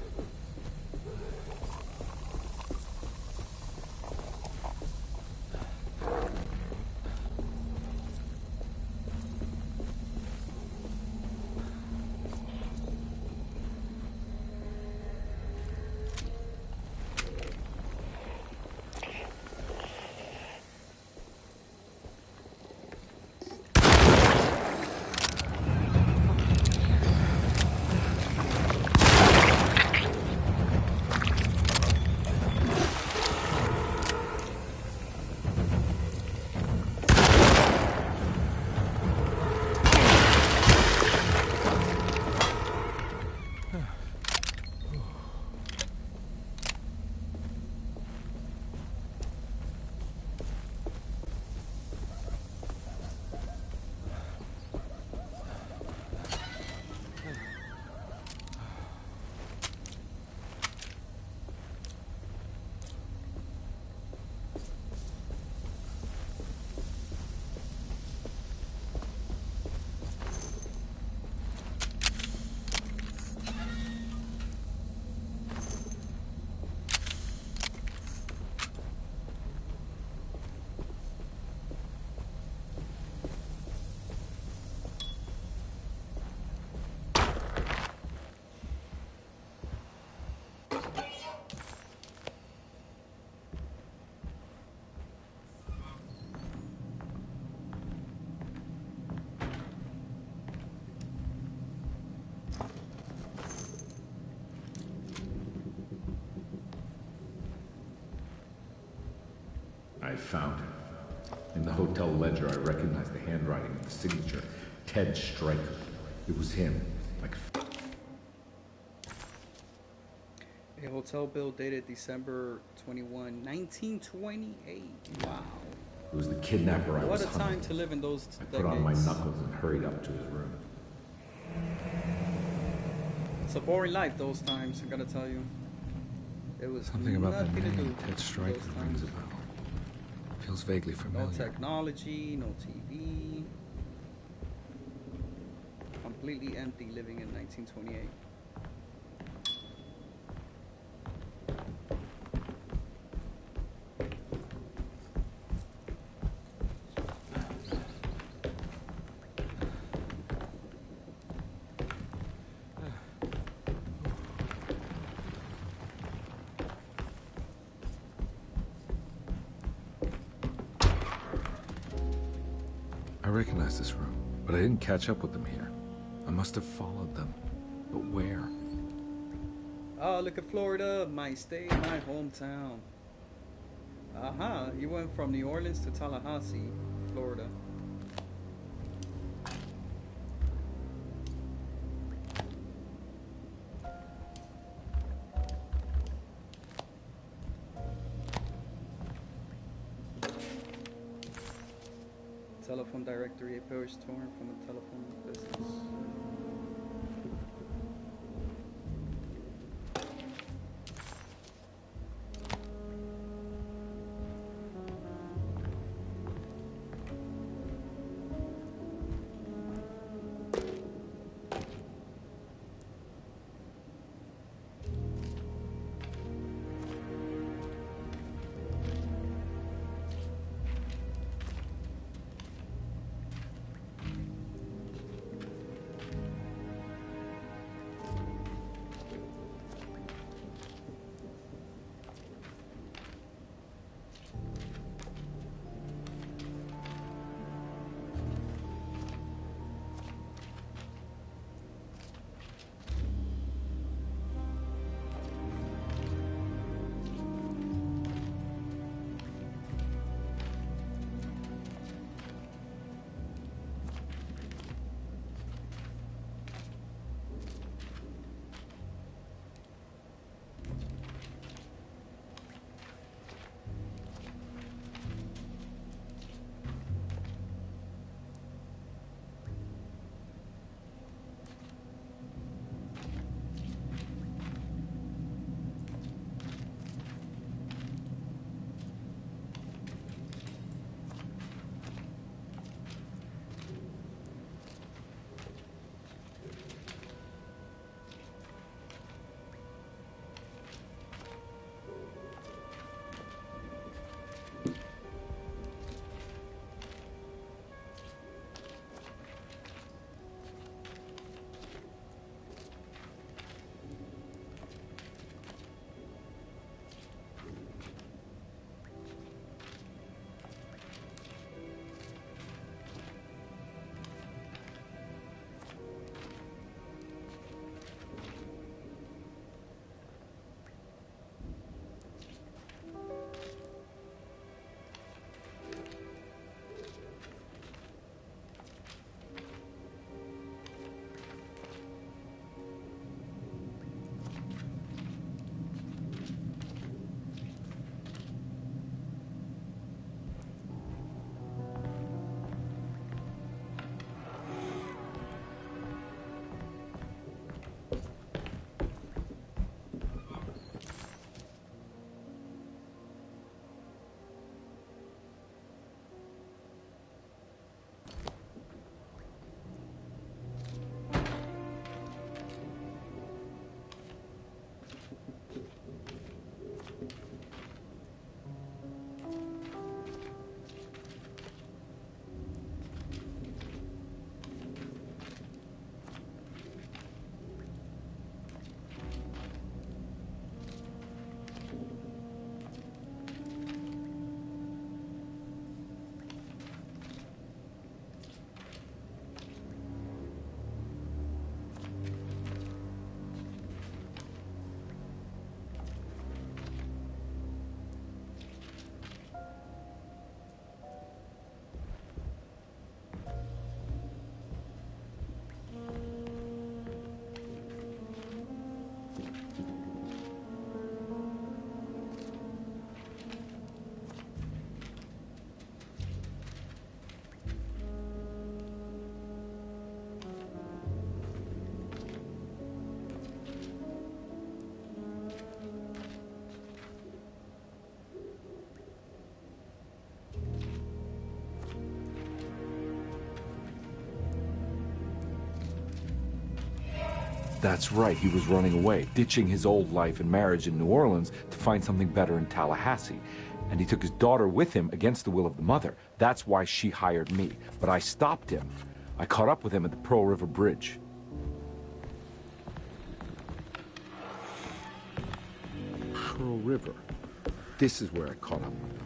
I found him. In the hotel ledger, I recognized the handwriting of the signature. Ted Stryker. It was him. Like... A hotel bill dated December 21, 1928. Wow. It was the kidnapper I was hunting. What a time to live in those I decades. put on my knuckles and hurried up to his room. It's a boring life those times, I'm gonna tell you. It was something about the name name Ted Stryker rings a bell. Feels vaguely familiar. No technology, no TV. Completely empty living in 1928. I recognize this room, but I didn't catch up with them here. I must have followed them. But where? Oh, look at Florida, my state, my hometown. Aha, you went from New Orleans to Tallahassee, Florida. Telephone directory, a page torn from a telephone business. That's right, he was running away, ditching his old life and marriage in New Orleans to find something better in Tallahassee. And he took his daughter with him against the will of the mother. That's why she hired me. But I stopped him. I caught up with him at the Pearl River Bridge. Pearl River. This is where I caught up with him.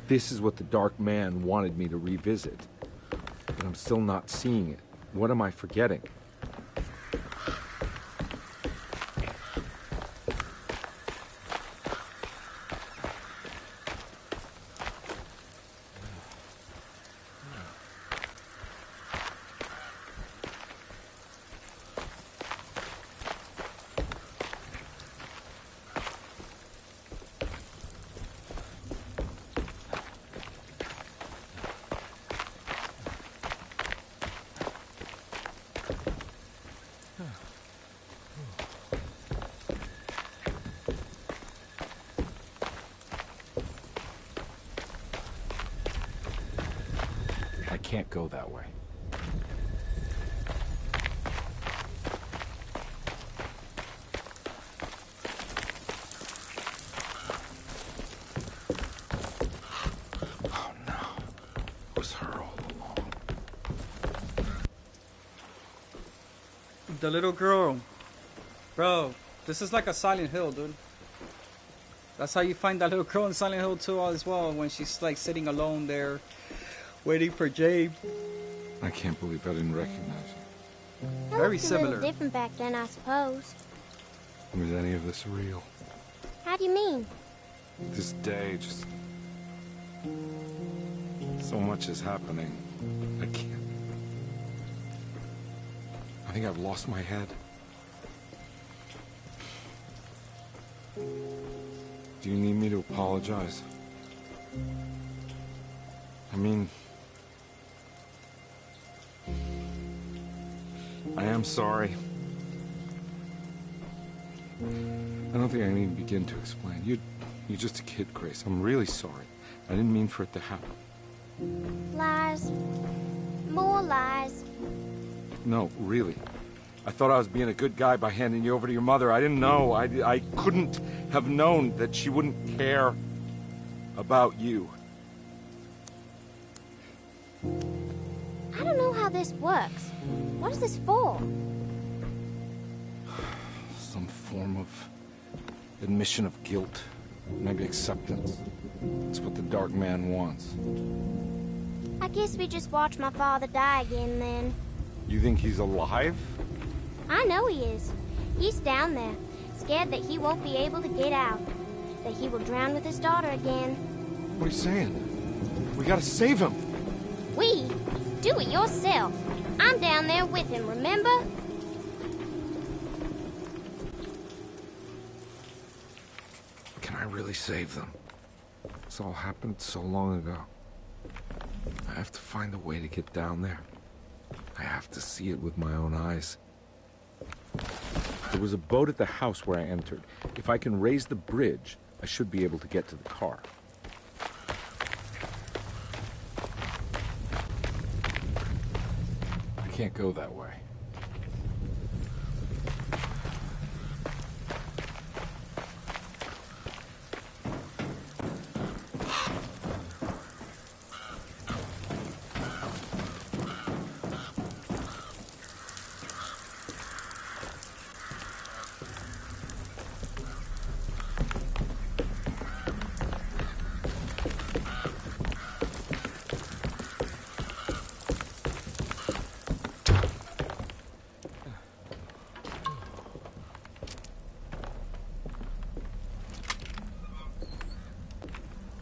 This is what the Dark Man wanted me to revisit. But I'm still not seeing it. What am I forgetting? I can't go that way. Oh no. It was her all along. The little girl. Bro, this is like a Silent Hill, dude. That's how you find that little girl in Silent Hill 2 as well, when she's like sitting alone there, waiting for Jabe. I can't believe I didn't recognize her. Very It was a similar. little different back then, I suppose. Was any of this real? How do you mean? This day, just... so much is happening. I can't... I think I've lost my head. Do you need me to apologize? I mean... I am sorry. I don't think I need to begin to explain. You're just a kid, Grace. I'm really sorry. I didn't mean for it to happen. Lies. More lies. No, really. I thought I was being a good guy by handing you over to your mother. I didn't know. I couldn't have known that she wouldn't care about you. I don't know how this works. What is this for? Some form of admission of guilt. Maybe acceptance. It's what the Dark Man wants. I guess we just watch my father die again then. You think he's alive? I know he is. He's down there, scared that he won't be able to get out. That he will drown with his daughter again. What are you saying? We gotta save him. We? Do it yourself. I'm down there with him, remember? Can I really save them? This all happened so long ago. I have to find a way to get down there. I have to see it with my own eyes. There was a boat at the house where I entered. If I can raise the bridge, I should be able to get to the car. I can't go that way.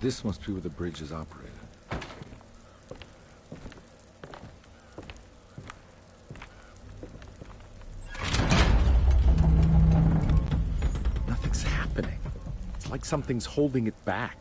This must be where the bridge is operated. Nothing's happening. It's like something's holding it back.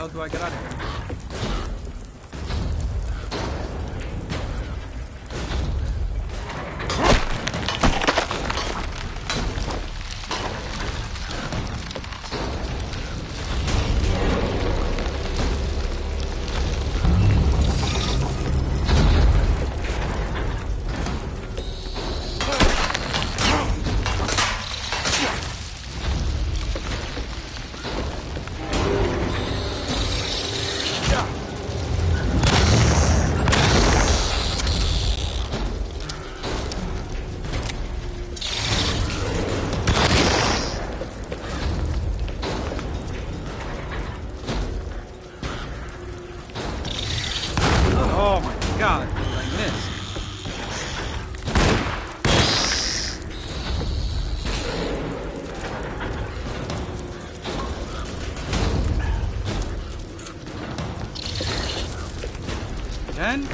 hell do I get out of here? Oh my god, I missed. Again?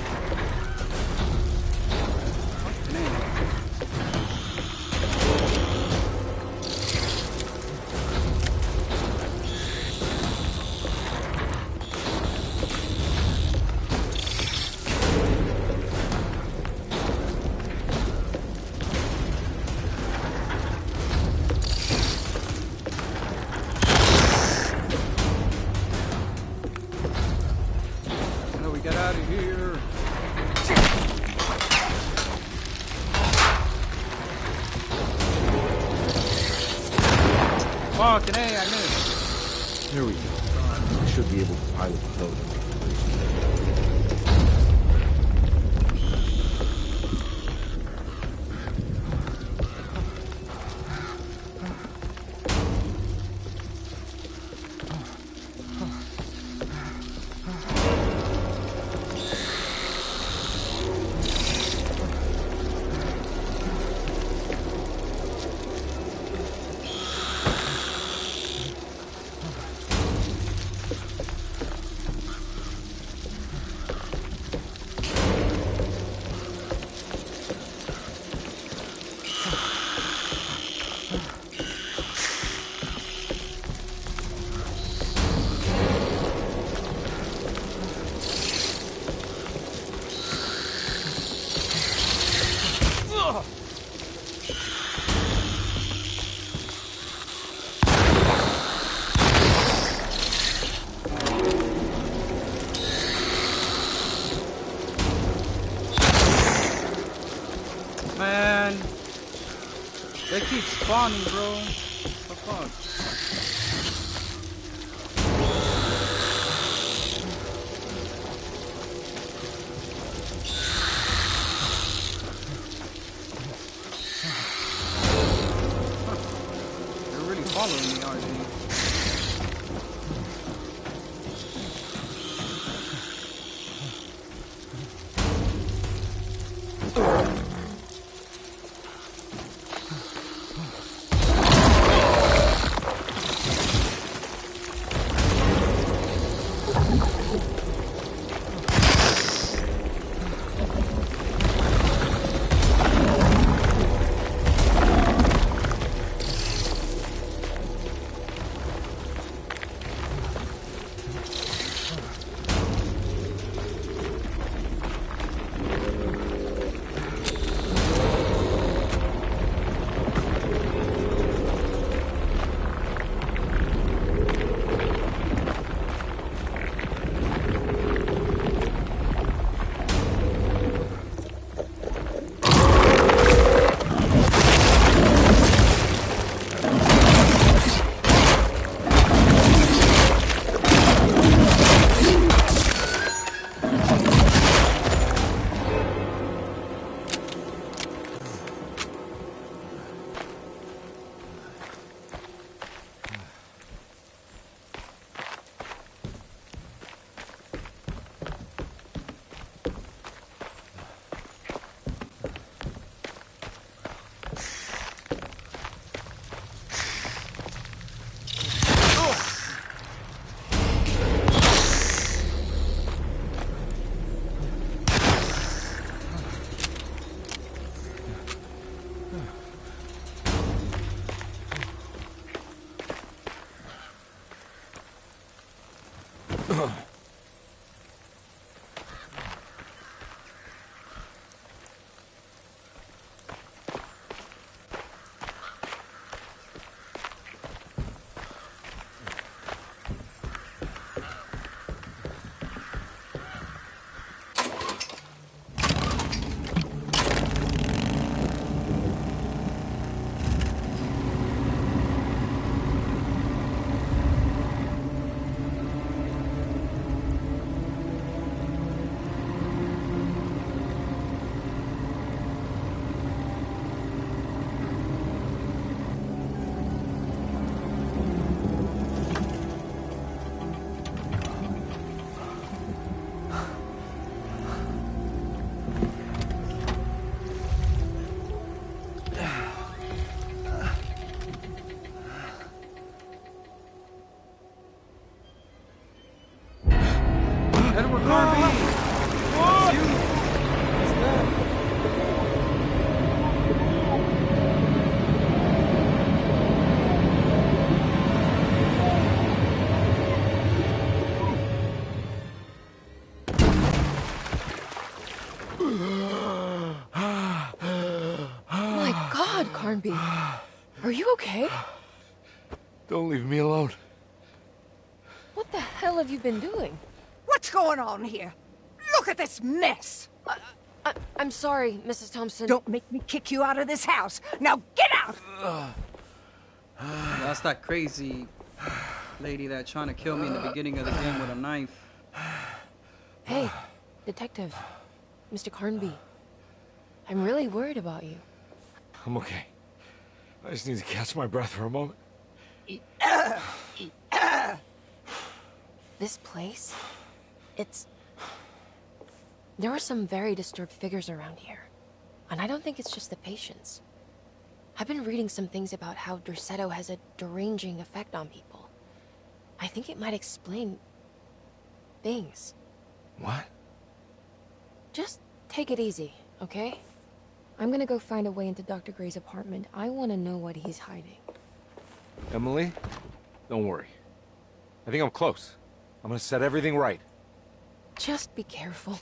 How do we get out of here? Fucking A, I missed. Here we go. I should be able to pilot the boat. Man, they keep spawning, bro. What the fuck? They're really following me, aren't they? My God, Carnby. Are you okay? Don't leave me alone. What the hell have you been doing? What's going on here? Look at this mess! I'm sorry, Mrs. Thompson. Don't make me kick you out of this house. Now get out! That's that crazy lady that trying to kill me in the beginning of the game with a knife. Hey, Detective. Mr. Carnby. I'm really worried about you. I'm okay. I just need to catch my breath for a moment. This place? There are some very disturbed figures around here. And I don't think it's just the patients. I've been reading some things about how Derceto has a deranging effect on people. I think it might explain things. What? Just take it easy, okay? I'm gonna go find a way into Dr. Gray's apartment. I want to know what he's hiding. Emily, don't worry. I think I'm close. I'm gonna set everything right. Just be careful.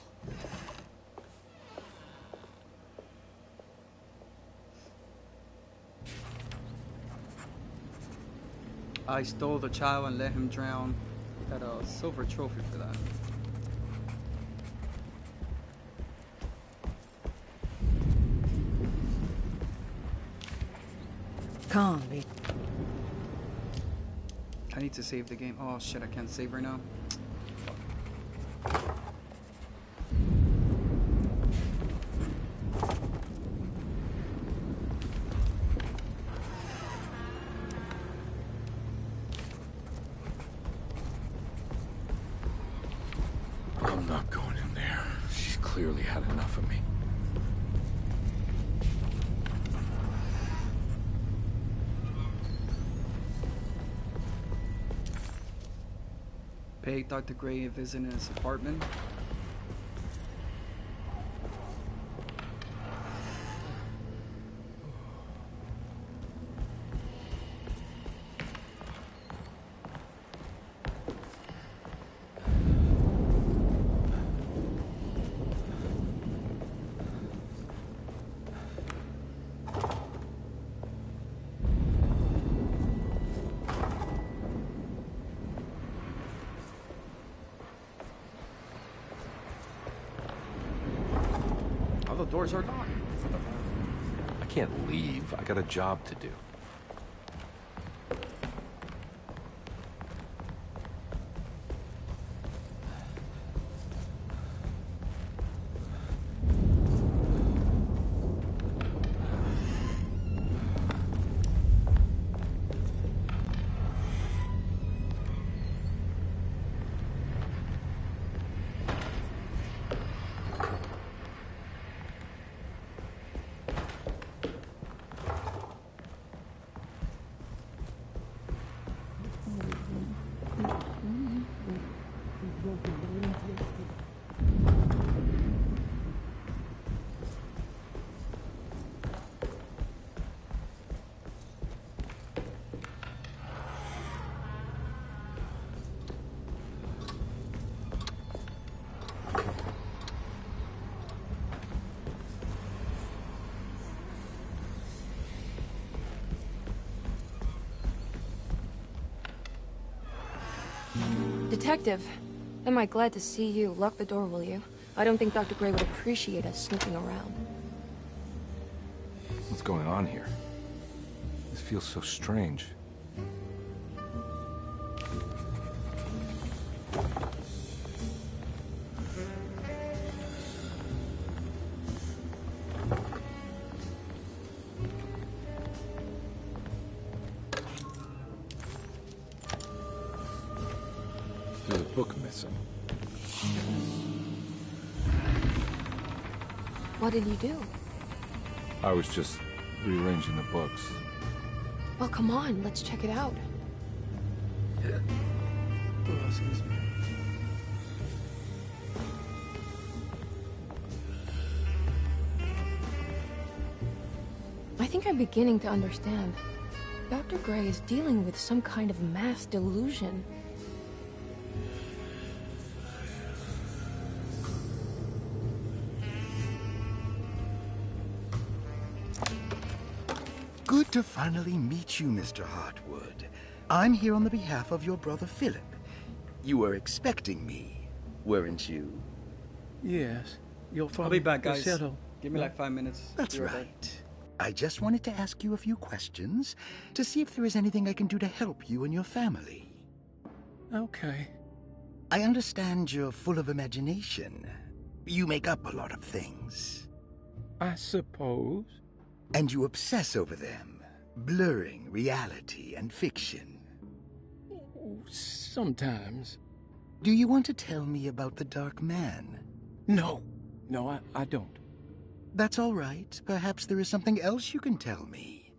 I stole the child and let him drown. Got a silver trophy for that. Carnby. I need to save the game. Oh shit, I can't save right now. I'm not going in there. She's clearly had enough of me. Pay Dr. Gray a visit in his apartment. All the doors are locked. I can't leave. I got a job to do. Detective, am I glad to see you. Lock the door, will you? I don't think Dr. Gray would appreciate us snooping around. What's going on here? This feels so strange. There's a book missing. What did you do? I was just rearranging the books. Well, come on, let's check it out. I think I'm beginning to understand. Dr. Gray is dealing with some kind of mass delusion. Good to finally meet you, Mr. Hartwood. I'm here on the behalf of your brother Philip. You were expecting me, weren't you? Yes. Your father. I'll be back, guys. Settle. Give me like 5 minutes. That's Be right right. back. I just wanted to ask you a few questions to see if there is anything I can do to help you and your family. Okay. I understand you're full of imagination. You make up a lot of things. I suppose. And you obsess over them, blurring reality and fiction. Sometimes. Do you want to tell me about the Dark Man? No. No, I don't. That's all right. Perhaps there is something else you can tell me.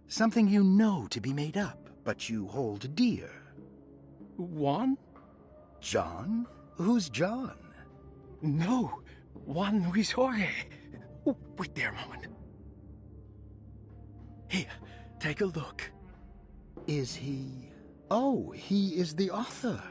Something you know to be made up, but you hold dear. Juan? John? Who's John? No. Juan Luis Jorge. Oh, wait there a moment. Here, take a look. Is he... Oh, he is the author.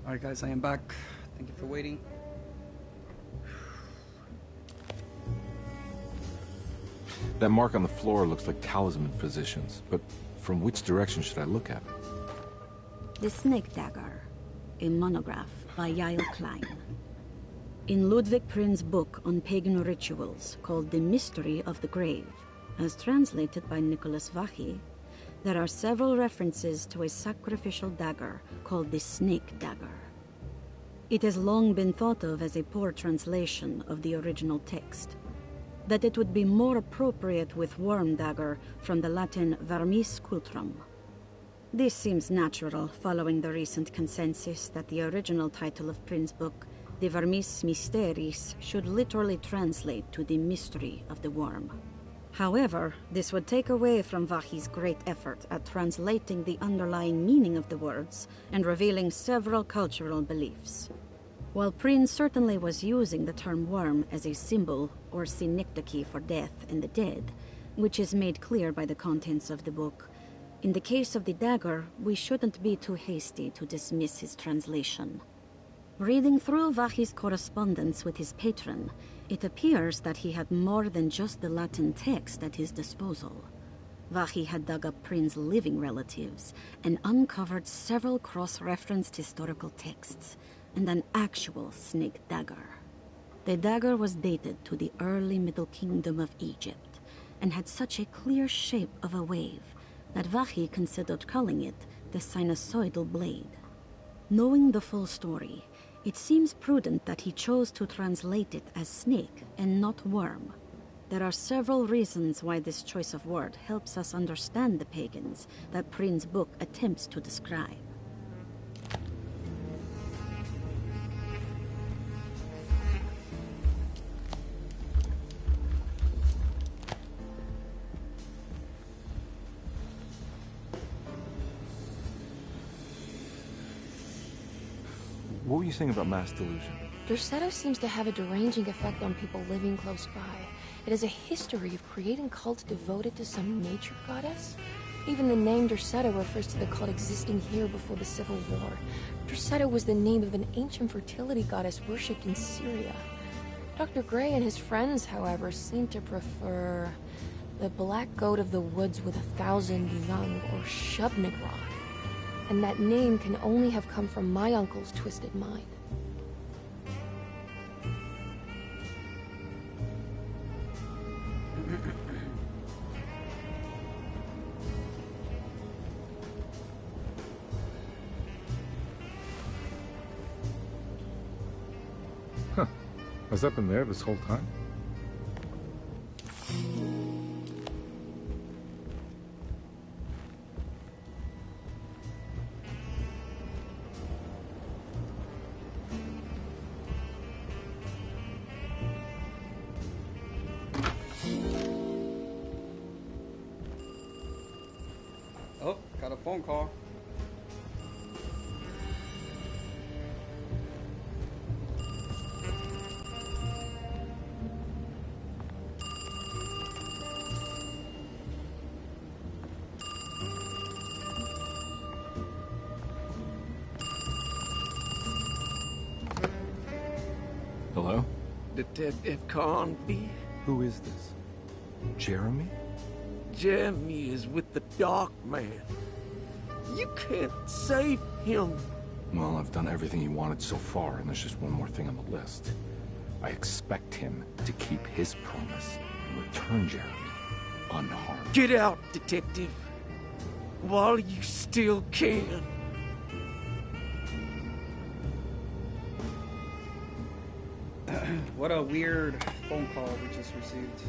Alright guys, I am back. Thank you for waiting. That mark on the floor looks like talisman positions, but from which direction should I look at it? The Snake Dagger, a monograph by Yael Klein. In Ludwig Prin's book on pagan rituals called The Mystery of the Grave, as translated by Nicholas Vachy, there are several references to a sacrificial dagger called the Snake Dagger. It has long been thought of as a poor translation of the original text, that it would be more appropriate with worm dagger from the Latin vermis cultrum. This seems natural following the recent consensus that the original title of Prin's book, De Vermis Mysteris, should literally translate to the mystery of the worm. However, this would take away from Vachy's great effort at translating the underlying meaning of the words and revealing several cultural beliefs. While Prin certainly was using the term worm as a symbol or synecdoche for death and the dead, which is made clear by the contents of the book, in the case of the dagger, we shouldn't be too hasty to dismiss his translation. Reading through Vachy's correspondence with his patron, it appears that he had more than just the Latin text at his disposal. Vachy had dug up Prin's living relatives and uncovered several cross-referenced historical texts and an actual snake dagger. The dagger was dated to the early Middle Kingdom of Egypt and had such a clear shape of a wave that Vachy considered calling it the sinusoidal blade. Knowing the full story, it seems prudent that he chose to translate it as snake and not worm. There are several reasons why this choice of word helps us understand the pagans that Prin's book attempts to describe. What were you saying about mass delusion? Derceto seems to have a deranging effect on people living close by. It has a history of creating cults devoted to some nature goddess. Even the name Derceto refers to the cult existing here before the Civil War. Derceto was the name of an ancient fertility goddess worshipped in Syria. Dr. Gray and his friends, however, seem to prefer the black goat of the woods with 1,000 young, or Shubnigrod. And that name can only have come from my uncle's twisted mind. Huh. Has that been there this whole time? Oh, got a phone call. Hello? Detective Conby? Who is this? Jeremy? Jeremy is with the Dark Man. You can't save him. Well, I've done everything he wanted so far, and there's just one more thing on the list. I expect him to keep his promise and return Jeremy unharmed. Get out, Detective. While you still can. What a weird phone call we just received.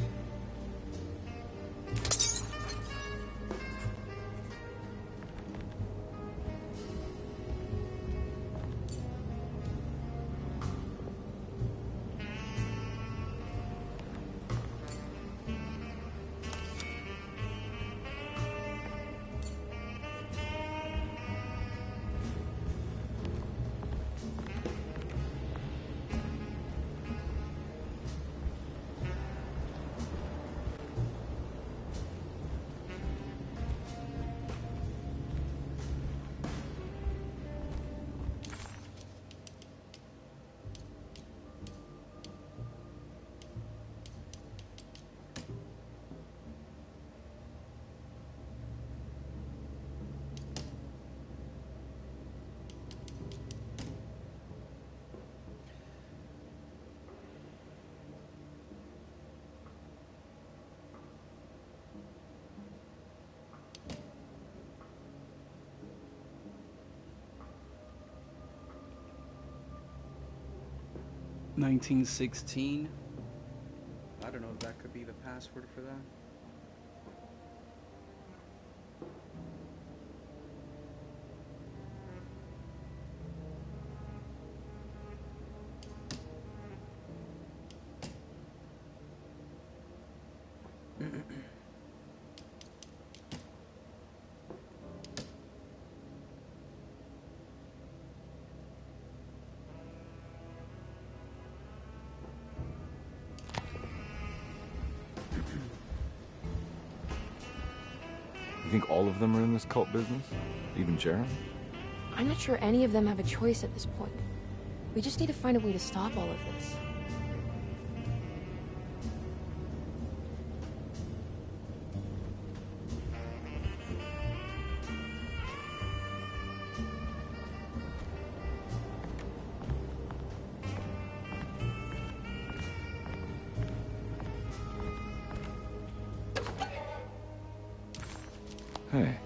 1916. I don't know if that could be the password for that. You think all of them are in this cult business? Even Jeremy? I'm not sure any of them have a choice at this point. We just need to find a way to stop all of this. Hey.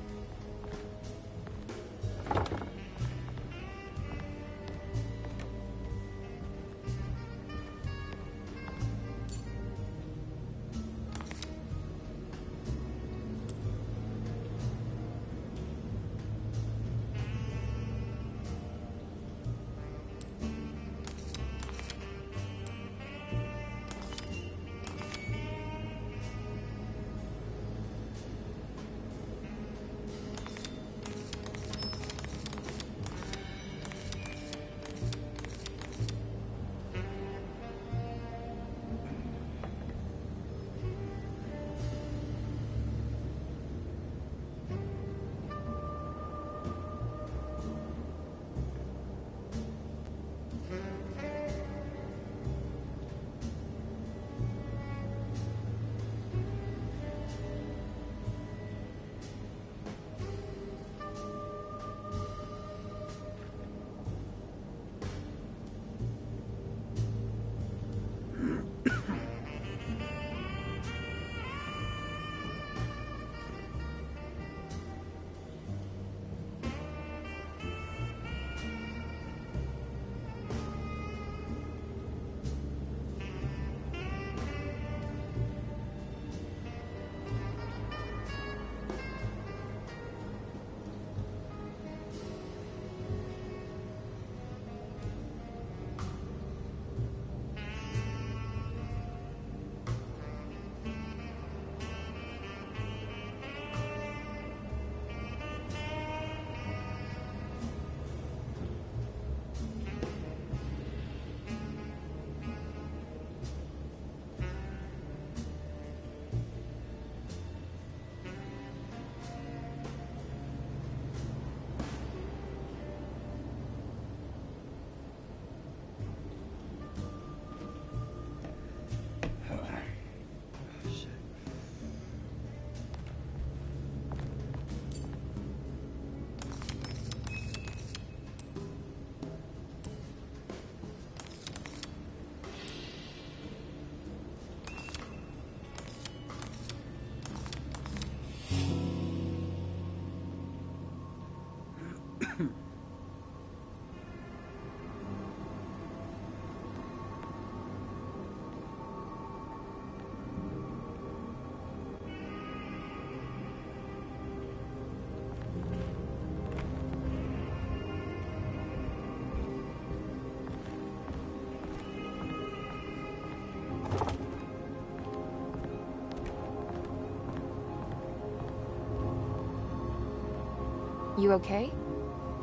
You okay?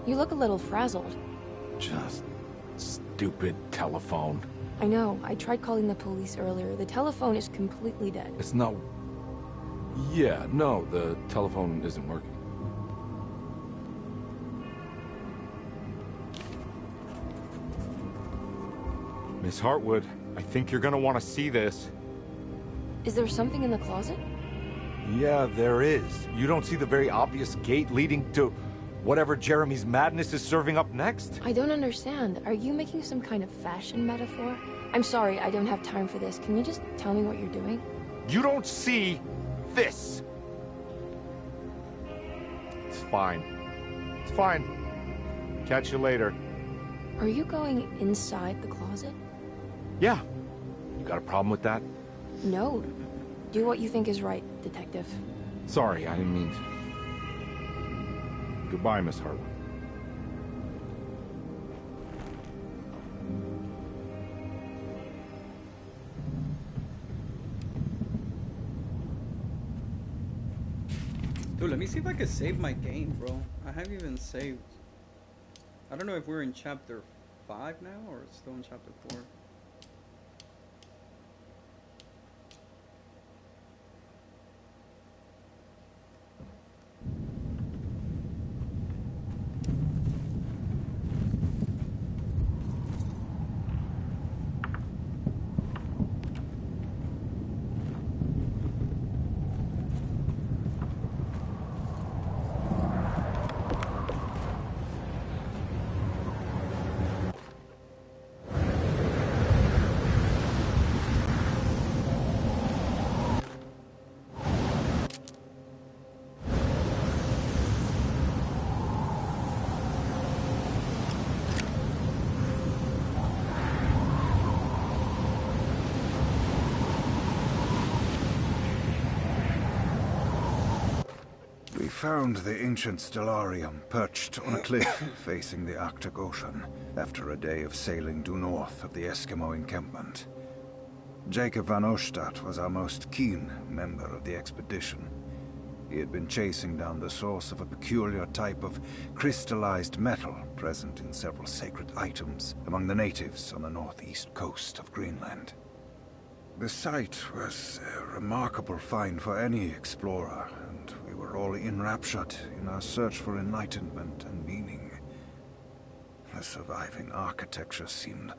You look a little frazzled. Just stupid telephone. I know. I tried calling the police earlier. The telephone is completely dead. It's not... Yeah, no, the telephone isn't working. Miss Hartwood, I think you're gonna want to see this. Is there something in the closet? Yeah, there is. You don't see the very obvious gate leading to whatever Jeremy's madness is serving up next? I don't understand. Are you making some kind of fashion metaphor? I'm sorry, I don't have time for this. Can you just tell me what you're doing? You don't see this. It's fine. It's fine. Catch you later. Are you going inside the closet? Yeah. You got a problem with that? No. Do what you think is right, Detective. Sorry, I didn't mean to. Goodbye, Miss Harlan. Dude, let me see if I can save my game, bro. I haven't even saved. I don't know if we're in chapter 5 now or still in chapter 4. We found the ancient stellarium perched on a cliff facing the Arctic Ocean after a day of sailing due north of the Eskimo encampment. Jacob van Oostad was our most keen member of the expedition. He had been chasing down the source of a peculiar type of crystallized metal present in several sacred items among the natives on the northeast coast of Greenland. The site was a remarkable find for any explorer, and we were all enraptured in our search for enlightenment and meaning. The surviving architecture seemed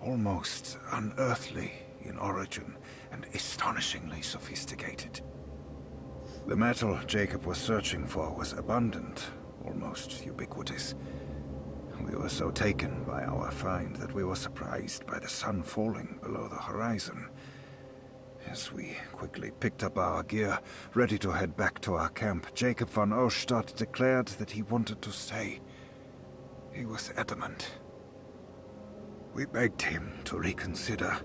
almost unearthly in origin and astonishingly sophisticated. The metal Jacob was searching for was abundant, almost ubiquitous. We were so taken by our find that we were surprised by the sun falling below the horizon. As we quickly picked up our gear, ready to head back to our camp, Jacob van Oostad declared that he wanted to stay. He was adamant. We begged him to reconsider.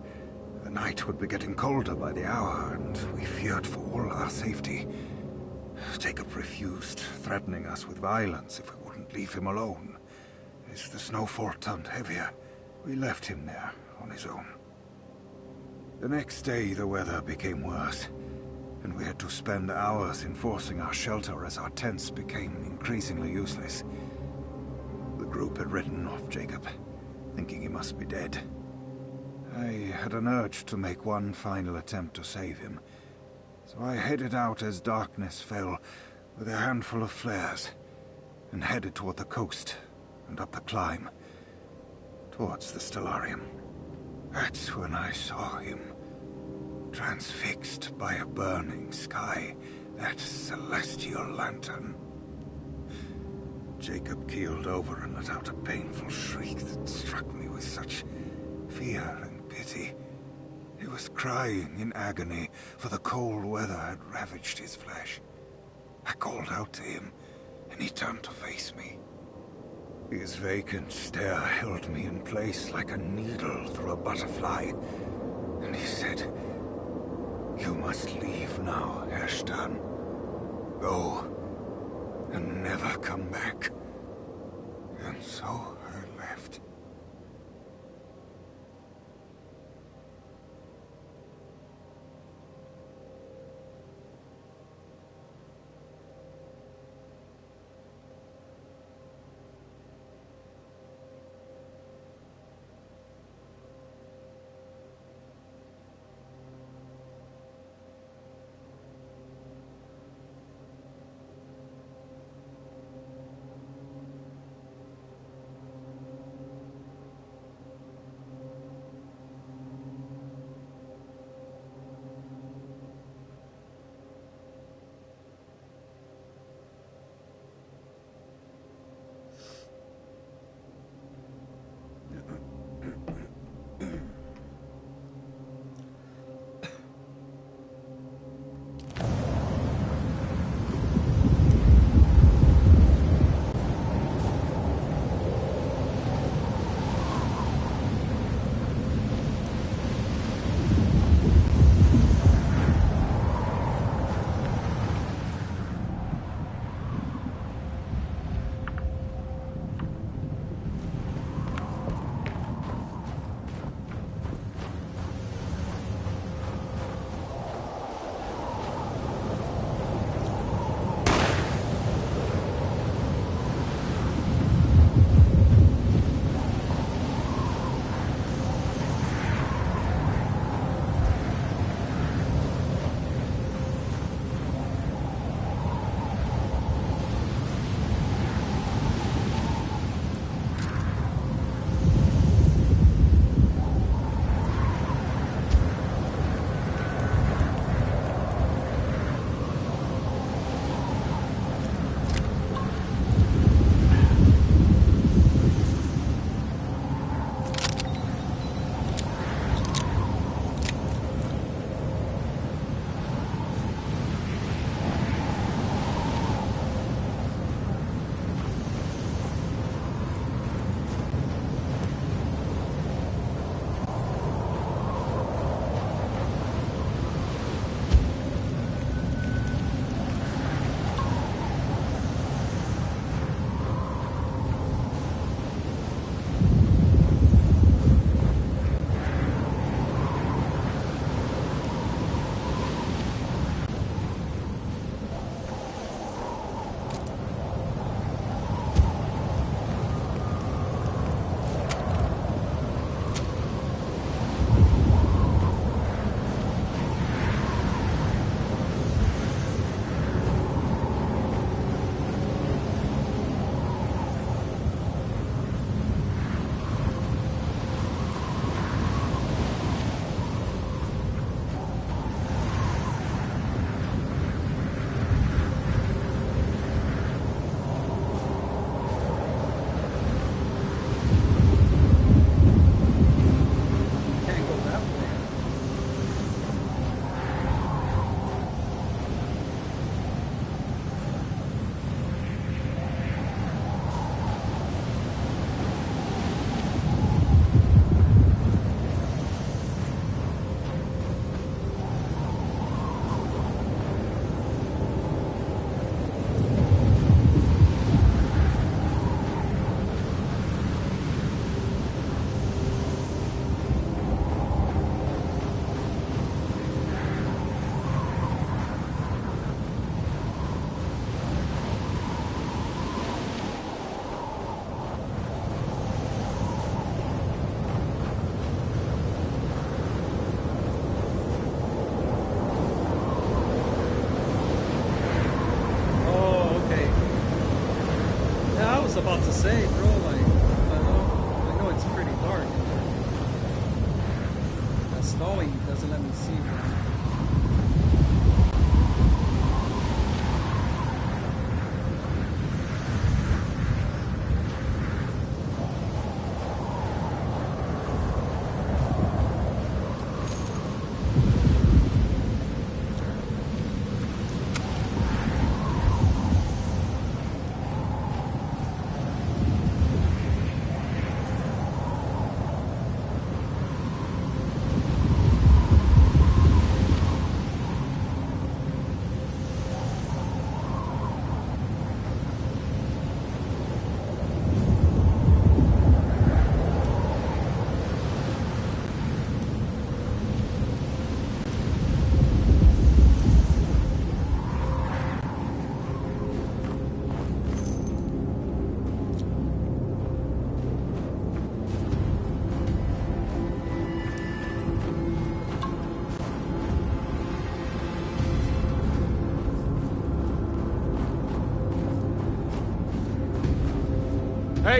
The night would be getting colder by the hour, and we feared for all our safety. Jacob refused, threatening us with violence if we wouldn't leave him alone. As the snowfall turned heavier, we left him there on his own. The next day, the weather became worse, and we had to spend hours enforcing our shelter as our tents became increasingly useless. The group had written off Jacob, thinking he must be dead. I had an urge to make one final attempt to save him, so I headed out as darkness fell with a handful of flares and headed toward the coast and up the climb towards the stellarium. That's when I saw him, transfixed by a burning sky, that celestial lantern. Jacob keeled over and let out a painful shriek that struck me with such fear and pity. He was crying in agony, for the cold weather had ravaged his flesh. I called out to him, and he turned to face me. His vacant stare held me in place like a needle through a butterfly, and he said, "You must leave now, Ashton. Go, and never come back." And so I left.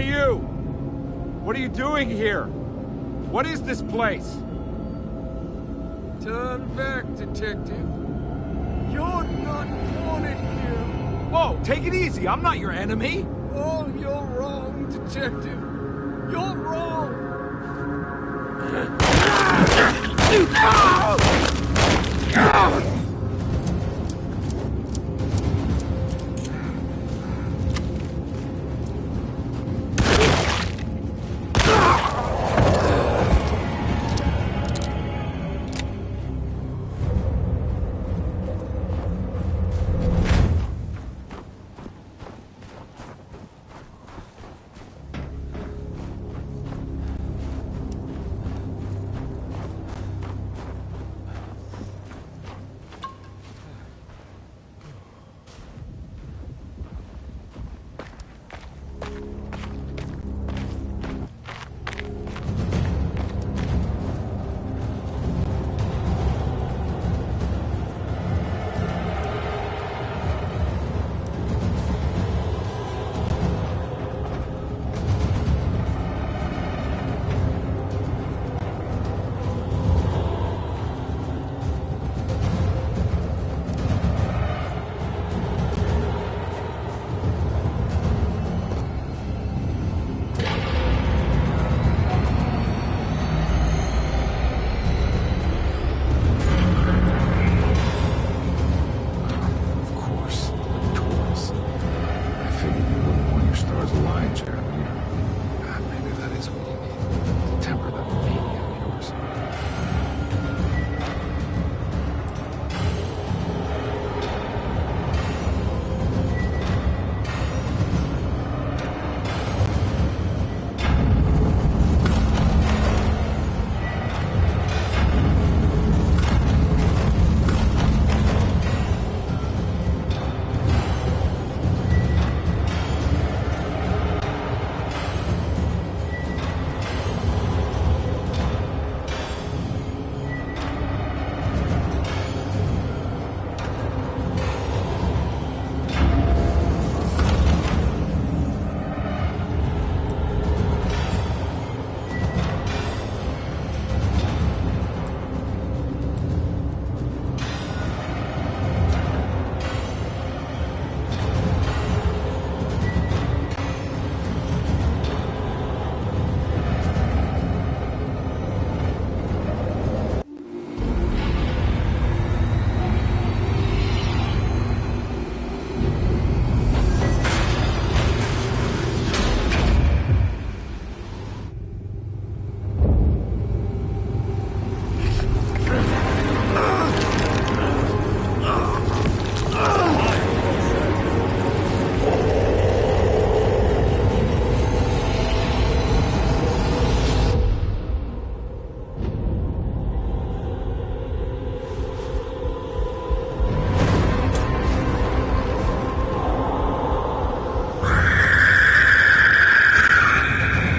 Hey, you! What are you doing here? What is this place? Turn back, detective. You're not wanted here. Whoa, take it easy. I'm not your enemy. Oh, you're wrong, detective. You're wrong.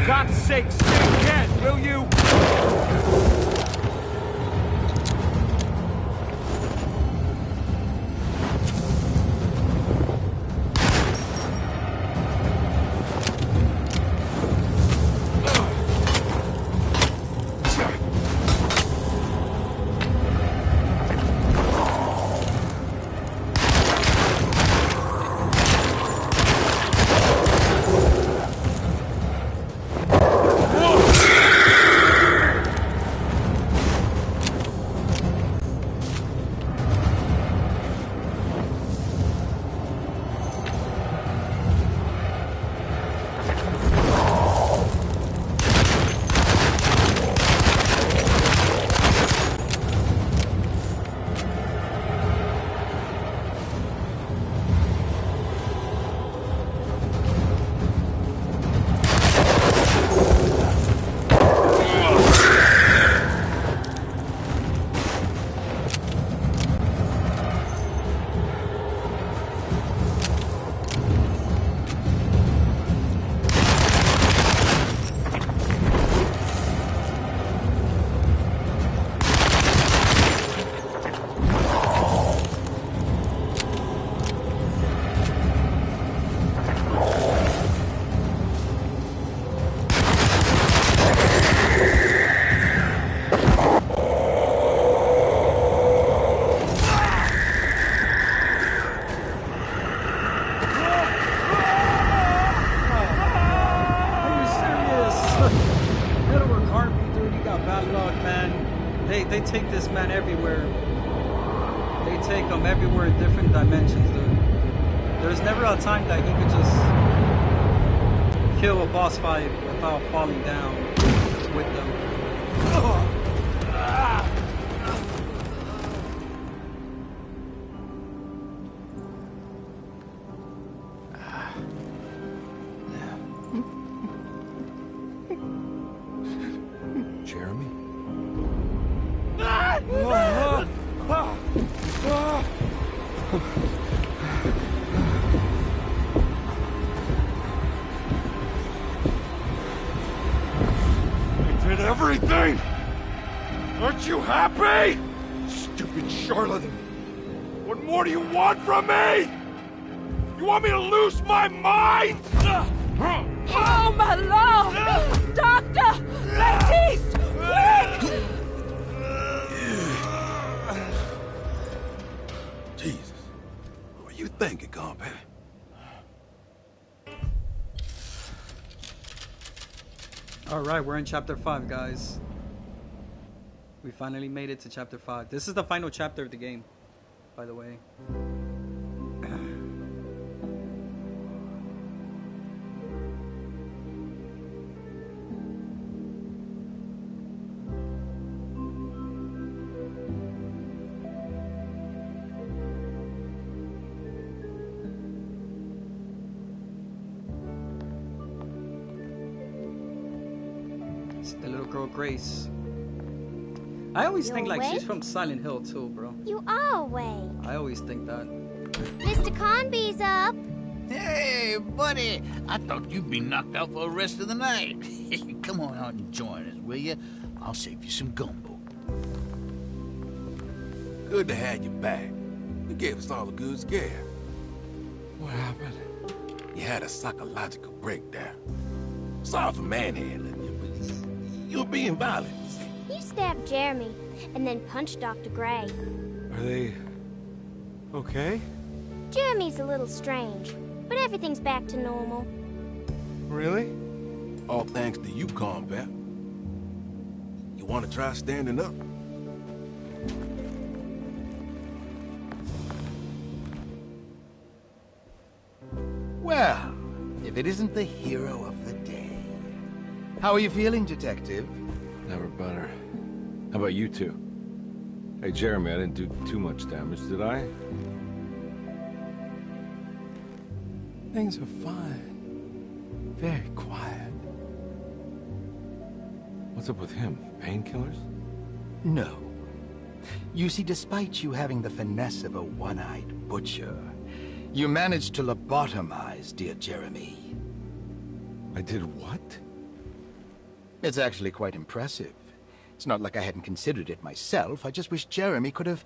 God's sake, stay dead, will you? Edward Harvey, dude, you got bad luck, man. They take this man everywhere. They take him everywhere in different dimensions, dude. There's never a time that he could just kill a boss fight without falling down with them. Jeremy? I did everything! Aren't you happy? Stupid charlatan! What more do you want from me? You want me to lose my mind? Oh, my lord! Doctor! Baptiste! Quick! Jesus. What are you thinking, compadre? Alright, we're in chapter 5, guys. We finally made it to chapter 5. This is the final chapter of the game, by the way. It's the little girl Grace. I always think like she's from Silent Hill too, bro. You are awake. I always think that. Mr. Conby's up. Hey, buddy. I thought you'd be knocked out for the rest of the night. Come on out and join us, will you? I'll save you some gumbo. Good to have you back. You gave us all a good scare. What happened? You had a psychological breakdown. Sorry for manhandling you, but you were being violent. You stabbed Jeremy and then punched Dr. Gray. Are they... okay? Jeremy's a little strange, but everything's back to normal. Really? All thanks to you, combat. You want to try standing up? Well, if it isn't the hero of the day. How are you feeling, Detective? Never better. How about you two? Hey, Jeremy, I didn't do too much damage, did I? Things are fine. Very quiet. What's up with him? Painkillers? No. You see, despite you having the finesse of a one-eyed butcher, you managed to lobotomize dear Jeremy. I did what? It's actually quite impressive. It's not like I hadn't considered it myself. I just wish Jeremy could have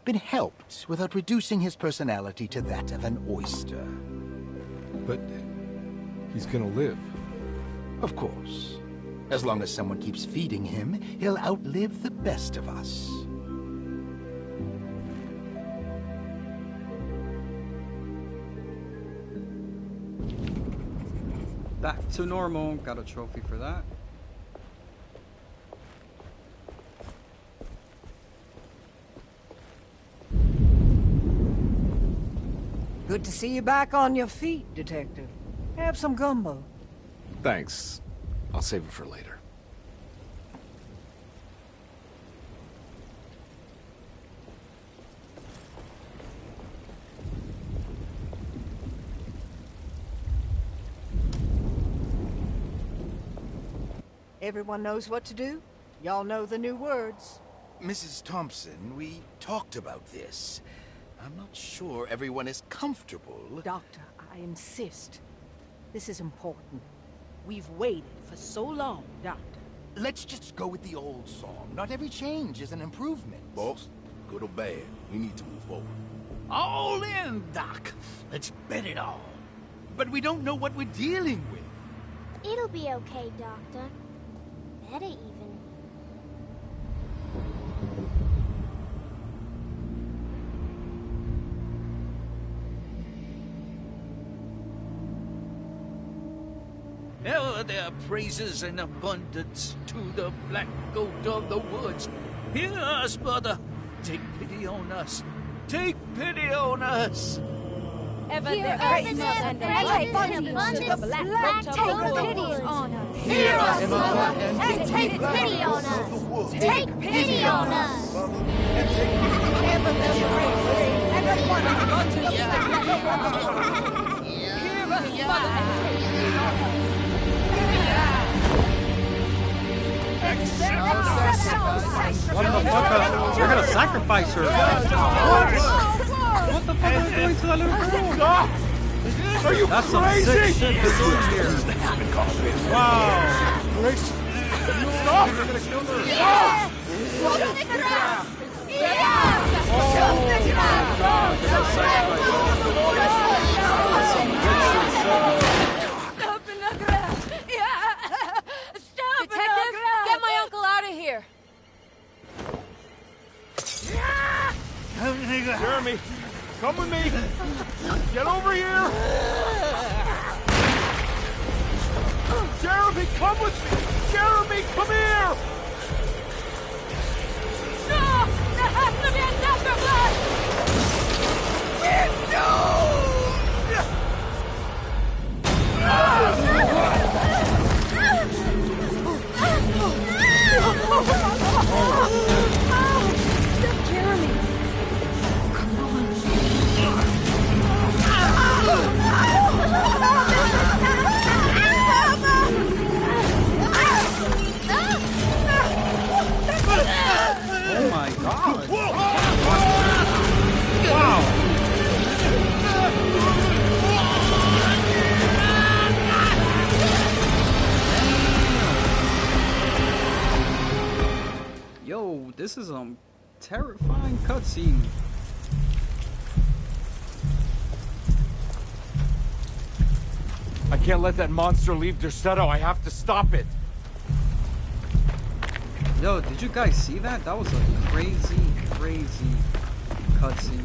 been helped without reducing his personality to that of an oyster. But he's gonna live. Of course. As long as someone keeps feeding him, he'll outlive the best of us. Back to normal. Got a trophy for that. Good to see you back on your feet, Detective. Have some gumbo. Thanks. I'll save it for later. Everyone knows what to do? Y'all know the new words. Mrs. Thompson, we talked about this. I'm not sure everyone is comfortable. Doctor, I insist. This is important. We've waited for so long, Doctor. Let's just go with the old song. Not every change is an improvement. Boss, good or bad, we need to move forward. All in, Doc. Let's bet it all. But we don't know what we're dealing with. It'll be okay, Doctor. Better even. Well, offer their praises and abundance to the black goat of the woods. Hear us, mother. Take pity on us. Take pity on us. Ever their praises and abundance to the black goat of the woods. Hear us, mother, and take pity on us. Take pity on us. Ever their praises and abundance to the black goat of the woods. Hear us, mother, and take pity on us. Motherfucker, we're gonna sacrifice her. What the fuck is going to that little girl? Are you That's crazy? some sick shit they're doing here. Wow. Stop! You're gonna kill her. Detective, get my uncle out of here. Jeremy, come with me. Get over here. Jeremy, come with me. Jeremy, come here. No! There has to be another blood! Jeremy. Oh my god. Wow. Yo, this is a terrifying cutscene. I can't let that monster leave Derceto. I have to stop it. Yo, did you guys see that? That was a crazy, crazy cutscene.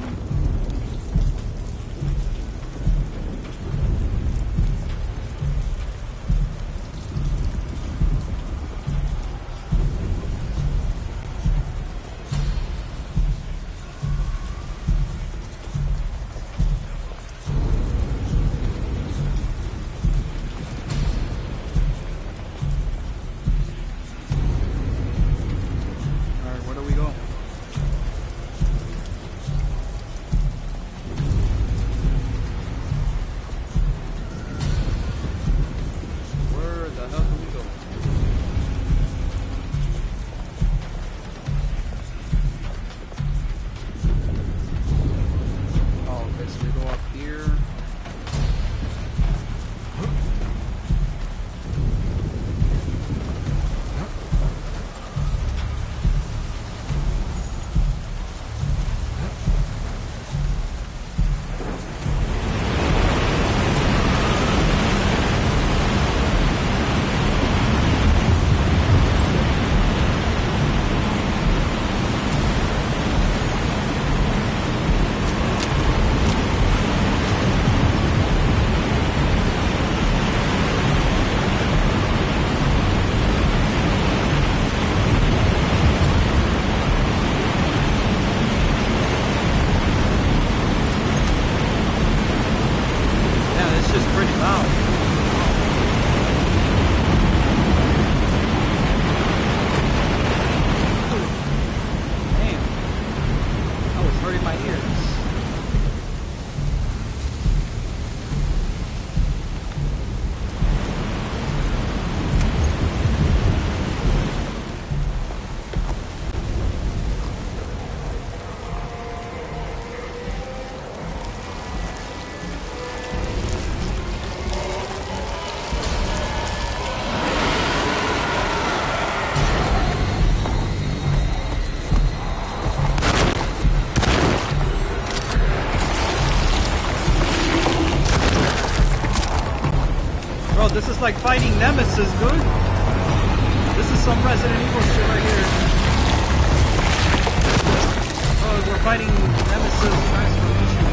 This is like fighting Nemesis, dude. This is some Resident Evil shit right here. Oh, we're fighting Nemesis transformation.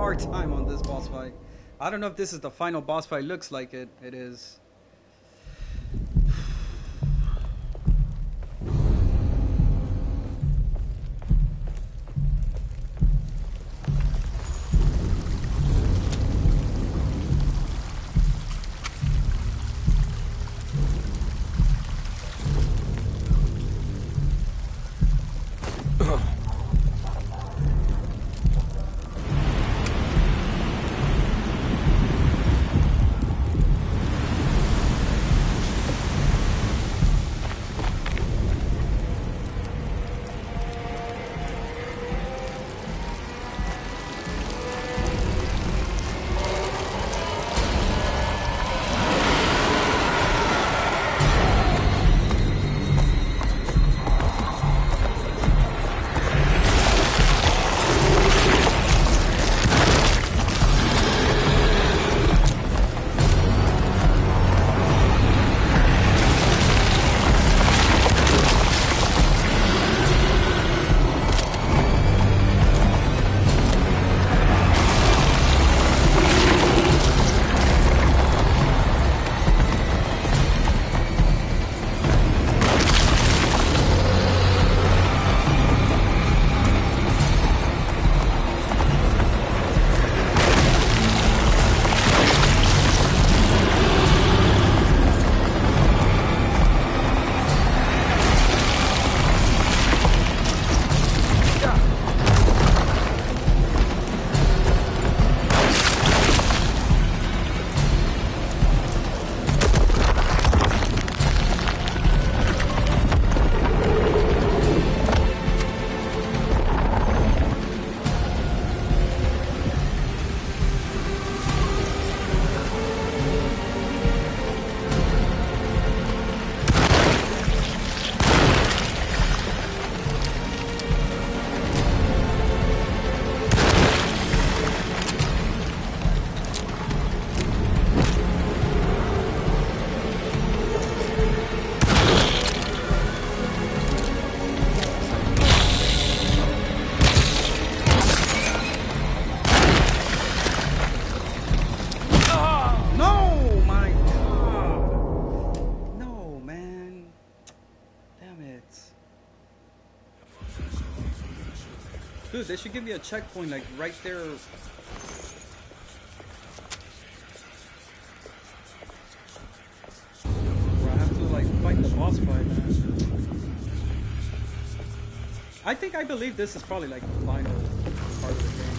hard time on this boss fight. I don't know if this is the final boss fight. Looks like it. It is. Dude, they should give me a checkpoint like right there. Where I have to like fight the boss fight, man. I believe this is probably like the final part of the game.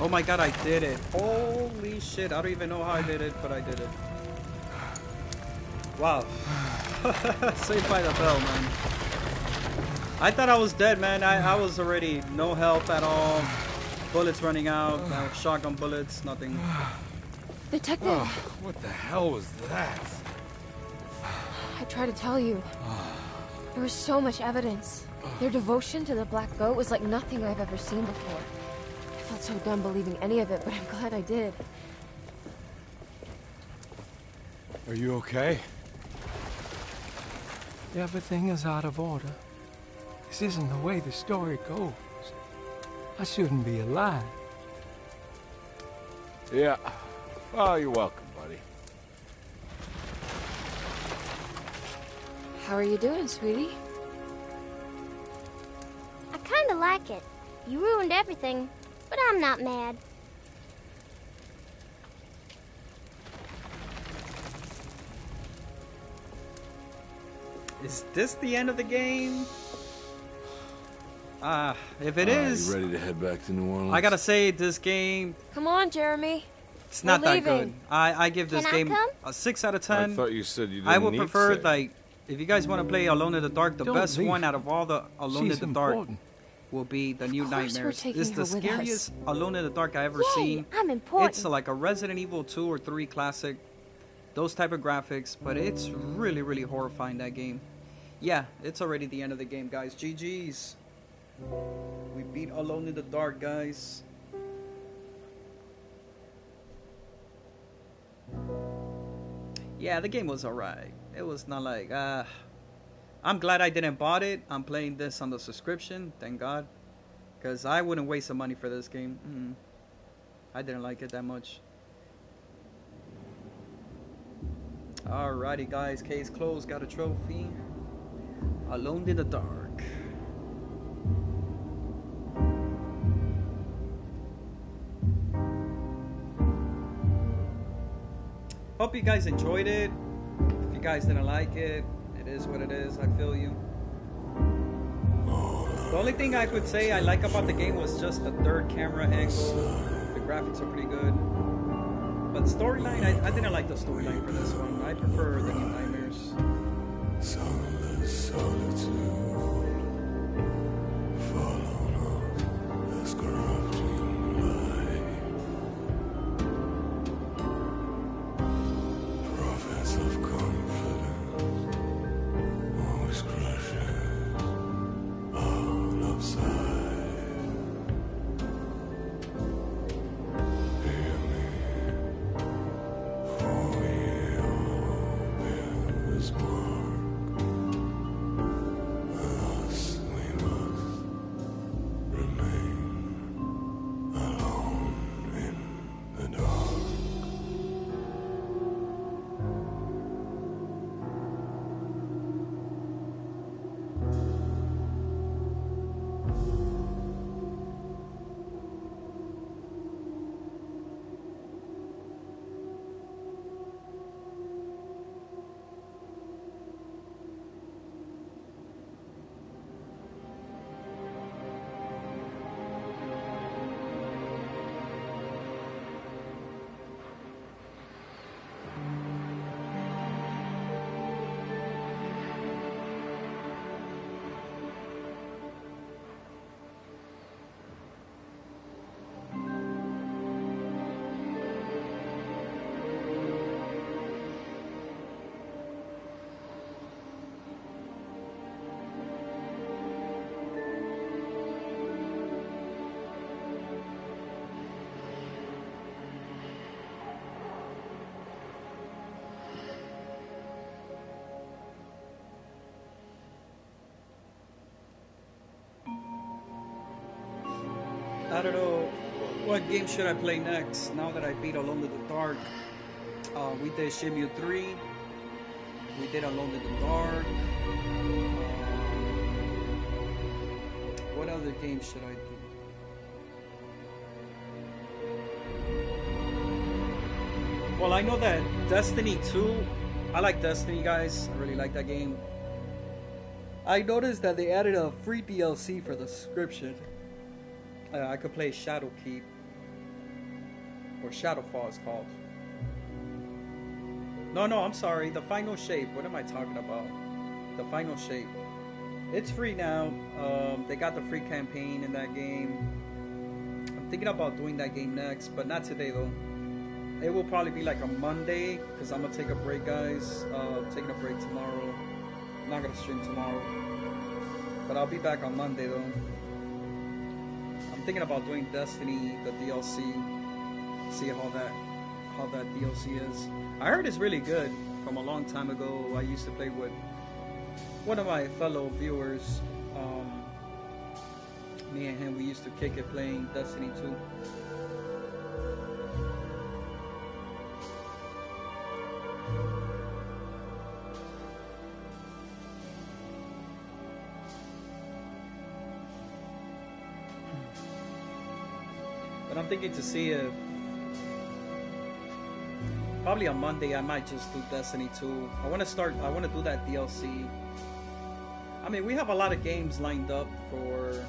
Oh my god, I did it. Holy shit, I don't even know how I did it, but I did it. Wow. Saved by the bell, man. I thought I was dead, man. I was already no help at all. Bullets running out, shotgun bullets, nothing. Detective! Oh, what the hell was that? I tried to tell you. There was so much evidence. Their devotion to the Black Goat was like nothing I've ever seen before. I felt so dumb believing any of it, but I'm glad I did. Are you okay? Everything is out of order. This isn't the way the story goes. I shouldn't be alive. Yeah. Well, you're welcome, buddy. How are you doing, sweetie? I kinda like it. You ruined everything, but I'm not mad. Is this the end of the game? If it is, you ready to head back to New Orleans? I gotta say, this game, Come on, Jeremy. it's not We're that leaving. good. I give this Can I game come? a 6 out of 10. I thought you said you didn't I would need prefer, to. like, if you guys want to play Alone in the Dark, the Don't best leave. one out of all the Alone She's in the Dark important. will be the New Of course we're Nightmares. taking It's the her with scariest Alone in the Dark I ever Yay, seen. I'm important. It's like a Resident Evil 2 or 3 classic. Those type of graphics, but it's really, really horrifying, that game. Yeah, it's already the end of the game, guys. GG's. We beat Alone in the Dark, guys. Yeah, the game was alright. It was not like, I'm glad I didn't bought it. I'm playing this on the subscription, thank God. Because I wouldn't waste some money for this game. I didn't like it that much. Alrighty, guys. Case closed. Got a trophy. Alone in the Dark. Hope you guys enjoyed it. If you guys didn't like it, it is what it is. I feel you. The only thing I could say I like about the game was just the third camera angle. The graphics are pretty good. But storyline, I didn't like the storyline for this one. I prefer the New Nightmares. I don't know what game should I play next now that I beat Alone in the Dark. We did Shimu 3. We did Alone in the Dark. What other game should I do? Well, I know that Destiny 2, I like Destiny, guys. I really like that game. I noticed that they added a free DLC for the subscription. I could play Shadowkeep. or Shadowfall is called. No, I'm sorry. The Final Shape. What am I talking about? The Final Shape. It's free now. They got the free campaign in that game. I'm thinking about doing that game next, but not today though. It will probably be like a Monday, because I'm gonna take a break, guys. Taking a break tomorrow. I'm not gonna stream tomorrow, but I'll be back on Monday though. I'm thinking about doing Destiny, the DLC. See how that DLC is. I heard it's really good. From a long time ago, I used to play with one of my fellow viewers. Me and him, we used to kick it playing Destiny 2. But I'm thinking to see if probably on Monday I might just do Destiny 2. I want to do that DLC. I mean, we have a lot of games lined up for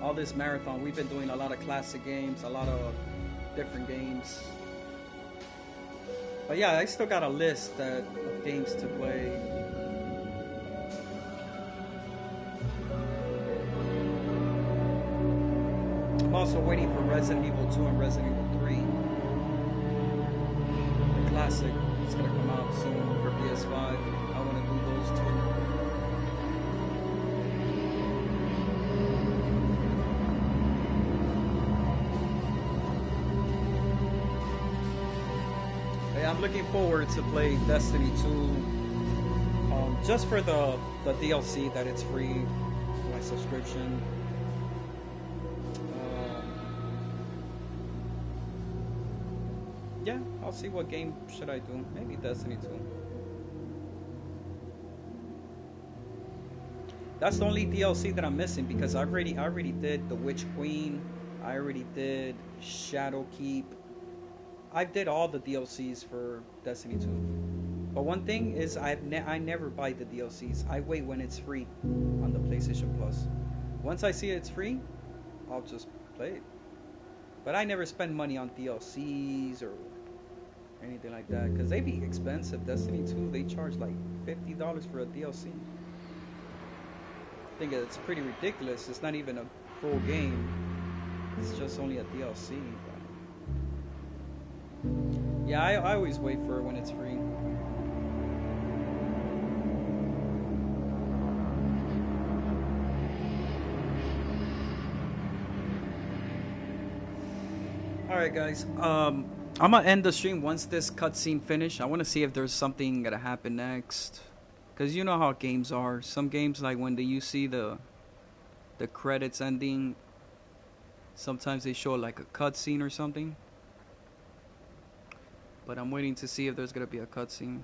all this marathon. We've been doing a lot of classic games, a lot of different games. But yeah, I still got a list of games to play. I'm also waiting for Resident Evil 2 and Resident Evil 3. The classic is gonna come out soon for PS5. I want to do those two. Hey, I'm looking forward to play Destiny 2. Just for the DLC that it's free, my subscription. Yeah, I'll see what game should I do. Maybe Destiny 2. That's the only DLC that I'm missing, because I already did the Witch Queen. I already did Shadowkeep. I did all the DLCs for Destiny 2. But one thing is, I never buy the DLCs. I wait when it's free on the PlayStation Plus. Once I see it's free, I'll just play it. But I never spend money on DLCs or anything like that, because they be expensive. Destiny 2, they charge like $50 for a DLC. I think it's pretty ridiculous. It's not even a full game. It's just only a DLC. But yeah, I always wait for it when it's free. Alright guys, I'm gonna end the stream once this cutscene finish. I want to see if there's something gonna happen next, because you know how games are. Some games, like when you see the credits ending, sometimes they show like a cutscene or something. But I'm waiting to see if there's gonna be a cutscene.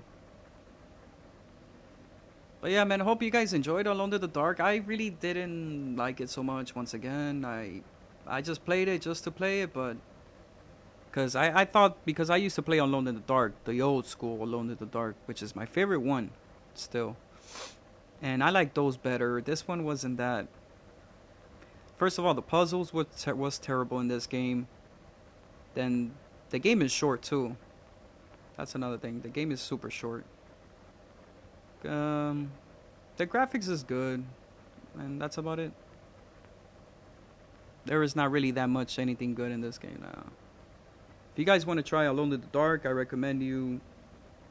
But yeah, man, I hope you guys enjoyed Alone in the Dark. I really didn't like it so much. Once again, I just played it just to play it, but because I thought, because I used to play Alone in the Dark, the old school Alone in the Dark, which is my favorite one still, and I like those better. This one wasn't that. First of all, the puzzles was terrible in this game. Then the game is short too. That's another thing. The game is super short. The graphics is good, and that's about it. There is not really that much anything good in this game now. If you guys want to try Alone in the Dark, I recommend you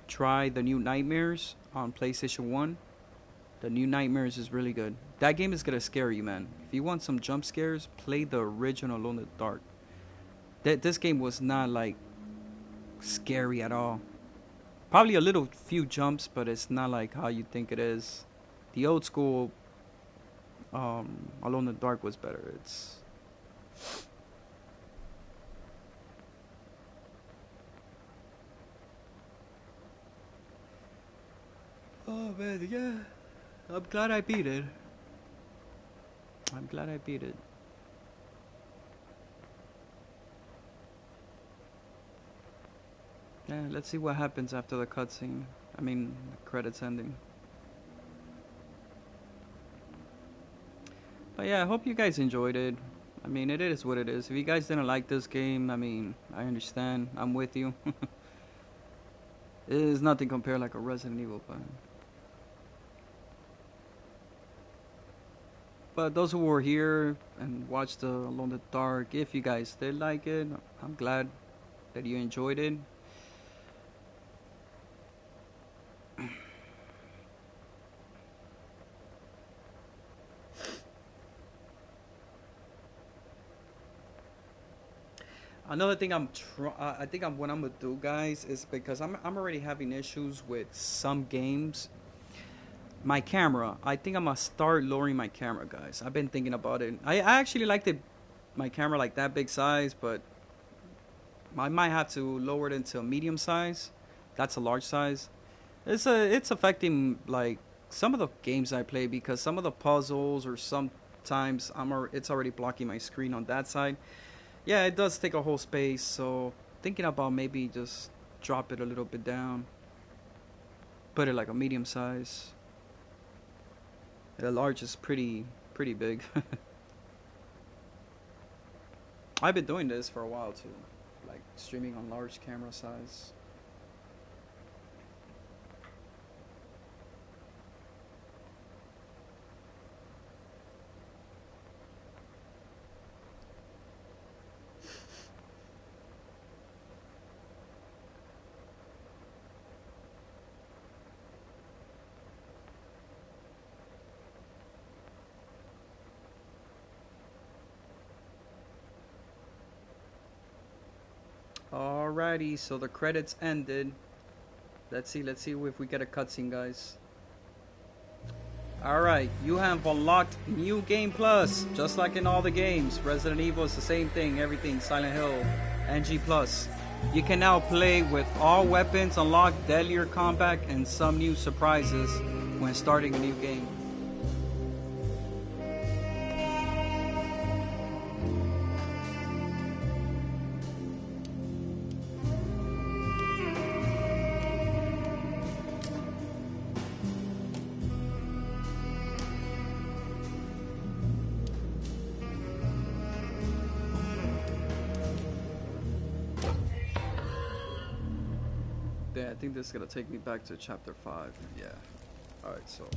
try the New Nightmares on PlayStation 1. The New Nightmares is really good. That game is gonna scare you, man. If you want some jump scares, play the original Alone in the Dark. This game was not like scary at all. Probably a little few jumps, but it's not like how you think it is. The old school Alone in the Dark was better. It's oh man, yeah. I'm glad I beat it. I'm glad I beat it. Yeah, let's see what happens after the cutscene. I mean, the credits ending. But yeah, I hope you guys enjoyed it. I mean, it is what it is. If you guys didn't like this game, I mean, I understand. I'm with you. It is nothing compared like a Resident Evil, but those who were here and watched the Alone in the Dark, if you guys did like it, I'm glad that you enjoyed it. Another thing I think what I'm gonna do, guys, is because I'm already having issues with some games. My camera, I think I'm gonna start lowering my camera, guys. I've been thinking about it. I actually liked my camera like that big size, but I might have to lower it into a medium size. That's a large size. It's affecting like some of the games I play because some of the puzzles or sometimes it's already blocking my screen on that side. Yeah, it does take a whole space, so thinking about maybe just drop it a little bit down. Put it like a medium size. The large is pretty big. I've been doing this for a while too, like streaming on large camera size. Alrighty, so the credits ended. Let's see if we get a cutscene, guys. Alright, you have unlocked New Game Plus, just like in all the games. Resident Evil is the same thing, everything, Silent Hill, NG Plus. You can now play with all weapons unlocked, deadlier combat, and some new surprises when starting a new game. Yeah, I think this is gonna take me back to chapter 5. Yeah. Alright, so.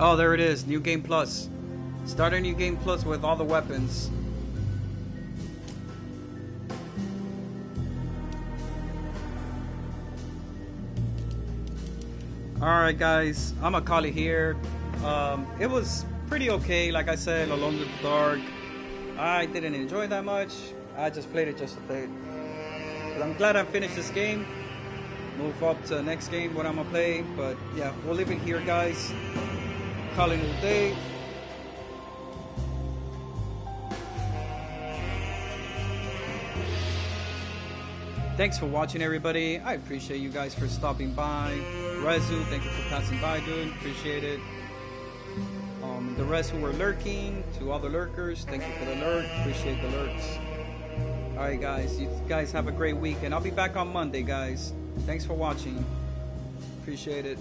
Oh, there it is. New Game Plus. Start a New Game Plus with all the weapons. Alright, guys. I'm gonna call it here. It was pretty okay. Like I said, Alone in the Dark. I didn't enjoy it that much. I just played it just to play it. But I'm glad I finished this game. Move up to the next game, what I'm gonna play. But yeah, we'll leave it here, guys. Calling it a day. Thanks for watching, everybody. I appreciate you guys for stopping by. Rezu, thank you for passing by, dude. Appreciate it. The rest who were lurking, to all the lurkers, thank you for the lurk. Appreciate the lurks. Alright, guys. You guys have a great week, and I'll be back on Monday, guys. Thanks for watching. Appreciate it.